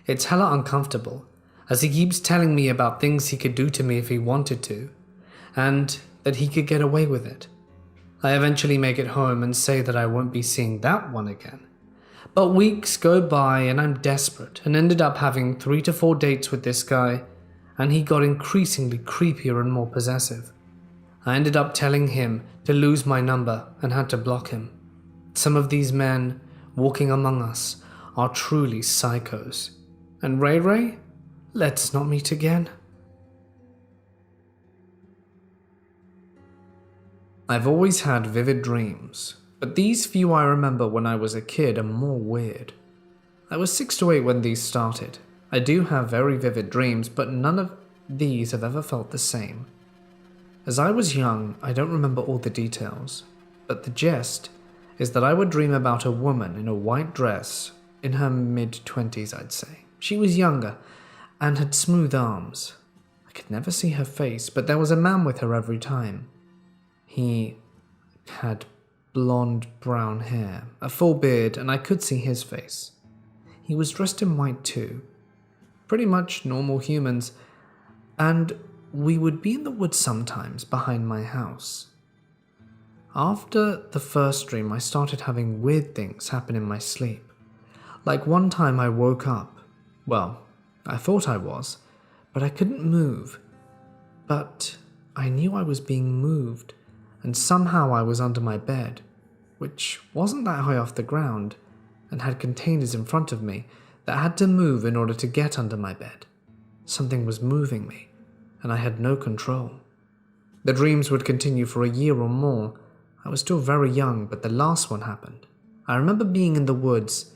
It's hella uncomfortable, as he keeps telling me about things he could do to me if he wanted to, and that he could get away with it. I eventually make it home and say that I won't be seeing that one again. But weeks go by and I'm desperate and ended up having 3 to 4 dates with this guy, and he got increasingly creepier and more possessive. I ended up telling him to lose my number and had to block him. Some of these men walking among us are truly psychos. And Ray Ray, let's not meet again. I've always had vivid dreams, but these few I remember when I was a kid are more weird. I was 6 to 8 when these started. I do have very vivid dreams, but none of these have ever felt the same. As I was young, I don't remember all the details, but the gist is that I would dream about a woman in a white dress, in her mid-20s I'd say. She was younger and had smooth arms. I could never see her face, but there was a man with her every time. He had blonde brown hair, a full beard, and I could see his face. He was dressed in white too. Pretty much normal humans, and we would be in the woods sometimes behind my house. After the first dream, I started having weird things happen in my sleep. Like one time I woke up. Well, I thought I was, but I couldn't move. But I knew I was being moved, and somehow I was under my bed, which wasn't that high off the ground, and had containers in front of me that had to move in order to get under my bed. Something was moving me, and I had no control. The dreams would continue for a year or more. I was still very young, but the last one happened. I remember being in the woods,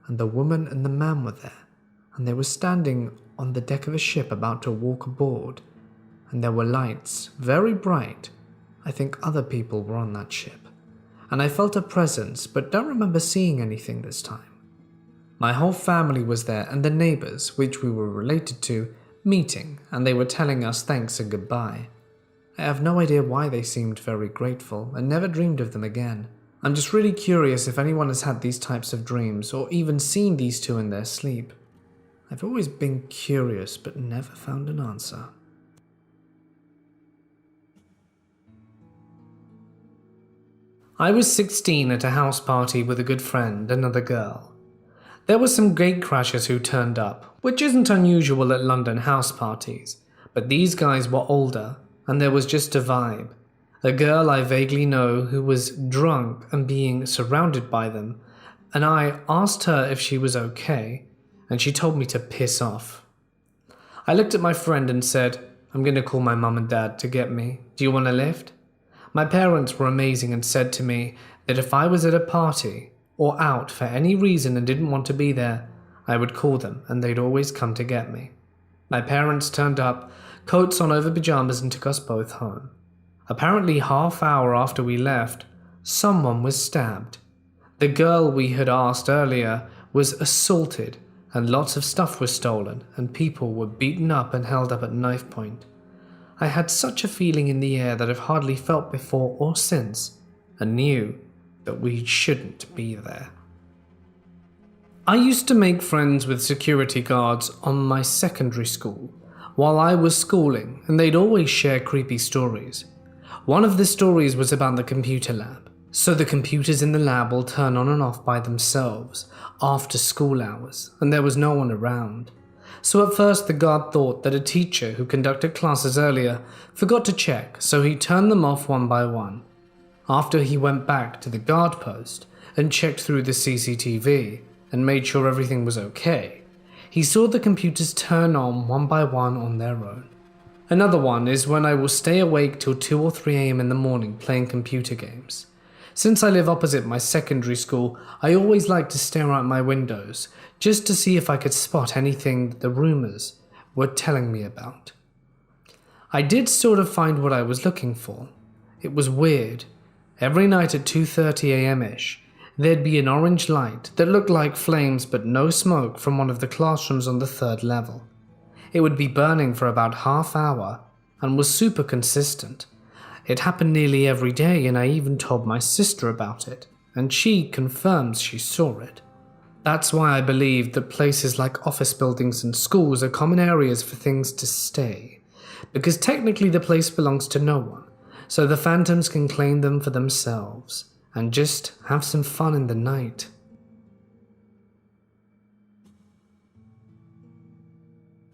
and the woman and the man were there, and they were standing on the deck of a ship about to walk aboard, and there were lights, very bright. I think other people were on that ship, and I felt a presence, but don't remember seeing anything this time. My whole family was there, and the neighbors, which we were related to, meeting, and they were telling us thanks and goodbye. I have no idea why they seemed very grateful, and never dreamed of them again. I'm just really curious if anyone has had these types of dreams, or even seen these two in their sleep. I've always been curious, but never found an answer. I was 16 at a house party with a good friend, another girl. There were some gatecrashers who turned up, which isn't unusual at London house parties, but these guys were older, and there was just a vibe. A girl I vaguely know who was drunk and being surrounded by them, and I asked her if she was okay, and she told me to piss off. I looked at my friend and said, "I'm going to call my mum and dad to get me. Do you want a lift?" My parents were amazing and said to me that if I was at a party or out for any reason and didn't want to be there, I would call them and they'd always come to get me. My parents turned up, coats on over pajamas, and took us both home. Apparently half hour after we left, someone was stabbed. The girl we had asked earlier was assaulted, and lots of stuff was stolen, and people were beaten up and held up at knife point. I had such a feeling in the air that I've hardly felt before or since, and knew that we shouldn't be there. I used to make friends with security guards on my secondary school while I was schooling, and they'd always share creepy stories. One of the stories was about the computer lab. So the computers in the lab will turn on and off by themselves after school hours, and there was no one around. So at first the guard thought that a teacher who conducted classes earlier forgot to check, so he turned them off one by one. After he went back to the guard post and checked through the CCTV and made sure everything was okay, he saw the computers turn on one by one on their own. Another one is when I will stay awake till 2 or 3 a.m. in the morning playing computer games. Since I live opposite my secondary school, I always like to stare out my windows just to see if I could spot anything that the rumors were telling me about. I did sort of find what I was looking for. It was weird. Every night at 2:30 a.m.-ish, there'd be an orange light that looked like flames but no smoke from one of the classrooms on the 3rd level. It would be burning for about half hour and was super consistent. It happened nearly every day, and I even told my sister about it, and she confirms she saw it. That's why I believe that places like office buildings and schools are common areas for things to stay, because technically the place belongs to no one, so the phantoms can claim them for themselves and just have some fun in the night.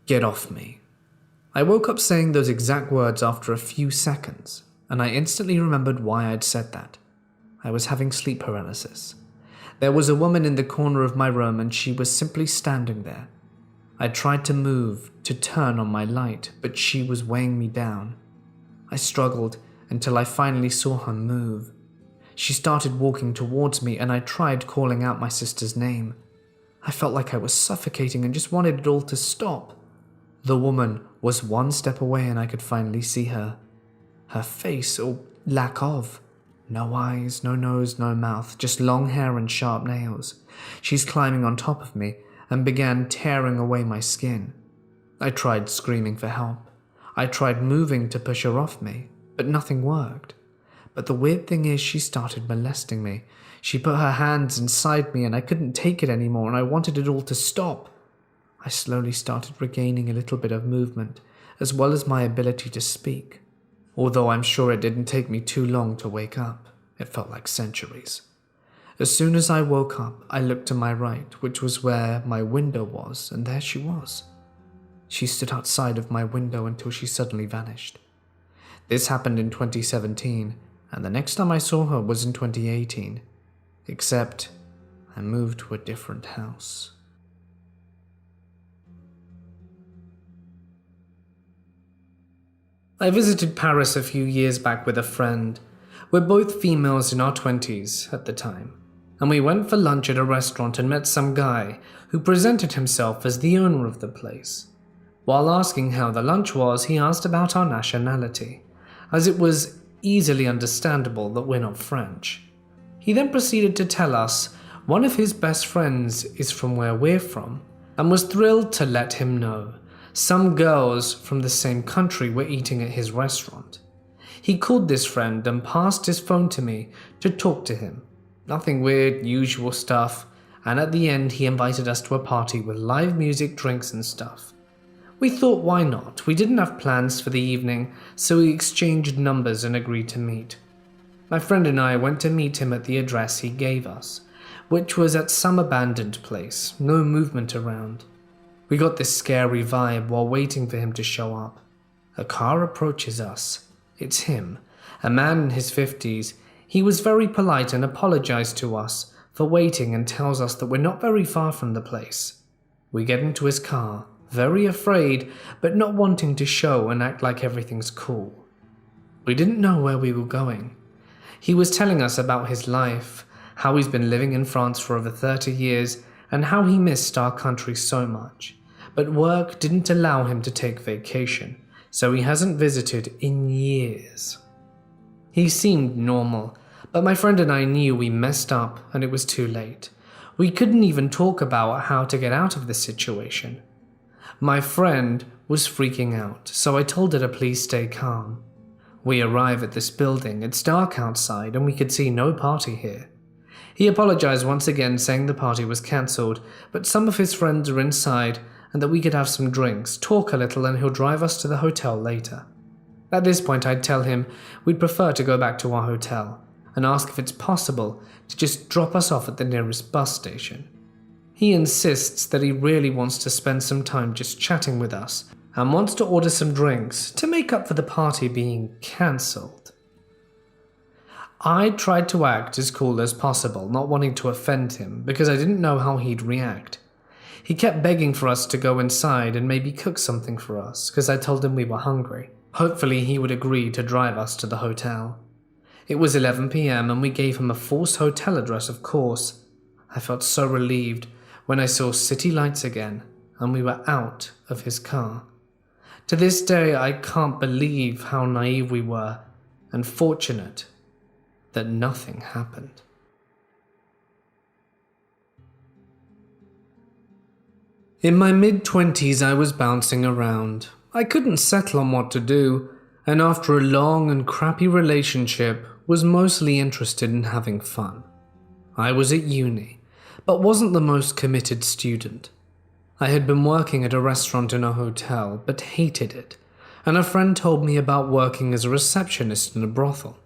Get off me. I woke up saying those exact words after a few seconds, and I instantly remembered why I'd said that. I was having sleep paralysis. There was a woman in the corner of my room, and she was simply standing there. I tried to move, to turn on my light, but she was weighing me down. I struggled until I finally saw her move. She started walking towards me, and I tried calling out my sister's name. I felt like I was suffocating and just wanted it all to stop. The woman was one step away, and I could finally see her. Her face, or lack of. No eyes, no nose, no mouth, just long hair and sharp nails. She's climbing on top of me and began tearing away my skin. I tried screaming for help. I tried moving to push her off me, but nothing worked. But the weird thing is, she started molesting me. She put her hands inside me, and I couldn't take it anymore, and I wanted it all to stop. I slowly started regaining a little bit of movement, as well as my ability to speak. Although I'm sure it didn't take me too long to wake up. It felt like centuries. As soon as I woke up, I looked to my right, which was where my window was, and there she was. She stood outside of my window until she suddenly vanished. This happened in 2017, and the next time I saw her was in 2018. Except, I moved to a different house. I visited Paris a few years back with a friend. We're both females in our 20s at the time, and we went for lunch at a restaurant and met some guy who presented himself as the owner of the place. While asking how the lunch was, he asked about our nationality, as it was easily understandable that we're not French. He then proceeded to tell us one of his best friends is from where we're from, and was thrilled to let him know some girls from the same country were eating at his restaurant. He called this friend and passed his phone to me to talk to him. Nothing weird, usual stuff, and at the end he invited us to a party with live music, drinks and stuff. We thought, why not? We didn't have plans for the evening, so we exchanged numbers and agreed to meet. My friend and I went to meet him at the address he gave us, which was at some abandoned place, no movement around. We got this scary vibe while waiting for him to show up. A car approaches us, It's him, a man in his 50s. He was very polite and apologized to us for waiting and tells us that we're not very far from the place. We get into his car, very afraid, but not wanting to show and act like everything's cool. We didn't know where we were going. He was telling us about his life, how he's been living in France for over 30 years, and how he missed our country so much. But work didn't allow him to take vacation, so he hasn't visited in years. He seemed normal, but my friend and I knew we messed up and it was too late. We couldn't even talk about how to get out of the situation. My friend was freaking out, so I told her to please stay calm. We arrive at this building, it's dark outside and we could see no party here. He apologized once again, saying the party was cancelled, but some of his friends are inside and that we could have some drinks, talk a little, and he'll drive us to the hotel later. At this point, I'd tell him we'd prefer to go back to our hotel and ask if it's possible to just drop us off at the nearest bus station. He insists that he really wants to spend some time just chatting with us and wants to order some drinks to make up for the party being cancelled. I tried to act as cool as possible, not wanting to offend him because I didn't know how he'd react. He kept begging for us to go inside and maybe cook something for us because I told him we were hungry. Hopefully he would agree to drive us to the hotel. It was 11 p.m. and we gave him a false hotel address, of course. I felt so relieved when I saw city lights again and we were out of his car. To this day, I can't believe how naive we were and fortunate that nothing happened. In my mid-20s, I was bouncing around. I couldn't settle on what to do, and after a long and crappy relationship, was mostly interested in having fun. I was at uni, but wasn't the most committed student. I had been working at a restaurant in a hotel, but hated it, and a friend told me about working as a receptionist in a brothel.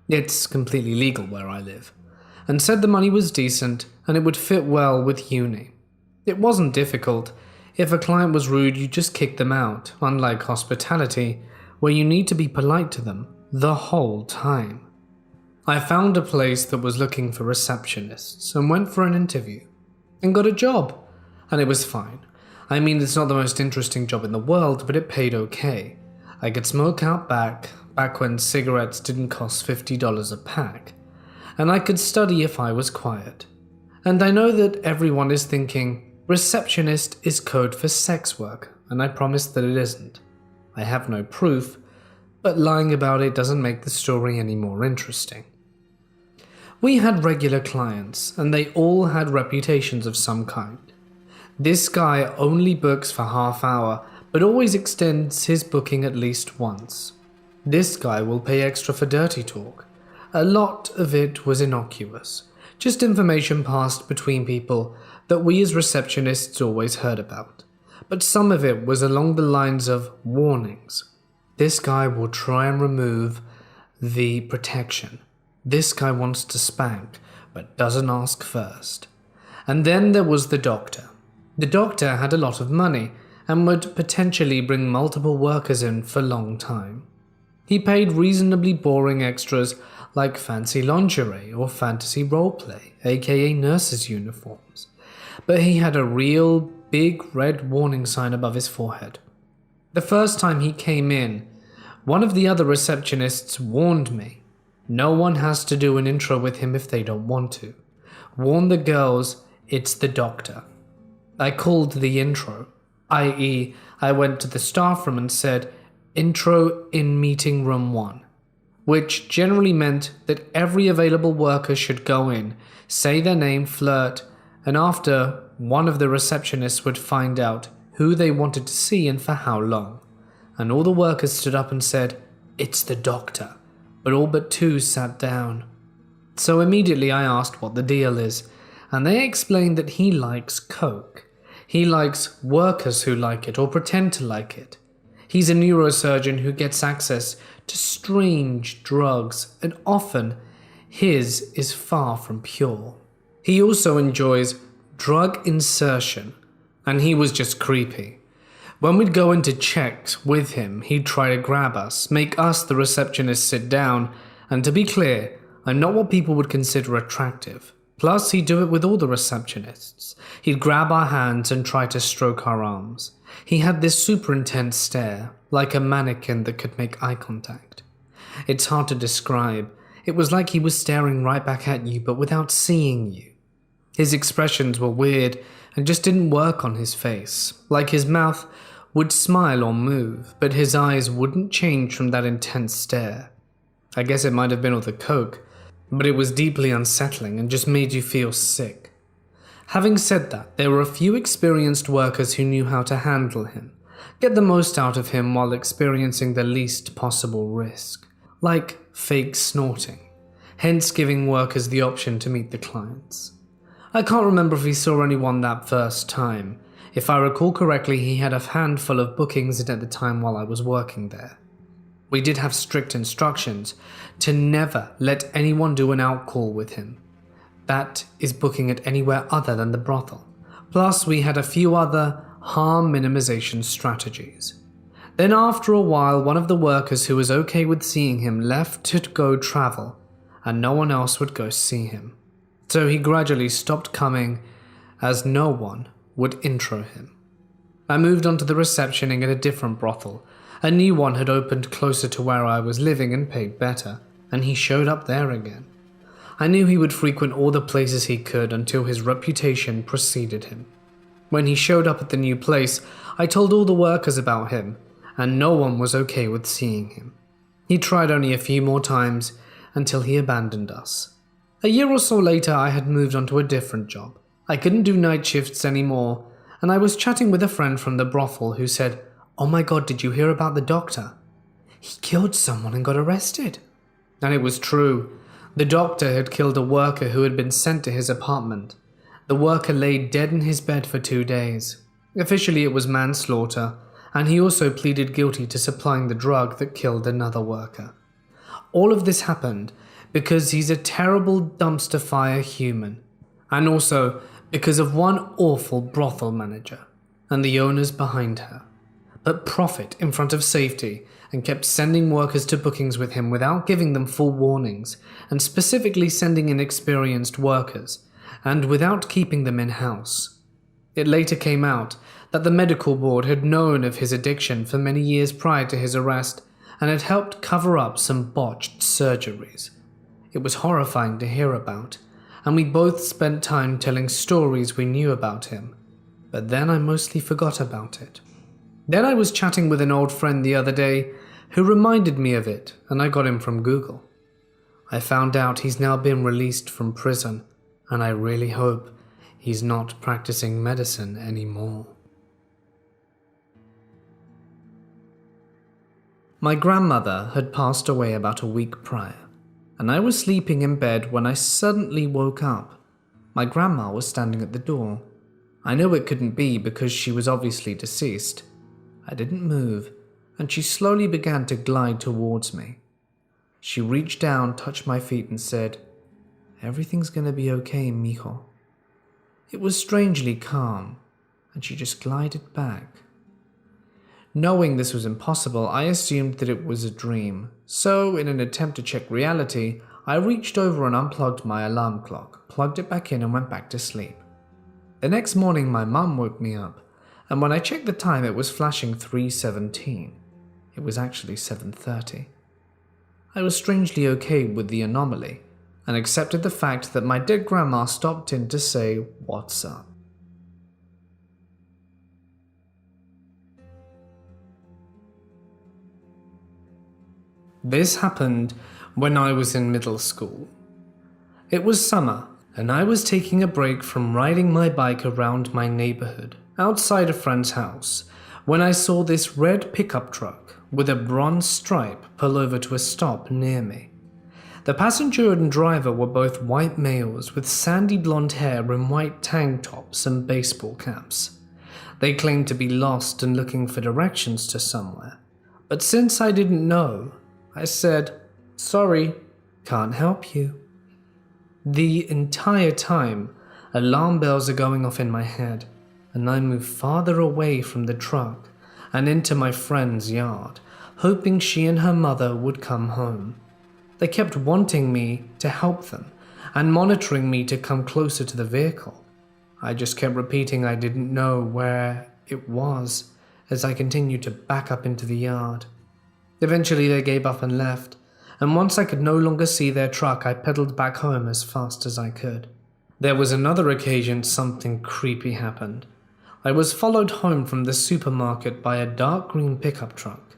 It's completely legal where I live, and said the money was decent and it would fit well with uni. It wasn't difficult. If a client was rude, you just kick them out, unlike hospitality, where you need to be polite to them the whole time. I found a place that was looking for receptionists and went for an interview and got a job, and it was fine. I mean, it's not the most interesting job in the world, but it paid okay. I could smoke out back when cigarettes didn't cost $50 a pack, and I could study if I was quiet. And I know that everyone is thinking, receptionist is code for sex work, and I promise that it isn't. I have no proof, but lying about it doesn't make the story any more interesting. We had regular clients, and they all had reputations of some kind. This guy only books for half hour, but always extends his booking at least once. This guy will pay extra for dirty talk. A lot of it was innocuous, just information passed between people that we as receptionists always heard about. But some of it was along the lines of warnings. This guy will try and remove the protection. This guy wants to spank, but doesn't ask first. And then there was the doctor. The doctor had a lot of money and would potentially bring multiple workers in for a long time. He paid reasonably boring extras like fancy lingerie or fantasy roleplay, aka nurses' uniforms. But he had a real big red warning sign above his forehead. The first time he came in, one of the other receptionists warned me. No one has to do an intro with him if they don't want to. Warn the girls, it's the doctor. I called the intro, i.e. I went to the staff room and said, intro in meeting room 1, which generally meant that every available worker should go in, say their name, flirt, and after, one of the receptionists would find out who they wanted to see and for how long. And all the workers stood up and said, it's the doctor, but all but 2 sat down. So immediately I asked what the deal is, and they explained that he likes coke. He likes workers who like it or pretend to like it. He's a neurosurgeon who gets access to strange drugs, and often his is far from pure. He also enjoys drug insertion, and he was just creepy. When we'd go into checks with him, he'd try to grab us, make us, the receptionists, sit down, and to be clear, I'm not what people would consider attractive. Plus, he'd do it with all the receptionists. He'd grab our hands and try to stroke our arms. He had this super intense stare, like a mannequin that could make eye contact. It's hard to describe. It was like he was staring right back at you, but without seeing you. His expressions were weird and just didn't work on his face. Like his mouth would smile or move, but his eyes wouldn't change from that intense stare. I guess it might have been all the coke, but it was deeply unsettling and just made you feel sick. Having said that, there were a few experienced workers who knew how to handle him, get the most out of him while experiencing the least possible risk, like fake snorting, hence giving workers the option to meet the clients. I can't remember if he saw anyone that first time. If I recall correctly, he had a handful of bookings in at the time while I was working there. We did have strict instructions to never let anyone do an out-call with him. That is booking it anywhere other than the brothel. Plus, we had a few other harm minimization strategies. Then after a while, one of the workers who was okay with seeing him left to go travel, and no one else would go see him. So he gradually stopped coming, as no one would intro him. I moved on to the receptioning at a different brothel. A new one had opened closer to where I was living and paid better, and he showed up there again. I knew he would frequent all the places he could until his reputation preceded him. When he showed up at the new place, I told all the workers about him, and no one was okay with seeing him. He tried only a few more times until he abandoned us. A year or so later, I had moved on to a different job. I couldn't do night shifts anymore, and I was chatting with a friend from the brothel who said, "Oh my god, did you hear about the doctor? He killed someone and got arrested." And it was true. The doctor had killed a worker who had been sent to his apartment. The worker lay dead in his bed for 2 days. Officially it was manslaughter, and he also pleaded guilty to supplying the drug that killed another worker. All of this happened because he's a terrible dumpster fire human, and also because of one awful brothel manager and the owners behind her. But profit in front of safety, and kept sending workers to bookings with him without giving them full warnings, and specifically sending inexperienced workers, and without keeping them in-house. It later came out that the medical board had known of his addiction for many years prior to his arrest, and had helped cover up some botched surgeries. It was horrifying to hear about, and we both spent time telling stories we knew about him, but then I mostly forgot about it. Then I was chatting with an old friend the other day who reminded me of it, and I got him from Google. I found out he's now been released from prison, and I really hope he's not practicing medicine anymore. My grandmother had passed away about a week prior, and I was sleeping in bed when I suddenly woke up. My grandma was standing at the door. I knew it couldn't be because she was obviously deceased. I didn't move, and she slowly began to glide towards me. She reached down, touched my feet, and said, "Everything's gonna be okay, mijo." It was strangely calm, and she just glided back. Knowing this was impossible, I assumed that it was a dream, so in an attempt to check reality, I reached over and unplugged my alarm clock, plugged it back in, and went back to sleep. The next morning, my mum woke me up, and when I checked the time, it was flashing 3:17. It was actually 7:30. I was strangely okay with the anomaly, and accepted the fact that my dead grandma stopped in to say, "What's up?" This happened when I was in middle school. It was summer, and I was taking a break from riding my bike around my neighborhood, outside a friend's house, when I saw this red pickup truck with a bronze stripe pull over to a stop near me. The passenger and driver were both white males with sandy blonde hair and white tank tops and baseball caps. They claimed to be lost and looking for directions to somewhere, but since I didn't know, I said, "Sorry, can't help you." The entire time, alarm bells are going off in my head, and I move farther away from the truck and into my friend's yard, hoping she and her mother would come home. They kept wanting me to help them and monitoring me to come closer to the vehicle. I just kept repeating I didn't know where it was as I continued to back up into the yard. Eventually they gave up and left, and once I could no longer see their truck, I pedaled back home as fast as I could. There was another occasion something creepy happened. I was followed home from the supermarket by a dark green pickup truck.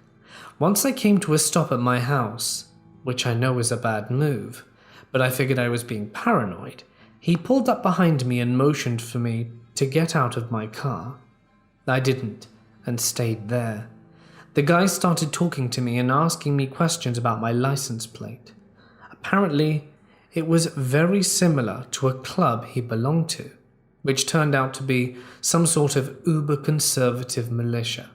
Once I came to a stop at my house, which I know is a bad move, but I figured I was being paranoid, he pulled up behind me and motioned for me to get out of my car. I didn't, and stayed there. The guy started talking to me and asking me questions about my license plate. Apparently, it was very similar to a club he belonged to, which turned out to be some sort of uber-conservative militia.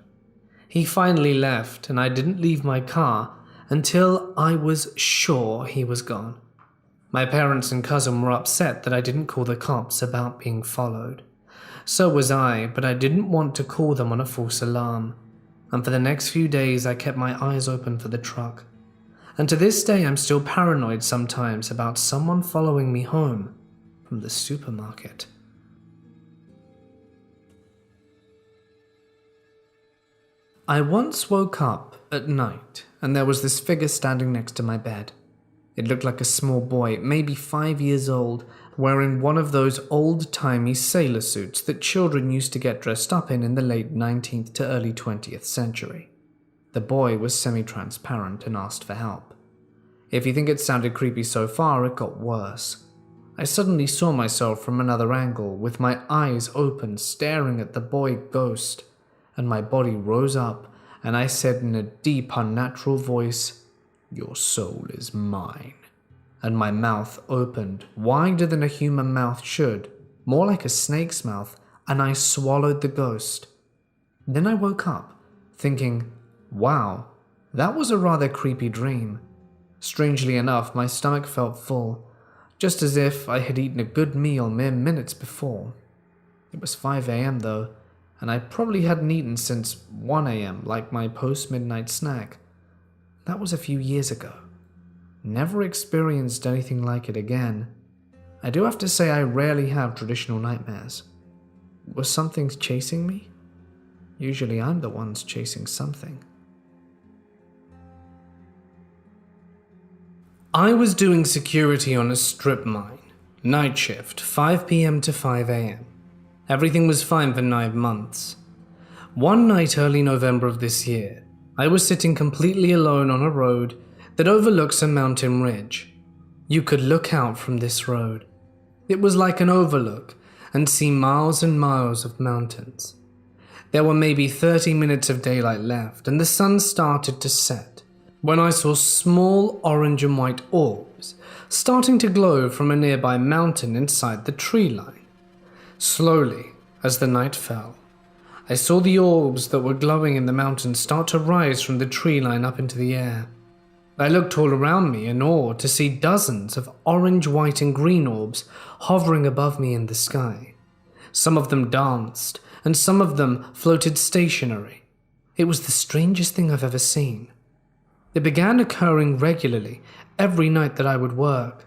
He finally left, and I didn't leave my car until I was sure he was gone. My parents and cousin were upset that I didn't call the cops about being followed. So was I, but I didn't want to call them on a false alarm. And for the next few days I kept my eyes open for the truck. And to this day I'm still paranoid sometimes about someone following me home from the supermarket. I once woke up at night and there was this figure standing next to my bed. It looked like a small boy, maybe 5 years old, wearing one of those old-timey sailor suits that children used to get dressed up in the late 19th to early 20th century. The boy was semi-transparent and asked for help. If you think it sounded creepy so far, it got worse. I suddenly saw myself from another angle, with my eyes open, staring at the boy ghost, and my body rose up, and I said in a deep, unnatural voice, "Your soul is mine." And my mouth opened, wider than a human mouth should, more like a snake's mouth, and I swallowed the ghost. Then I woke up, thinking, wow, that was a rather creepy dream. Strangely enough, my stomach felt full, just as if I had eaten a good meal mere minutes before. It was 5 a.m. though, and I probably hadn't eaten since 1 a.m. like my post-midnight snack. That was a few years ago. Never experienced anything like it again. I do have to say I rarely have traditional nightmares. Was something chasing me? Usually I'm the ones chasing something. I was doing security on a strip mine. Night shift, 5 p.m. to 5 a.m. Everything was fine for 9 months. One night early November of this year, I was sitting completely alone on a road that overlooks a mountain ridge. You could look out from this road. It was like an overlook and see miles and miles of mountains. There were maybe 30 minutes of daylight left and the sun started to set when I saw small orange and white orbs starting to glow from a nearby mountain inside the tree line. Slowly, as the night fell, I saw the orbs that were glowing in the mountain start to rise from the tree line up into the air. I looked all around me in awe to see dozens of orange, white, and green orbs hovering above me in the sky. Some of them danced, and some of them floated stationary. It was the strangest thing I've ever seen. It began occurring regularly every night that I would work.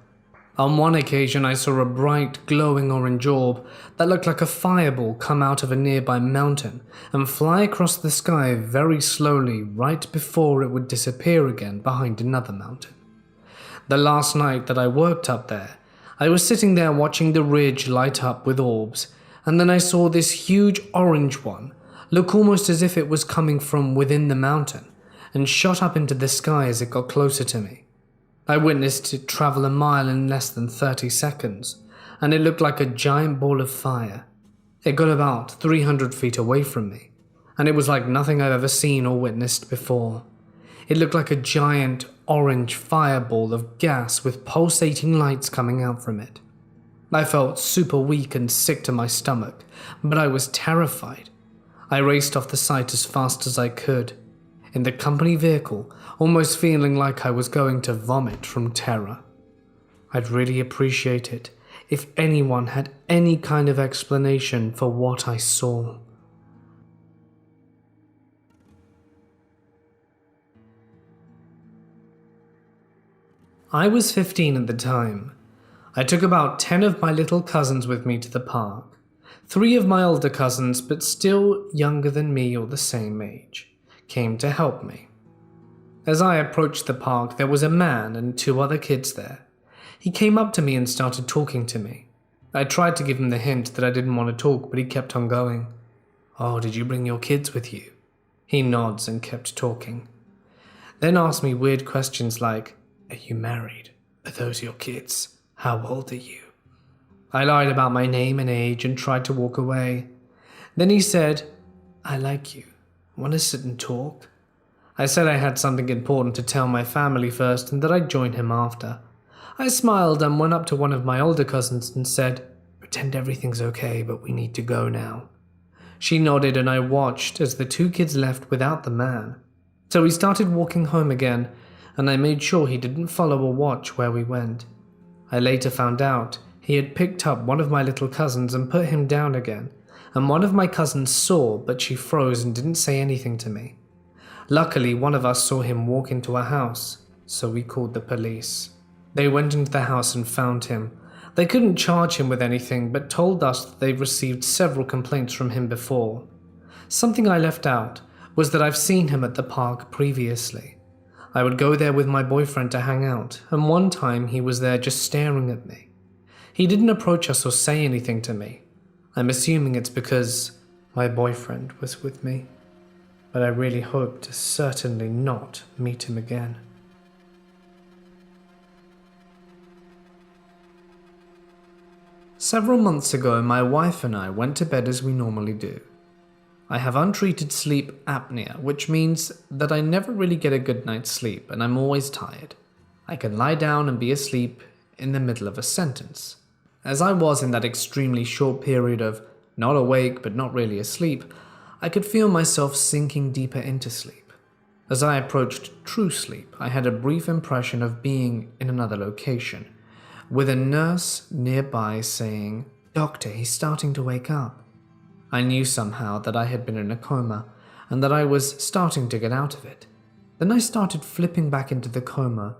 On one occasion, I saw a bright, glowing orange orb that looked like a fireball come out of a nearby mountain and fly across the sky very slowly right before it would disappear again behind another mountain. The last night that I worked up there, I was sitting there watching the ridge light up with orbs, and then I saw this huge orange one look almost as if it was coming from within the mountain and shot up into the sky as it got closer to me. I witnessed it travel a mile in less than 30 seconds, and it looked like a giant ball of fire. It got about 300 feet away from me, and it was like nothing I've ever seen or witnessed before. It looked like a giant orange fireball of gas with pulsating lights coming out from it. I felt super weak and sick to my stomach, but I was terrified. I raced off the site as fast as I could, in the company vehicle, almost feeling like I was going to vomit from terror. I'd really appreciate it if anyone had any kind of explanation for what I saw. I was 15 at the time. I took about 10 of my little cousins with me to the park. 3 of my older cousins, but still younger than me or the same age, came to help me. As I approached the park, there was a man and 2 other kids there. He came up to me and started talking to me. I tried to give him the hint that I didn't want to talk, but he kept on going. "Oh, did you bring your kids with you?" He nods and kept talking. Then asked me weird questions like, "Are you married? Are those your kids? How old are you?" I lied about my name and age and tried to walk away. Then he said, "I like you. Want to sit and talk?" I said I had something important to tell my family first and that I'd join him after. I smiled and went up to one of my older cousins and said, "Pretend everything's okay, but we need to go now." She nodded and I watched as the 2 kids left without the man. So we started walking home again, and I made sure he didn't follow or watch where we went. I later found out he had picked up one of my little cousins and put him down again, and one of my cousins saw, but she froze and didn't say anything to me. Luckily, one of us saw him walk into a house, so we called the police. They went into the house and found him. They couldn't charge him with anything, but told us that they've received several complaints from him before. Something I left out was that I've seen him at the park previously. I would go there with my boyfriend to hang out, and one time he was there just staring at me. He didn't approach us or say anything to me. I'm assuming it's because my boyfriend was with me, but I really hope to certainly not meet him again. Several months ago, my wife and I went to bed as we normally do. I have untreated sleep apnea, which means that I never really get a good night's sleep and I'm always tired. I can lie down and be asleep in the middle of a sentence. As I was in that extremely short period of not awake but not really asleep, I could feel myself sinking deeper into sleep. As I approached true sleep, I had a brief impression of being in another location, with a nurse nearby saying, "Doctor, he's starting to wake up." I knew somehow that I had been in a coma and that I was starting to get out of it. Then I started flipping back into the coma,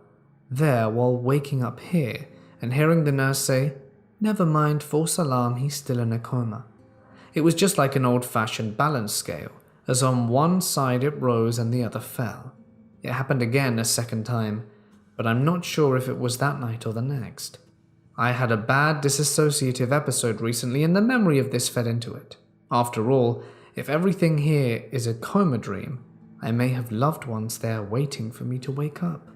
there while waking up here and hearing the nurse say, "Never mind, false alarm, he's still in a coma." It was just like an old-fashioned balance scale, as on one side it rose and the other fell. It happened again a second time, but I'm not sure if it was that night or the next. I had a bad dissociative episode recently and the memory of this fed into it. After all, if everything here is a coma dream, I may have loved ones there waiting for me to wake up.